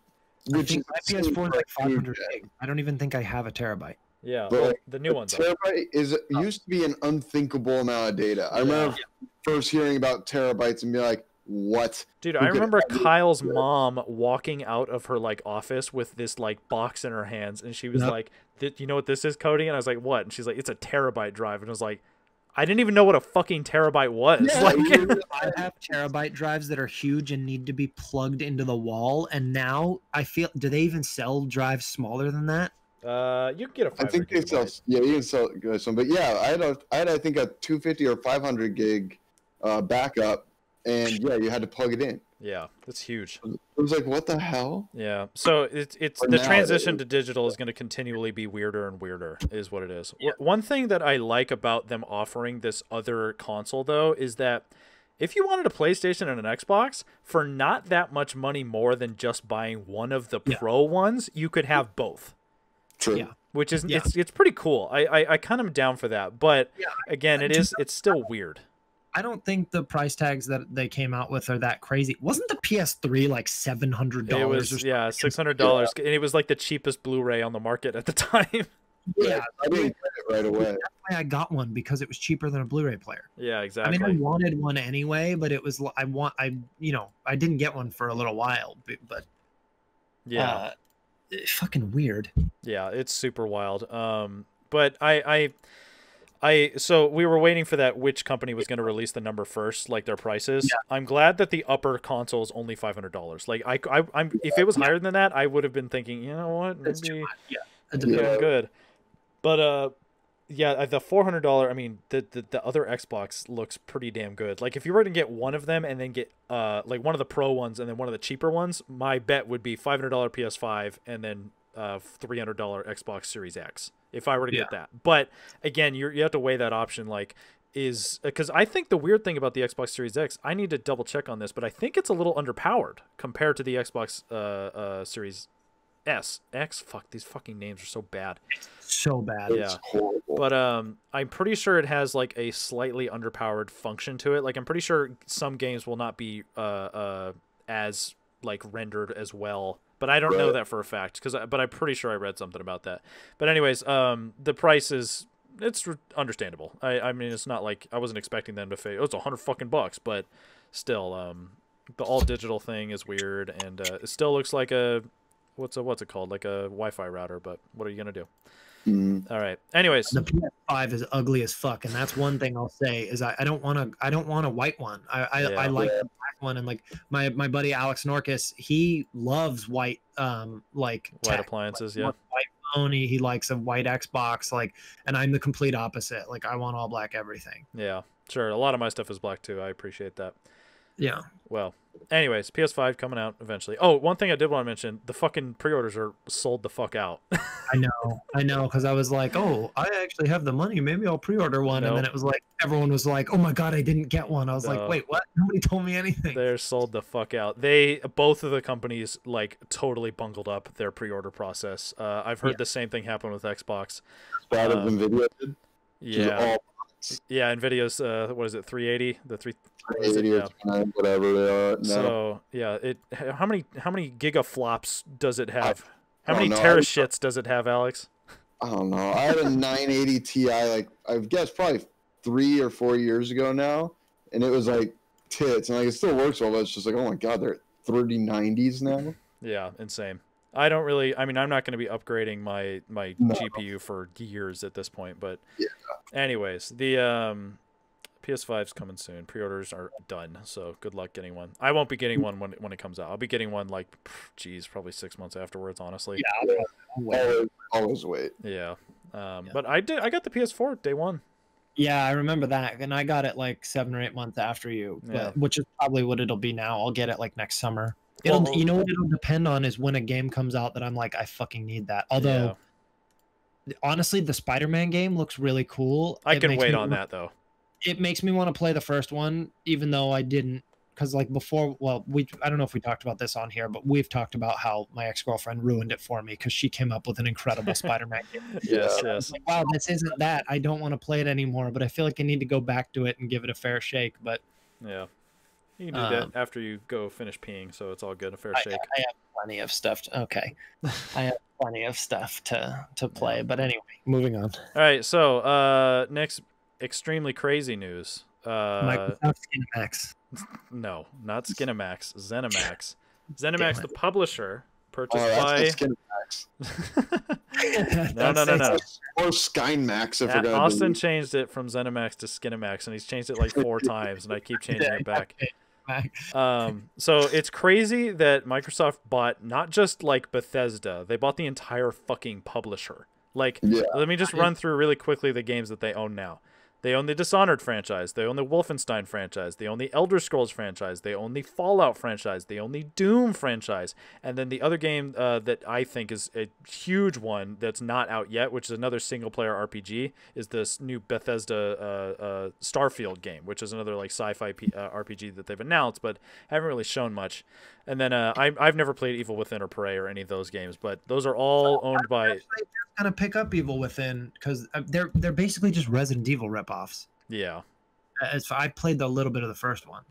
[SPEAKER 2] which my PS4 is like 500 gig. I don't even think I have a terabyte.
[SPEAKER 1] Yeah, but the new ones.
[SPEAKER 4] Terabyte used to be an unthinkable amount of data. I remember first hearing about terabytes and be like, what?
[SPEAKER 1] Dude, I remember Kyle's mom walking out of her like office with this like box in her hands, and she was like, you know what this is, Cody? And I was like, what? And she's like, it's a terabyte drive. And I was like, I didn't even know what a fucking terabyte was.
[SPEAKER 2] Yeah,
[SPEAKER 1] like,
[SPEAKER 2] I have terabyte drives that are huge and need to be plugged into the wall. And now I feel, do they even sell drives smaller than that?
[SPEAKER 1] You can get a 500
[SPEAKER 4] I think they sell, you can sell some, but yeah, I had I think a 250 or 500 gig backup, and you had to plug it in.
[SPEAKER 1] Yeah, that's huge.
[SPEAKER 4] It was like, what the hell?
[SPEAKER 1] Yeah, so it's the transition to digital is going to continually be weirder and weirder, is what it is. Yeah. One thing that I like about them offering this other console, though, is that if you wanted a PlayStation and an Xbox for not that much money more than just buying one of the Pro ones, you could have both.
[SPEAKER 4] True. Yeah.
[SPEAKER 1] Which is it's pretty cool. I kind of am down for that, but again, it's still weird.
[SPEAKER 2] I don't think the price tags that they came out with are that crazy. Wasn't the PS3 like $700?
[SPEAKER 1] It was $600, and it was like the cheapest Blu-ray on the market at the time.
[SPEAKER 2] Yeah,
[SPEAKER 4] I didn't get it right away.
[SPEAKER 2] that's why I got one, because it was cheaper than a Blu-ray player.
[SPEAKER 1] Yeah, exactly.
[SPEAKER 2] I mean, I wanted one anyway, but it was I didn't get one for a little while, but
[SPEAKER 1] yeah,
[SPEAKER 2] fucking weird.
[SPEAKER 1] yeah, it's super wild. But so we were waiting for that which company was going to release the number first, like their prices. Yeah. I'm glad that the upper console is only $500. Like I'm if it was higher than that, I would have been thinking, you know what, maybe it's good. But yeah, the $400. I mean, the other Xbox looks pretty damn good. Like if you were to get one of them and then get like one of the Pro ones and then one of the cheaper ones, my bet would be $500 PS5 and then $300 Xbox Series X if I were to get that. But again, you have to weigh that option, like is because I think the weird thing about the Xbox Series X, I need to double check on this, but I think it's a little underpowered compared to the Xbox Series X. Fuck, these fucking names are so bad.
[SPEAKER 2] So bad.
[SPEAKER 1] Yeah. But I'm pretty sure it has like a slightly underpowered function to it. Like I'm pretty sure some games will not be as like rendered as well. But I don't know that for a fact, but I'm pretty sure I read something about that. But anyways, the price it's understandable. I mean, it's not like I wasn't expecting them to say, oh, it's $100 but still, the all digital thing is weird, and it still looks like a what's it called, like a Wi-Fi router. But what are you gonna do? All right. Anyways,
[SPEAKER 2] the PS5 is ugly as fuck, and that's one thing I'll say is I don't want a white one. I like the black one, and like my buddy Alex Norcus, he loves white like
[SPEAKER 1] white appliances.
[SPEAKER 2] Like, white phone. He likes a white Xbox, like, and I'm the complete opposite. Like I want all black everything.
[SPEAKER 1] Yeah, sure. A lot of my stuff is black too. I appreciate that.
[SPEAKER 2] Yeah.
[SPEAKER 1] Well, anyways, PS5 coming out eventually. Oh, one thing I did want to mention, the fucking pre-orders are sold the fuck out.
[SPEAKER 2] I know, because I was like, oh, I actually have the money. Maybe I'll pre-order one. And then it was like, everyone was like, oh my God, I didn't get one. I was like, wait, what? Nobody told me anything.
[SPEAKER 1] They're sold the fuck out. Both of the companies, like, totally bungled up their pre-order process. I've heard the same thing happen with Xbox.
[SPEAKER 4] Bad as NVIDIA did.
[SPEAKER 1] Yeah. Yeah, NVIDIA's, what is it, 380? The
[SPEAKER 4] 380, whatever they are. No.
[SPEAKER 1] So, yeah, how many gigaflops does it have? How many terashits does it have, Alex?
[SPEAKER 4] I don't know. I had a 980 Ti, like, I guess probably 3 or 4 years ago now, and it was like tits, and like it still works well, but it's just like, oh my God, they're at 3090s now.
[SPEAKER 1] Yeah, insane. I'm not going to be upgrading my GPU for years at this point, but anyways, the PS5's coming soon. Pre-orders are done, so good luck getting one. I won't be getting one when it comes out. I'll be getting one like, probably 6 months afterwards, honestly.
[SPEAKER 4] Yeah, always wait.
[SPEAKER 1] Yeah. But I got the PS4 day one.
[SPEAKER 2] Yeah, I remember that, and I got it like 7 or 8 months after you, which is probably what it'll be now. I'll get it like next summer. You know what it'll depend on is when a game comes out that I'm like, I fucking need that. Although, honestly, the Spider-Man game looks really cool.
[SPEAKER 1] I can wait on that though.
[SPEAKER 2] It makes me want to play the first one, even though I didn't, because like before, I don't know if we talked about this on here, but we've talked about how my ex-girlfriend ruined it for me because she came up with an incredible Spider-Man game.
[SPEAKER 1] Yes.
[SPEAKER 2] Like, wow, this isn't that. I don't want to play it anymore, but I feel like I need to go back to it and give it a fair shake. But
[SPEAKER 1] yeah, you can do that after you go finish peeing, so it's all good. A fair shake.
[SPEAKER 2] I have plenty of stuff. I have plenty of stuff to play. But anyway, moving on.
[SPEAKER 1] All right, so next. Extremely crazy news.
[SPEAKER 2] Microsoft Skinemax.
[SPEAKER 1] No, not Skinemax. ZeniMax. ZeniMax, the publisher, purchased by.
[SPEAKER 4] Skinemax.
[SPEAKER 1] No.
[SPEAKER 4] Or Skynemax, if we're going
[SPEAKER 1] Austin changed it from ZeniMax to Skinemax, and he's changed it like 4 times, and I keep changing it back. So it's crazy that Microsoft bought not just like Bethesda, they bought the entire fucking publisher. Like, let me just run through really quickly the games that they own now. They own the Dishonored franchise. They own the Wolfenstein franchise. They own the Elder Scrolls franchise. They own the Fallout franchise. They own the Doom franchise. And then the other game that I think is a huge one that's not out yet, which is another single-player RPG, is this new Bethesda Starfield game, which is another like sci-fi RPG that they've announced, but haven't really shown much. And then I've never played Evil Within or Prey or any of those games, but those are all owned by.
[SPEAKER 2] Gonna pick up Evil Within because they're basically just Resident Evil ripoffs.
[SPEAKER 1] Yeah,
[SPEAKER 2] I played a little bit of the first one.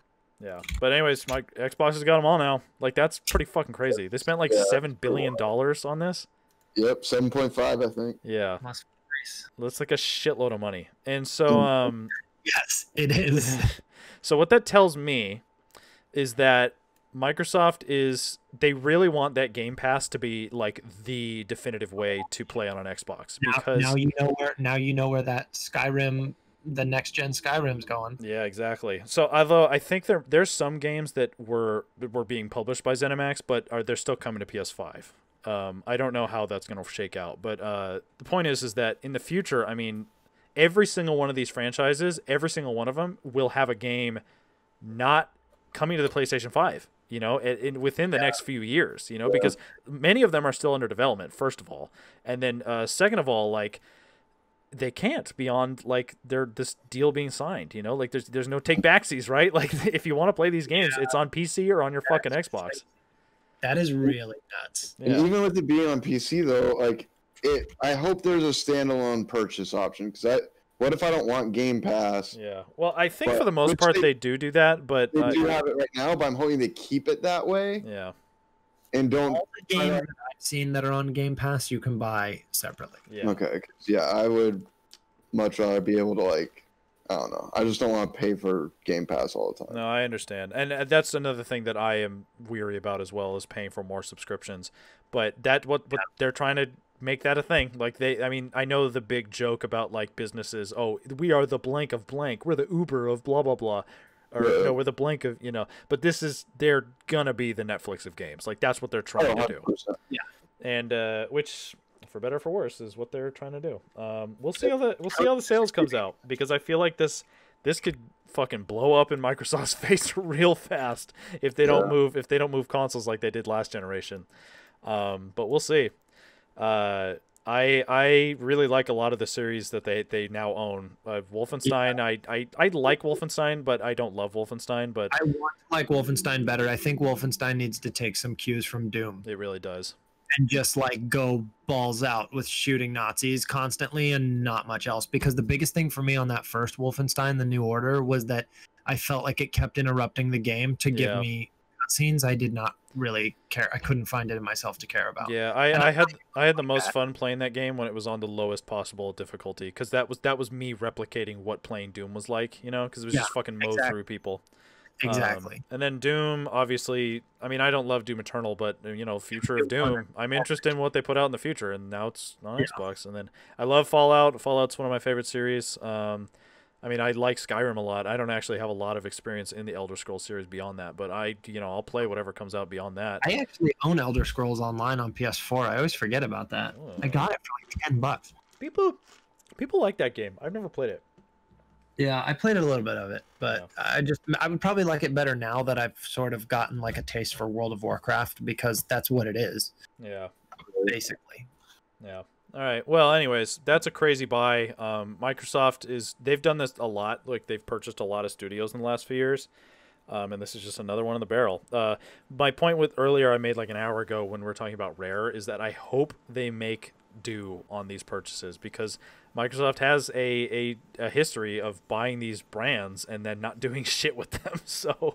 [SPEAKER 1] Yeah, but anyways, my Xbox has got them all now. Like, that's pretty fucking crazy. They spent like $7 billion on this.
[SPEAKER 4] Yep, 7.5, I think.
[SPEAKER 1] Yeah,
[SPEAKER 2] Must be nice.
[SPEAKER 1] that's like a shitload of money. And so,
[SPEAKER 2] Yes, it is.
[SPEAKER 1] so what that tells me is that Microsoft they really want that Game Pass to be like the definitive way to play on an Xbox, because
[SPEAKER 2] now you know where that Skyrim, the next gen Skyrim's going.
[SPEAKER 1] Yeah, exactly. So although I think there's some games that were being published by ZeniMax, but they're still coming to PS5. I don't know how that's going to shake out, but the point is that in the future, I mean, every single one of these franchises, every single one of them will have a game not coming to the PlayStation 5, within the next few years, because many of them are still under development, first of all. And then second of all, like, they can't beyond like this deal being signed, like there's no take backsies, right? Like, if you want to play these games, it's on PC or on your fucking Xbox.
[SPEAKER 2] That is really nuts.
[SPEAKER 4] And even with it being on PC though, like I hope there's a standalone purchase option, because what if I don't want Game Pass?
[SPEAKER 1] Yeah. Well, I think for the most part they do that, but
[SPEAKER 4] they do have it right now. But I'm hoping they keep it that way.
[SPEAKER 1] Yeah.
[SPEAKER 4] And don't.
[SPEAKER 2] All the games that I've seen that are on Game Pass, you can buy separately.
[SPEAKER 1] Yeah.
[SPEAKER 4] Okay. Yeah, I would much rather be able to, like, I don't know. I just don't want to pay for Game Pass all the time.
[SPEAKER 1] No, I understand, and that's another thing that I am weary about as well, is paying for more subscriptions. But what they're trying to make that a thing. Like, I know the big joke about like businesses. Oh, we are the blank of blank. We're the Uber of blah blah blah. Or no, we're the blank of, but they're gonna be the Netflix of games. Like, that's what they're trying to do.
[SPEAKER 2] Yeah.
[SPEAKER 1] And which, for better or for worse, is what they're trying to do. We'll see how the sales comes out, because I feel like this could fucking blow up in Microsoft's face real fast if they don't move consoles like they did last generation. But we'll see. I really like a lot of the series that they now own. Wolfenstein, yeah. I like Wolfenstein, but I don't love Wolfenstein. But
[SPEAKER 2] I want to like Wolfenstein better. I think Wolfenstein needs to take some cues from Doom.
[SPEAKER 1] It really does.
[SPEAKER 2] And just like go balls out with shooting Nazis constantly and not much else. Because the biggest thing for me on that first Wolfenstein, The New Order, was that I felt like it kept interrupting the game to give me cutscenes I did not really care. I couldn't find it in myself to care about.
[SPEAKER 1] Yeah, I had the most fun playing that game when it was on the lowest possible difficulty, because that was me replicating what playing Doom was like, because it was just fucking mow through people.
[SPEAKER 2] Exactly.
[SPEAKER 1] And then Doom, obviously, I mean, I don't love Doom Eternal, but future of Doom, I'm interested in what they put out in the future, and now it's on Xbox. And then I love Fallout. Fallout's one of my favorite series. I mean, I like Skyrim a lot. I don't actually have a lot of experience in the Elder Scrolls series beyond that, but I'll play whatever comes out beyond that.
[SPEAKER 2] I actually own Elder Scrolls Online on PS4. I always forget about that. Oh. I got it for like $10.
[SPEAKER 1] People like that game. I've never played it.
[SPEAKER 2] Yeah, I played a little bit of it, but I would probably like it better now that I've sort of gotten like a taste for World of Warcraft, because that's what it is.
[SPEAKER 1] Yeah.
[SPEAKER 2] Basically.
[SPEAKER 1] Yeah. All right. Well, anyways, that's a crazy buy. Microsoft they've done this a lot. Like, they've purchased a lot of studios in the last few years. And this is just another one in the barrel. My point with earlier I made like an hour ago when we were talking about Rare is that I hope they make do on these purchases, because Microsoft has a history of buying these brands and then not doing shit with them. So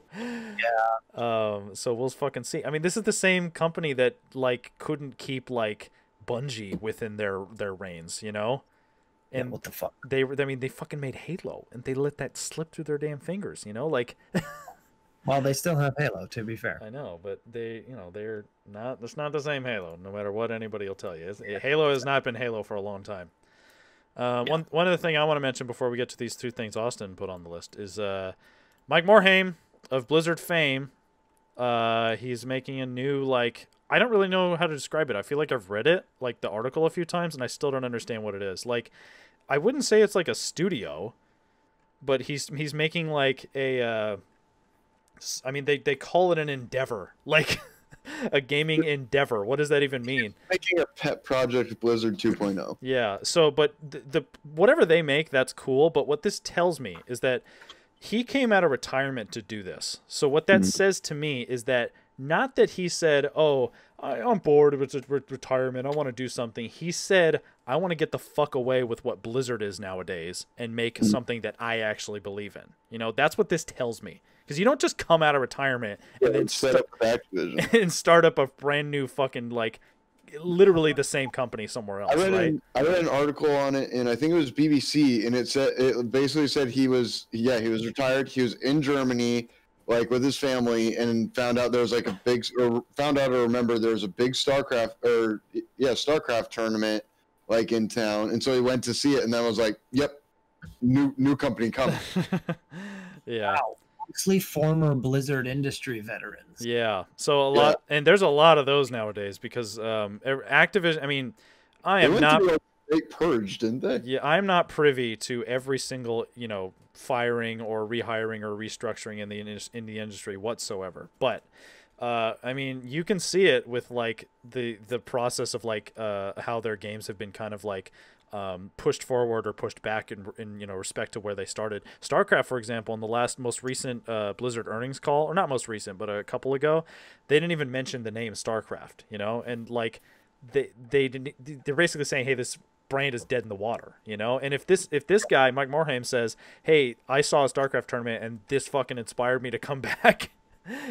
[SPEAKER 1] so we'll fucking see. I mean, this is the same company that like couldn't keep like Bungie within their reigns, And
[SPEAKER 2] what the fuck?
[SPEAKER 1] They fucking made Halo, and they let that slip through their damn fingers, like.
[SPEAKER 2] Well, they still have Halo, to be fair.
[SPEAKER 1] I know, but they're not. It's not the same Halo, no matter what anybody will tell you. Halo has not been Halo for a long time. One other thing I want to mention before we get to these two things Austin put on the list is Mike Morhaime of Blizzard fame. He's making a new, like, I don't really know how to describe it. I feel like I've read it, like the article a few times, and I still don't understand what it is. Like, I wouldn't say it's like a studio, but he's making like a I mean, they call it an endeavor, like a gaming endeavor. What does that even mean?
[SPEAKER 4] Making a pet project Blizzard 2.0.
[SPEAKER 1] Yeah. So, but the whatever they make, that's cool. But what this tells me is that he came out of retirement to do this. So what that says to me is that not that he said, "Oh, I'm bored with retirement. I want to do something. He said, I want to get the fuck away with what Blizzard is nowadays and make something that I actually believe in. You know, that's what this tells me. Because you don't just come out of retirement and then start up a brand new fucking, like, literally the same company somewhere else. I read
[SPEAKER 4] an article on it, and I think it was BBC, and it basically said he was retired. He was in Germany, like with his family, and found out there was like remember there was a big StarCraft tournament like in town, and so he went to see it, and then was like, "Yep, new company coming."
[SPEAKER 1] Yeah.
[SPEAKER 2] Wow. Mostly former Blizzard industry veterans.
[SPEAKER 1] Yeah. So and there's a lot of those nowadays because Activision. I mean, I am not.
[SPEAKER 4] They purged, didn't they?
[SPEAKER 1] Yeah, I'm not privy to every single firing or rehiring or restructuring in the industry whatsoever. But I mean, you can see it with like the process of like how their games have been kind of like pushed forward or pushed back in respect to where they started. StarCraft, for example, in the most recent Blizzard earnings call, or not most recent, but a couple ago, they didn't even mention the name StarCraft, and like they're basically saying, hey, this brand is dead in the water, and if this guy Mike Morhaime says, hey, I saw a StarCraft tournament and this fucking inspired me to come back,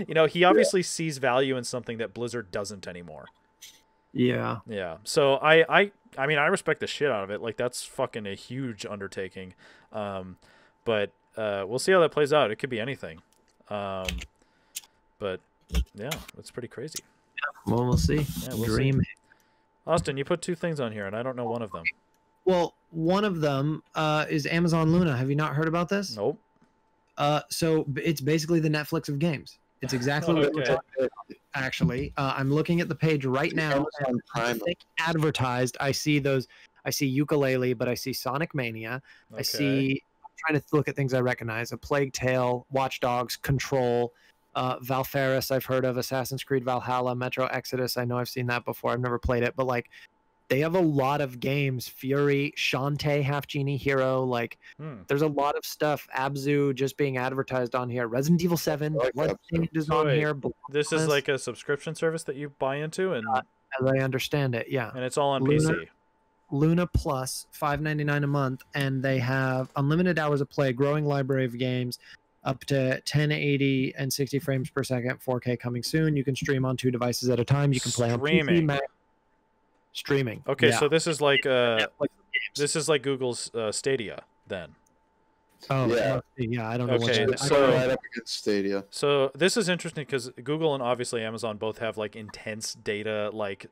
[SPEAKER 1] he obviously sees value in something that Blizzard doesn't anymore.
[SPEAKER 2] Yeah.
[SPEAKER 1] So I mean, I respect the shit out of it. Like, that's fucking a huge undertaking. But we'll see how that plays out. It could be anything. But yeah, it's pretty crazy.
[SPEAKER 2] Well, we'll see.
[SPEAKER 1] Yeah, we'll see. Austin, you put 2 things on here, and I don't know one of them.
[SPEAKER 2] Well, one of them is Amazon Luna. Have you not heard about this?
[SPEAKER 1] Nope.
[SPEAKER 2] So it's basically the Netflix of games. It's exactly what we're talking about, actually. I'm looking at the page right now. Advertised. I see Yooka-Laylee, but I see Sonic Mania. Okay. I'm trying to look at things I recognize. A Plague Tale, Watch Dogs, Control, Valfaris I've heard of, Assassin's Creed Valhalla, Metro Exodus. I know I've seen that before. I've never played it, but like they have a lot of games. Fury, Shantae, Half Genie Hero. Like there's a lot of stuff. Abzu just being advertised on here. Resident Evil 7 is on here.
[SPEAKER 1] This is like a subscription service that you buy into, and
[SPEAKER 2] as I understand it, yeah.
[SPEAKER 1] And it's all on PC.
[SPEAKER 2] Luna Plus, $5.99 a month, and they have unlimited hours of play, growing library of games, up to 1080 and 60 frames per second, 4K coming soon. You can stream on 2 devices at a time. You can play on PC, Mac. Streaming.
[SPEAKER 1] Okay, so this is like Google's Stadia then.
[SPEAKER 2] Oh yeah, I don't know.
[SPEAKER 1] Okay,
[SPEAKER 4] so right up against Stadia.
[SPEAKER 1] So this is interesting because Google and obviously Amazon both have like intense data, like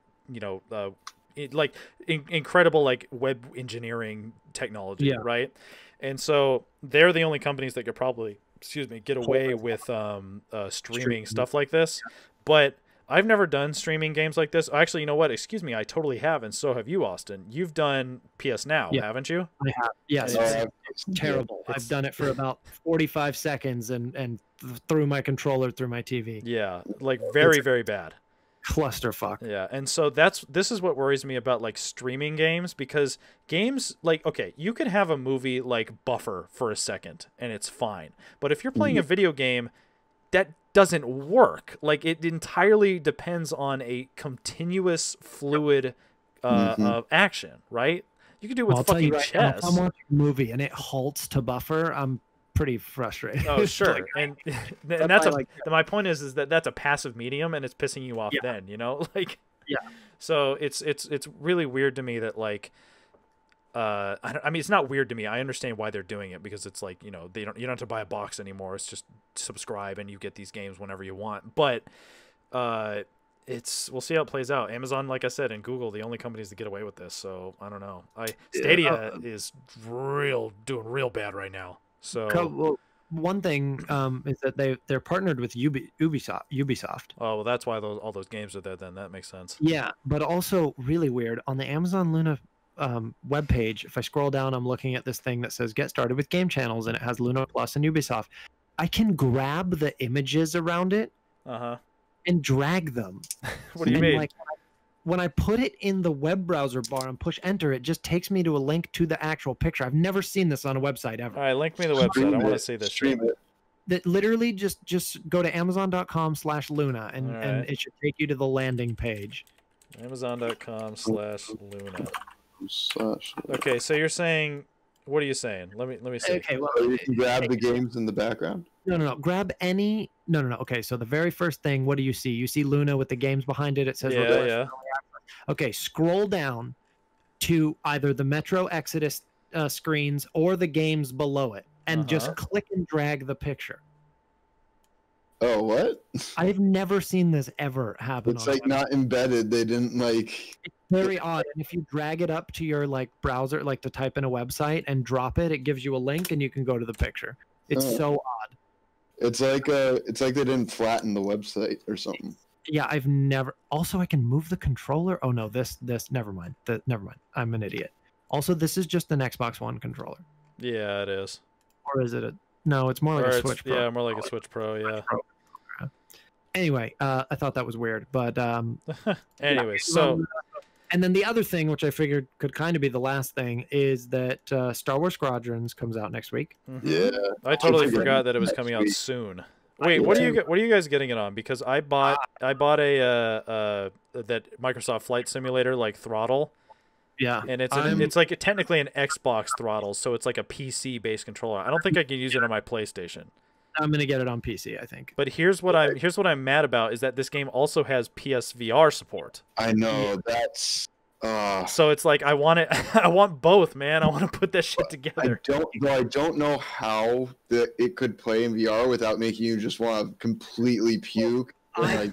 [SPEAKER 1] incredible like web engineering technology, right? And so they're the only companies that could probably, get away with streaming stuff like this. But I've never done streaming games like this. Actually, you know what? Excuse me, I totally have, and so have you, Austin. You've done PS Now, haven't you?
[SPEAKER 2] I have. Yes, it's terrible. I've done it for about 45 seconds and threw my controller through my TV.
[SPEAKER 1] Yeah, like very, very bad.
[SPEAKER 2] Clusterfuck.
[SPEAKER 1] Yeah, and so this is what worries me about like streaming games, because games like, okay, you can have a movie like buffer for a second and it's fine, but if you're playing a video game, that doesn't work. Like, it entirely depends on a continuous fluid action, right? You can do it with fucking chess.
[SPEAKER 2] If I'm watching a movie and it halts to buffer, I'm pretty frustrated.
[SPEAKER 1] Oh, sure. and that's my point is that that's a passive medium, and it's pissing you off then, like, so it's really weird to me that like I mean, it's not weird to me. I understand why they're doing it, because it's like, you don't have to buy a box anymore. It's just subscribe and you get these games whenever you want. But we'll see how it plays out. Amazon, like I said, and Google, the only companies that get away with this. So I don't know. Stadia is doing real bad right now. So
[SPEAKER 2] well, one thing is that they're partnered with Ubisoft.
[SPEAKER 1] Oh, well, that's why all those games are there. Then that makes sense.
[SPEAKER 2] Yeah, but also really weird on the Amazon Luna webpage. If I scroll down, I'm looking at this thing that says "Get started with game channels," and it has Luna Plus and Ubisoft. I can grab the images around it, and drag them.
[SPEAKER 1] What do you mean?
[SPEAKER 2] Like, when I put it in the web browser bar and push enter, it just takes me to a link to the actual picture. I've never seen this on a website ever.
[SPEAKER 1] All right, link me the website. I want to see this.
[SPEAKER 4] Stream it.
[SPEAKER 2] that literally just go to amazon.com/Luna and
[SPEAKER 1] All right.
[SPEAKER 2] and it should take you to the landing page.
[SPEAKER 1] Amazon.com/Luna.
[SPEAKER 4] Slash-
[SPEAKER 1] Okay, so you're saying, what are you saying? Let me see.
[SPEAKER 2] Okay, well,
[SPEAKER 4] So you can grab the games in the background.
[SPEAKER 2] no. Grab any. No. Okay, so the very first thing, what do you see? You see Luna with the games behind it. It says
[SPEAKER 1] Yeah,
[SPEAKER 2] request
[SPEAKER 1] yeah.
[SPEAKER 2] Okay, scroll down to either the Metro Exodus screens or the games below it, and just click and drag the picture.
[SPEAKER 4] Oh, what?
[SPEAKER 2] I've never seen this ever happen.
[SPEAKER 4] It's
[SPEAKER 2] on a
[SPEAKER 4] like
[SPEAKER 2] website.
[SPEAKER 4] not embedded. They didn't like.
[SPEAKER 2] It's very odd. And if you drag it up to your like browser, like to type in a website and drop it, it gives you a link and you can go to the picture. It's
[SPEAKER 4] Oh.
[SPEAKER 2] so odd.
[SPEAKER 4] It's like they didn't flatten the website or something.
[SPEAKER 2] Yeah, I've never. Also, I can move the controller. Oh no, this. Never mind. Never mind. I'm an idiot. Also, this is just an Xbox One controller,
[SPEAKER 1] Yeah, it is.
[SPEAKER 2] or is it a? No, it's more like
[SPEAKER 1] Or
[SPEAKER 2] a
[SPEAKER 1] it's,
[SPEAKER 2] Switch Pro.
[SPEAKER 1] yeah, more like a Switch Pro. Yeah.
[SPEAKER 2] Anyway, I thought that was weird, but
[SPEAKER 1] Anyway, so
[SPEAKER 2] and then the other thing, which I figured could kind of be the last thing, is that Star Wars Squadrons comes out next week.
[SPEAKER 4] Yeah.
[SPEAKER 1] I totally
[SPEAKER 4] Next
[SPEAKER 1] forgot that it was
[SPEAKER 4] week.
[SPEAKER 1] coming out soon. Wait, what are you guys getting it on? Because I bought a that Microsoft Flight Simulator like throttle,
[SPEAKER 2] Yeah,
[SPEAKER 1] and it's like technically an Xbox throttle, so it's like a PC based controller. I don't think I can use it on my PlayStation.
[SPEAKER 2] I'm gonna get it on PC, I think.
[SPEAKER 1] But here's what I'm mad about is that this game also has PSVR support.
[SPEAKER 4] I know that's.
[SPEAKER 1] So it's like I want it. I want both, man. I want to put that shit
[SPEAKER 4] I
[SPEAKER 1] together.
[SPEAKER 4] don't know how it could play in VR without making you just want to completely puke.
[SPEAKER 2] I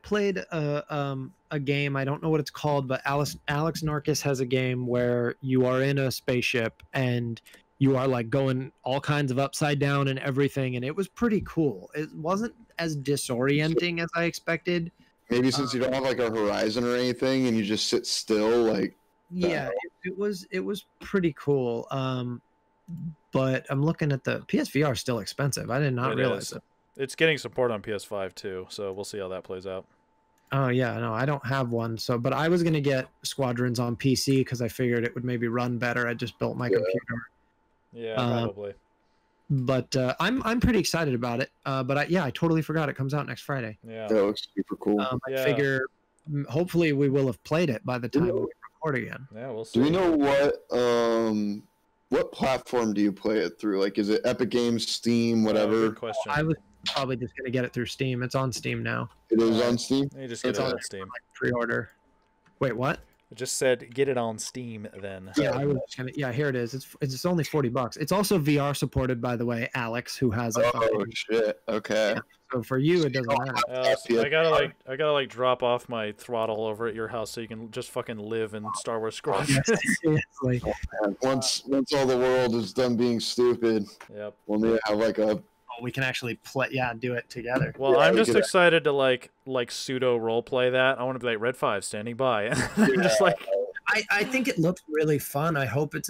[SPEAKER 2] played a game. I don't know what it's called, but Alex Narcus has a game where you are in a spaceship and you are like going all kinds of upside down and everything, and it was pretty cool. It wasn't as disorienting as I expected.
[SPEAKER 4] Maybe since you don't have like a horizon or anything, and you just sit still, like.
[SPEAKER 2] Yeah, it was pretty cool. But I'm looking at the PSVR is still expensive. I did not
[SPEAKER 1] It
[SPEAKER 2] realize
[SPEAKER 1] is.
[SPEAKER 2] it.
[SPEAKER 1] It's getting support on PS5 too, so we'll see how that plays out.
[SPEAKER 2] Oh yeah, no, I don't have one. So, but I was gonna get Squadrons on PC because I figured it would maybe run better. I just built my computer.
[SPEAKER 1] Yeah, probably.
[SPEAKER 2] But I'm pretty excited about it. But I totally forgot it comes out next Friday.
[SPEAKER 1] Yeah.
[SPEAKER 4] That looks super cool.
[SPEAKER 1] Yeah.
[SPEAKER 2] I figure hopefully we will have played it by the time we record again.
[SPEAKER 1] Yeah, we'll see.
[SPEAKER 4] Do we know what platform do you play it through? Like, is it Epic Games, Steam, whatever?
[SPEAKER 1] Good question.
[SPEAKER 2] I was probably just gonna get it through Steam. It's on Steam now.
[SPEAKER 4] It is on Steam.
[SPEAKER 1] You just get
[SPEAKER 2] It's
[SPEAKER 1] it
[SPEAKER 2] on
[SPEAKER 1] on Steam.
[SPEAKER 2] Pre-order. Wait, what?
[SPEAKER 1] It just said get it on Steam then.
[SPEAKER 2] Yeah, I was just gonna. Yeah, here it is. It's only $40. It's also VR supported, by the way. Alex, who has a
[SPEAKER 4] Oh
[SPEAKER 2] fucking,
[SPEAKER 4] shit! Okay.
[SPEAKER 2] so for you it doesn't matter.
[SPEAKER 1] So I gotta drop off my throttle over at your house so you can just fucking live in Star Wars Squadron.
[SPEAKER 2] Seriously.
[SPEAKER 4] Once all the world is done being stupid,
[SPEAKER 1] Yep.
[SPEAKER 4] we'll need to have like a.
[SPEAKER 2] Oh, we can actually play. Yeah, do it together.
[SPEAKER 1] Well,
[SPEAKER 4] Yeah,
[SPEAKER 1] I'm
[SPEAKER 4] we
[SPEAKER 1] just
[SPEAKER 4] could-
[SPEAKER 1] excited to like pseudo role play that. I want to be like Red 5 standing by. I'm just like
[SPEAKER 2] I think it looks really fun. I hope it's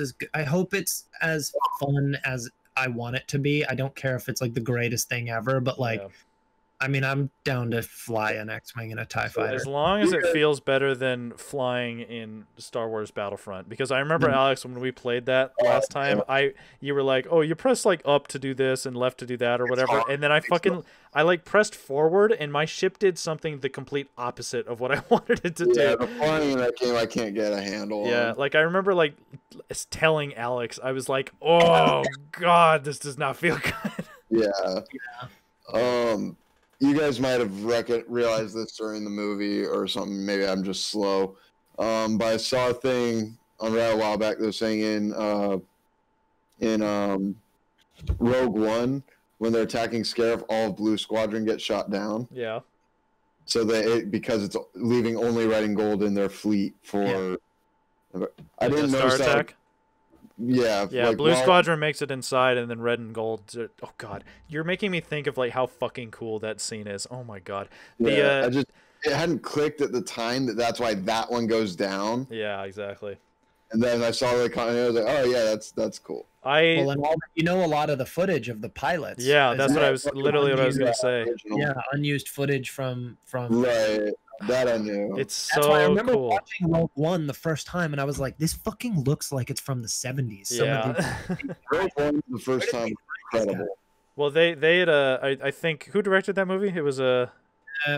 [SPEAKER 2] as fun as I want it to be. I don't care if it's like the greatest thing ever, but like,
[SPEAKER 1] yeah.
[SPEAKER 2] I mean, I'm down to fly an X-wing and a TIE fighter.
[SPEAKER 1] As long as it feels better than flying in Star Wars Battlefront, because I remember Alex when we played that last time, you were like, oh, you press like up to do this and left to do that or whatever, and then I like pressed forward and my ship did something the complete opposite of what I wanted it to
[SPEAKER 4] Yeah,
[SPEAKER 1] do.
[SPEAKER 4] the flying in that game, I can't get a handle.
[SPEAKER 1] Yeah,
[SPEAKER 4] on.
[SPEAKER 1] like I remember like telling Alex, I was like, oh god, this does not feel good.
[SPEAKER 4] Yeah. You guys might have realized this during the movie or something. Maybe I'm just slow. But I saw a thing on Reddit a while back that was saying in Rogue One, when they're attacking Scarif, all of Blue Squadron gets shot down.
[SPEAKER 1] Yeah.
[SPEAKER 4] So because it's leaving only red and gold in their fleet for. Yeah. I didn't
[SPEAKER 1] Star
[SPEAKER 4] notice that.
[SPEAKER 1] Attack.
[SPEAKER 4] Yeah.
[SPEAKER 1] Yeah,
[SPEAKER 4] like,
[SPEAKER 1] Blue Squadron makes it inside, and then red and gold. Oh god, you're making me think of like how fucking cool that scene is. Oh my god.
[SPEAKER 4] Yeah, it hadn't clicked at the time that's why that one goes down.
[SPEAKER 1] Yeah, exactly.
[SPEAKER 4] And then I saw the comment. I was like, oh yeah, that's cool.
[SPEAKER 2] Well, and you know a lot of the footage of the pilots.
[SPEAKER 1] Yeah, that's what I was
[SPEAKER 4] fucking
[SPEAKER 1] literally what I was gonna
[SPEAKER 4] unused
[SPEAKER 1] say.
[SPEAKER 4] original.
[SPEAKER 2] Yeah, unused footage from.
[SPEAKER 4] Right. That I knew.
[SPEAKER 1] It's
[SPEAKER 2] That's why I
[SPEAKER 1] so
[SPEAKER 2] remember
[SPEAKER 1] cool.
[SPEAKER 2] watching Rogue One the first time, and I was like, "This fucking looks like it's from the '70s." Some of
[SPEAKER 1] Yeah.
[SPEAKER 2] the,
[SPEAKER 4] Rogue One the first time was incredible.
[SPEAKER 1] Well, they had I think who directed that movie? It was a.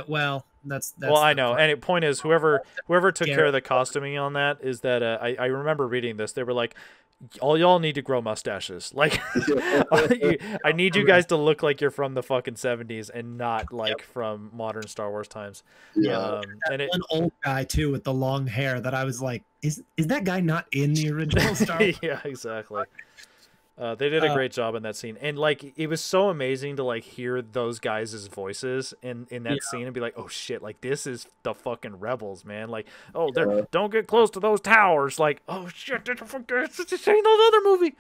[SPEAKER 2] Well, that's
[SPEAKER 1] Well, I know.
[SPEAKER 2] part.
[SPEAKER 1] And the point is, whoever took care of
[SPEAKER 2] Garrett.
[SPEAKER 1] the costuming on that is that I remember reading this. They were like, all y'all need to grow mustaches. Like, I need you guys to look like you're from the fucking 70s and not like from modern Star Wars times.
[SPEAKER 4] Yeah.
[SPEAKER 1] And it,
[SPEAKER 2] One old guy too with the long hair that I was like, is that guy not in the original Star Wars?
[SPEAKER 1] yeah, exactly. They did a great job in that scene, and like it was so amazing to like hear those guys' voices in that scene and be like, oh shit, like this is the fucking rebels, man. Like, oh, don't get close to those towers. Like, oh shit, this ain't no other movie.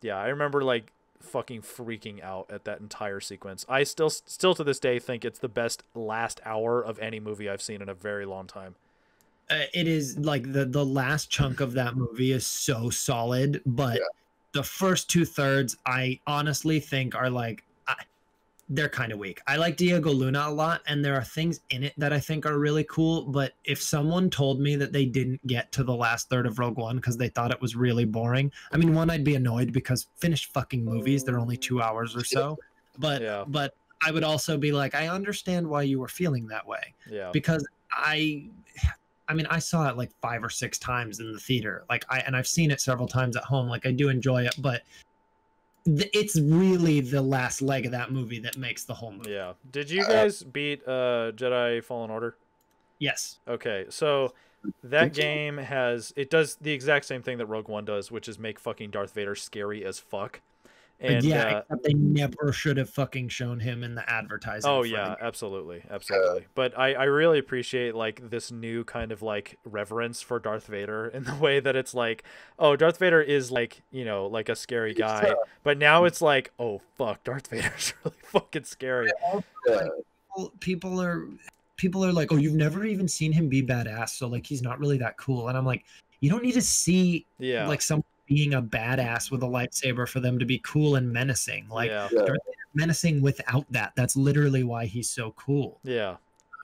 [SPEAKER 1] Yeah, I remember like fucking freaking out at that entire sequence. I still to this day think it's the best last hour of any movie I've seen in a very long time.
[SPEAKER 2] It is like the last chunk of that movie is so solid, but the first 2/3 I honestly think are like they're kind of weak. I like Diego Luna a lot, and there are things in it that I think are really cool, but if someone told me that they didn't get to the last third of Rogue One because they thought it was really boring, I mean, one, I'd be annoyed because finished fucking movies, they're only 2 hours or so, but I would also be like, I understand why you were feeling that way.
[SPEAKER 1] Yeah.
[SPEAKER 2] Because I mean, I saw it like 5 or 6 times in the theater. Like I've seen it several times at home. Like I do enjoy it, but it's really the last leg of that movie that makes the whole movie.
[SPEAKER 1] Yeah. Did you guys beat Jedi Fallen Order?
[SPEAKER 2] Yes.
[SPEAKER 1] Okay, so that game does the exact same thing that Rogue One does, which is make fucking Darth Vader scary as fuck. And
[SPEAKER 2] yeah, except they never should have fucking shown him in the advertising.
[SPEAKER 1] Oh yeah, absolutely. But I really appreciate like this new kind of like reverence for Darth Vader in the way that it's like, oh, Darth Vader is like, you know, like a scary guy, but now it's like, oh fuck, Darth Vader's really fucking scary.
[SPEAKER 2] People are like, oh, you've never even seen him be badass, so like he's not really that cool. And I'm like, you don't need to see like some being a badass with a lightsaber for them to be cool and menacing. Like menacing without that. That's literally why he's so cool.
[SPEAKER 1] Yeah.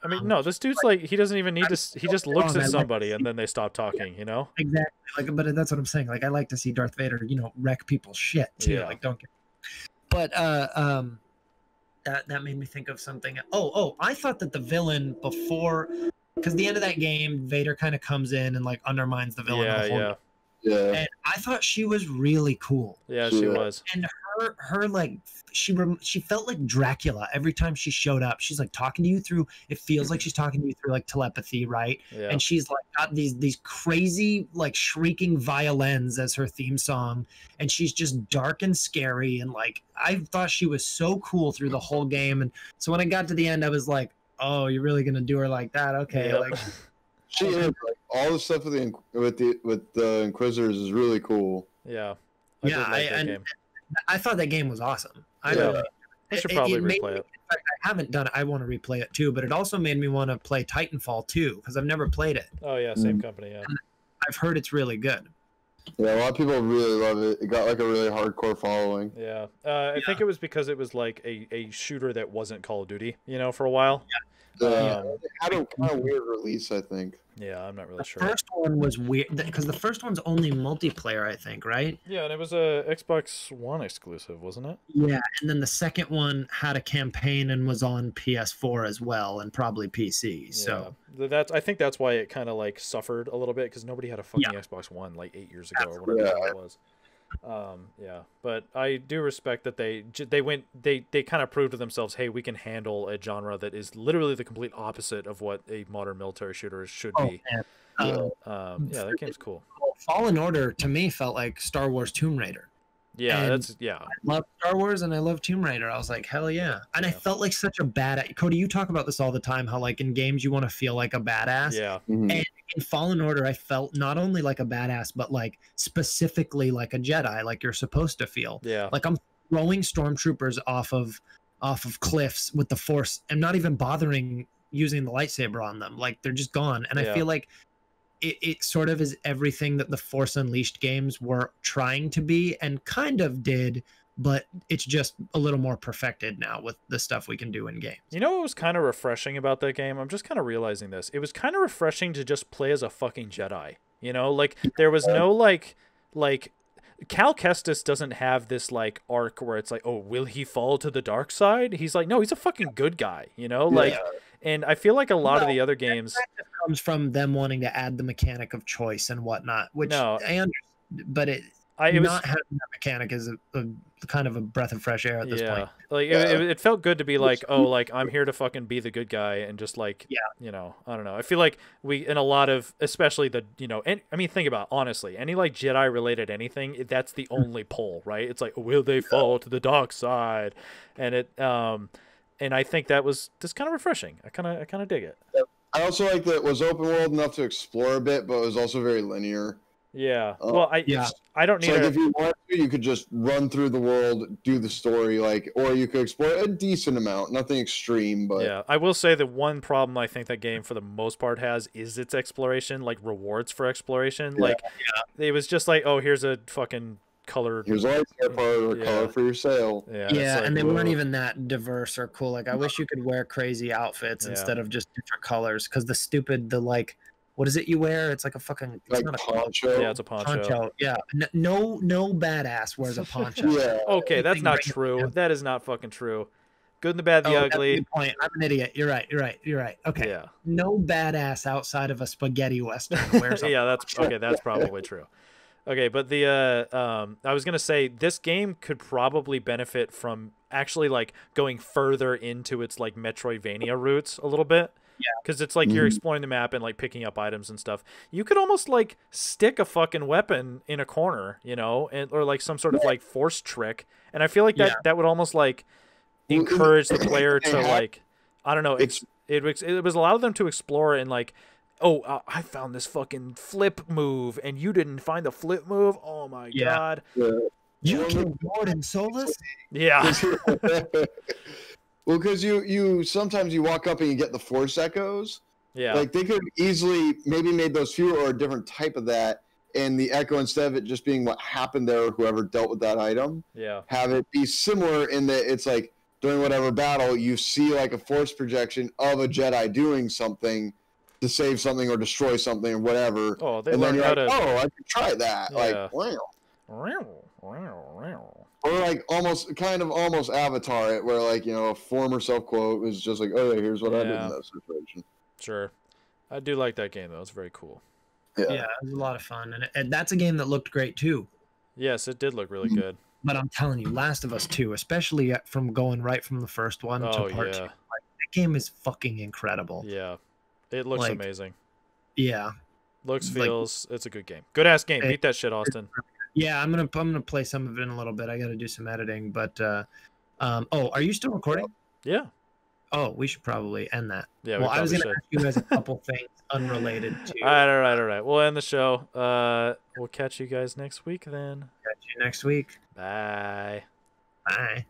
[SPEAKER 1] I mean, no, this dude's like, he doesn't even need to, he just looks at somebody and then they stop talking, you know?
[SPEAKER 2] Exactly. Like, but that's what I'm saying. Like, I like to see Darth Vader, you know, wreck people's shit too.
[SPEAKER 1] Yeah.
[SPEAKER 2] Like, don't get, but, that made me think of something. Oh, I thought that the villain before, because the end of that game, Vader kind of comes in and like undermines the villain.
[SPEAKER 4] Yeah.
[SPEAKER 2] And I thought she was really cool.
[SPEAKER 1] Yeah, she was.
[SPEAKER 2] And her like she felt like Dracula every time she showed up. She's like talking to you through. It feels like she's talking to you through like telepathy, right?
[SPEAKER 1] Yeah.
[SPEAKER 2] And she's like got these crazy like shrieking violins as her theme song, and she's just dark and scary. And like I thought she was so cool through the whole game. And so when I got to the end, I was like, oh, you're really gonna do her like that? Okay,
[SPEAKER 1] Yep.
[SPEAKER 2] like.
[SPEAKER 4] She is, like, all the stuff with the Inquisitors is really cool.
[SPEAKER 1] Yeah.
[SPEAKER 2] I thought that game was awesome. I
[SPEAKER 1] should probably replay it.
[SPEAKER 2] I haven't done it. I want to replay it too, but it also made me want to play Titanfall 2 because I've never played it.
[SPEAKER 1] Oh yeah, same company. Yeah.
[SPEAKER 2] I've heard it's really good.
[SPEAKER 4] Yeah, a lot of people really love it. It got like a really hardcore following.
[SPEAKER 1] Yeah. I think it was because it was like a shooter that wasn't Call of Duty, you know, for a while.
[SPEAKER 4] It had a kind of weird release, I think.
[SPEAKER 1] Yeah, I'm not really sure.
[SPEAKER 2] The first one was weird because the first one's only multiplayer, I think, right?
[SPEAKER 1] Yeah, and it was a Xbox One exclusive, wasn't it?
[SPEAKER 2] Yeah, and then the second one had a campaign and was on PS4 as well, and probably PC. So
[SPEAKER 1] I think that's why it kind of like suffered a little bit because nobody had a fucking Xbox One like 8 years ago or whatever it was. But I do respect that they kind of proved to themselves, hey, we can handle a genre that is literally the complete opposite of what a modern military shooter should be. That game's cool.
[SPEAKER 2] Fallen Order to me felt like Star Wars Tomb Raider.
[SPEAKER 1] Yeah,
[SPEAKER 2] I love Star Wars and I love Tomb Raider. I was like, hell yeah. And I felt like such a badass. Cody, you talk about this all the time, how like in games you want to feel like a badass.
[SPEAKER 1] Yeah.
[SPEAKER 4] Mm-hmm.
[SPEAKER 2] And in Fallen Order, I felt not only like a badass, but like specifically like a Jedi, like you're supposed to feel.
[SPEAKER 1] Yeah.
[SPEAKER 2] Like I'm throwing stormtroopers off of cliffs with the Force and not even bothering using the lightsaber on them. Like they're just gone. And I feel like it sort of is everything that the Force Unleashed games were trying to be and kind of did, but it's just a little more perfected now with the stuff we can do in games.
[SPEAKER 1] You know what was kind of refreshing about that game? I'm just kind of realizing this. It was kind of refreshing to just play as a fucking Jedi. You know, like there was no like Cal Kestis doesn't have this like arc where it's like, oh, will he fall to the dark side? He's like, no, he's a fucking good guy, you know, like. And I feel like a lot of the other games
[SPEAKER 2] comes from them wanting to add the mechanic of choice and whatnot, which I understand, but not having that mechanic is a kind of a breath of fresh air at this point.
[SPEAKER 1] Like it felt good to be like, oh, like I'm here to fucking be the good guy and just like, you know, I don't know. I feel like we in a lot of, especially the, you know, and I mean, think about honestly, any like Jedi related anything, that's the only pull, right? It's like, will they fall to the dark side? And it, and I think that was just kind of refreshing. I kind of dig it.
[SPEAKER 4] I also like that it was open world enough to explore a bit, but it was also very linear.
[SPEAKER 1] Yeah. Well, I don't need.
[SPEAKER 4] So like if you wanted to, you could just run through the world, do the story, like, or you could explore a decent amount, nothing extreme, but
[SPEAKER 1] yeah. I will say the one problem I think that game for the most part has is its exploration, like rewards for exploration. Like, it was just like, oh, here's a fucking color.
[SPEAKER 4] Here's a lightsaber part or color for your sail.
[SPEAKER 1] Yeah.
[SPEAKER 2] Like, and they weren't even that diverse or cool. Like, I wish you could wear crazy outfits instead of just different colors, because the like. What is it you wear? It's like a fucking
[SPEAKER 4] like not a poncho.
[SPEAKER 1] Yeah, it's a poncho.
[SPEAKER 2] Yeah, no badass wears a poncho.
[SPEAKER 1] Okay, that's not true. That is not fucking true. Good and the bad, the ugly.
[SPEAKER 2] That's a good point. I'm an idiot. You're right. Okay.
[SPEAKER 1] Yeah.
[SPEAKER 2] No badass outside of a spaghetti western wears a
[SPEAKER 1] poncho. That's probably true. Okay, but the I was gonna say this game could probably benefit from actually like going further into its like Metroidvania roots a little bit. Yeah, because it's like you're exploring the map and like picking up items and stuff. You could almost like stick a fucking weapon in a corner, you know, and or like some sort of like force trick. And I feel like that would almost like encourage the player to like, I don't know, it was allow them to explore and like, oh, I found this fucking flip move and you didn't find the flip move. Oh my god.
[SPEAKER 2] You killed Mordin Solus?
[SPEAKER 1] Yeah.
[SPEAKER 4] Well, because you sometimes you walk up and you get the force echoes.
[SPEAKER 1] Yeah.
[SPEAKER 4] Like they could easily maybe made those fewer or a different type of that, and the echo instead of it just being what happened there or whoever dealt with that item.
[SPEAKER 1] Yeah.
[SPEAKER 4] Have it be similar in that it's like during whatever battle you see like a force projection of a Jedi doing something to save something or destroy something or whatever.
[SPEAKER 1] Oh, they
[SPEAKER 4] and
[SPEAKER 1] learned
[SPEAKER 4] then
[SPEAKER 1] how
[SPEAKER 4] you're like,
[SPEAKER 1] to.
[SPEAKER 4] oh, I could try that.
[SPEAKER 1] Yeah.
[SPEAKER 4] Like, wow. Or like almost Avatar it, where like, you know, a former self quote was just like, oh, here's what I did in that situation.
[SPEAKER 1] Sure, I do like that game though. It's very cool.
[SPEAKER 2] Yeah, it was a lot of fun, and that's a game that looked great too.
[SPEAKER 1] Yes, it did look really good.
[SPEAKER 2] But I'm telling you, Last of Us 2, especially from going right from the first one to part 2, like, that game is fucking incredible.
[SPEAKER 1] Yeah, it looks amazing.
[SPEAKER 2] Yeah,
[SPEAKER 1] looks, feels. It's a good game. Good ass game. Beat that shit, Austin.
[SPEAKER 2] Yeah, I'm gonna play some of it in a little bit. I got to do some editing, but are you still recording?
[SPEAKER 1] Yeah.
[SPEAKER 2] Oh, we should probably end that.
[SPEAKER 1] Yeah.
[SPEAKER 2] Well, I was gonna ask you guys a couple things unrelated to.
[SPEAKER 1] All right. We'll end the show. We'll catch you guys next week then.
[SPEAKER 2] Catch you next week.
[SPEAKER 1] Bye.
[SPEAKER 2] Bye.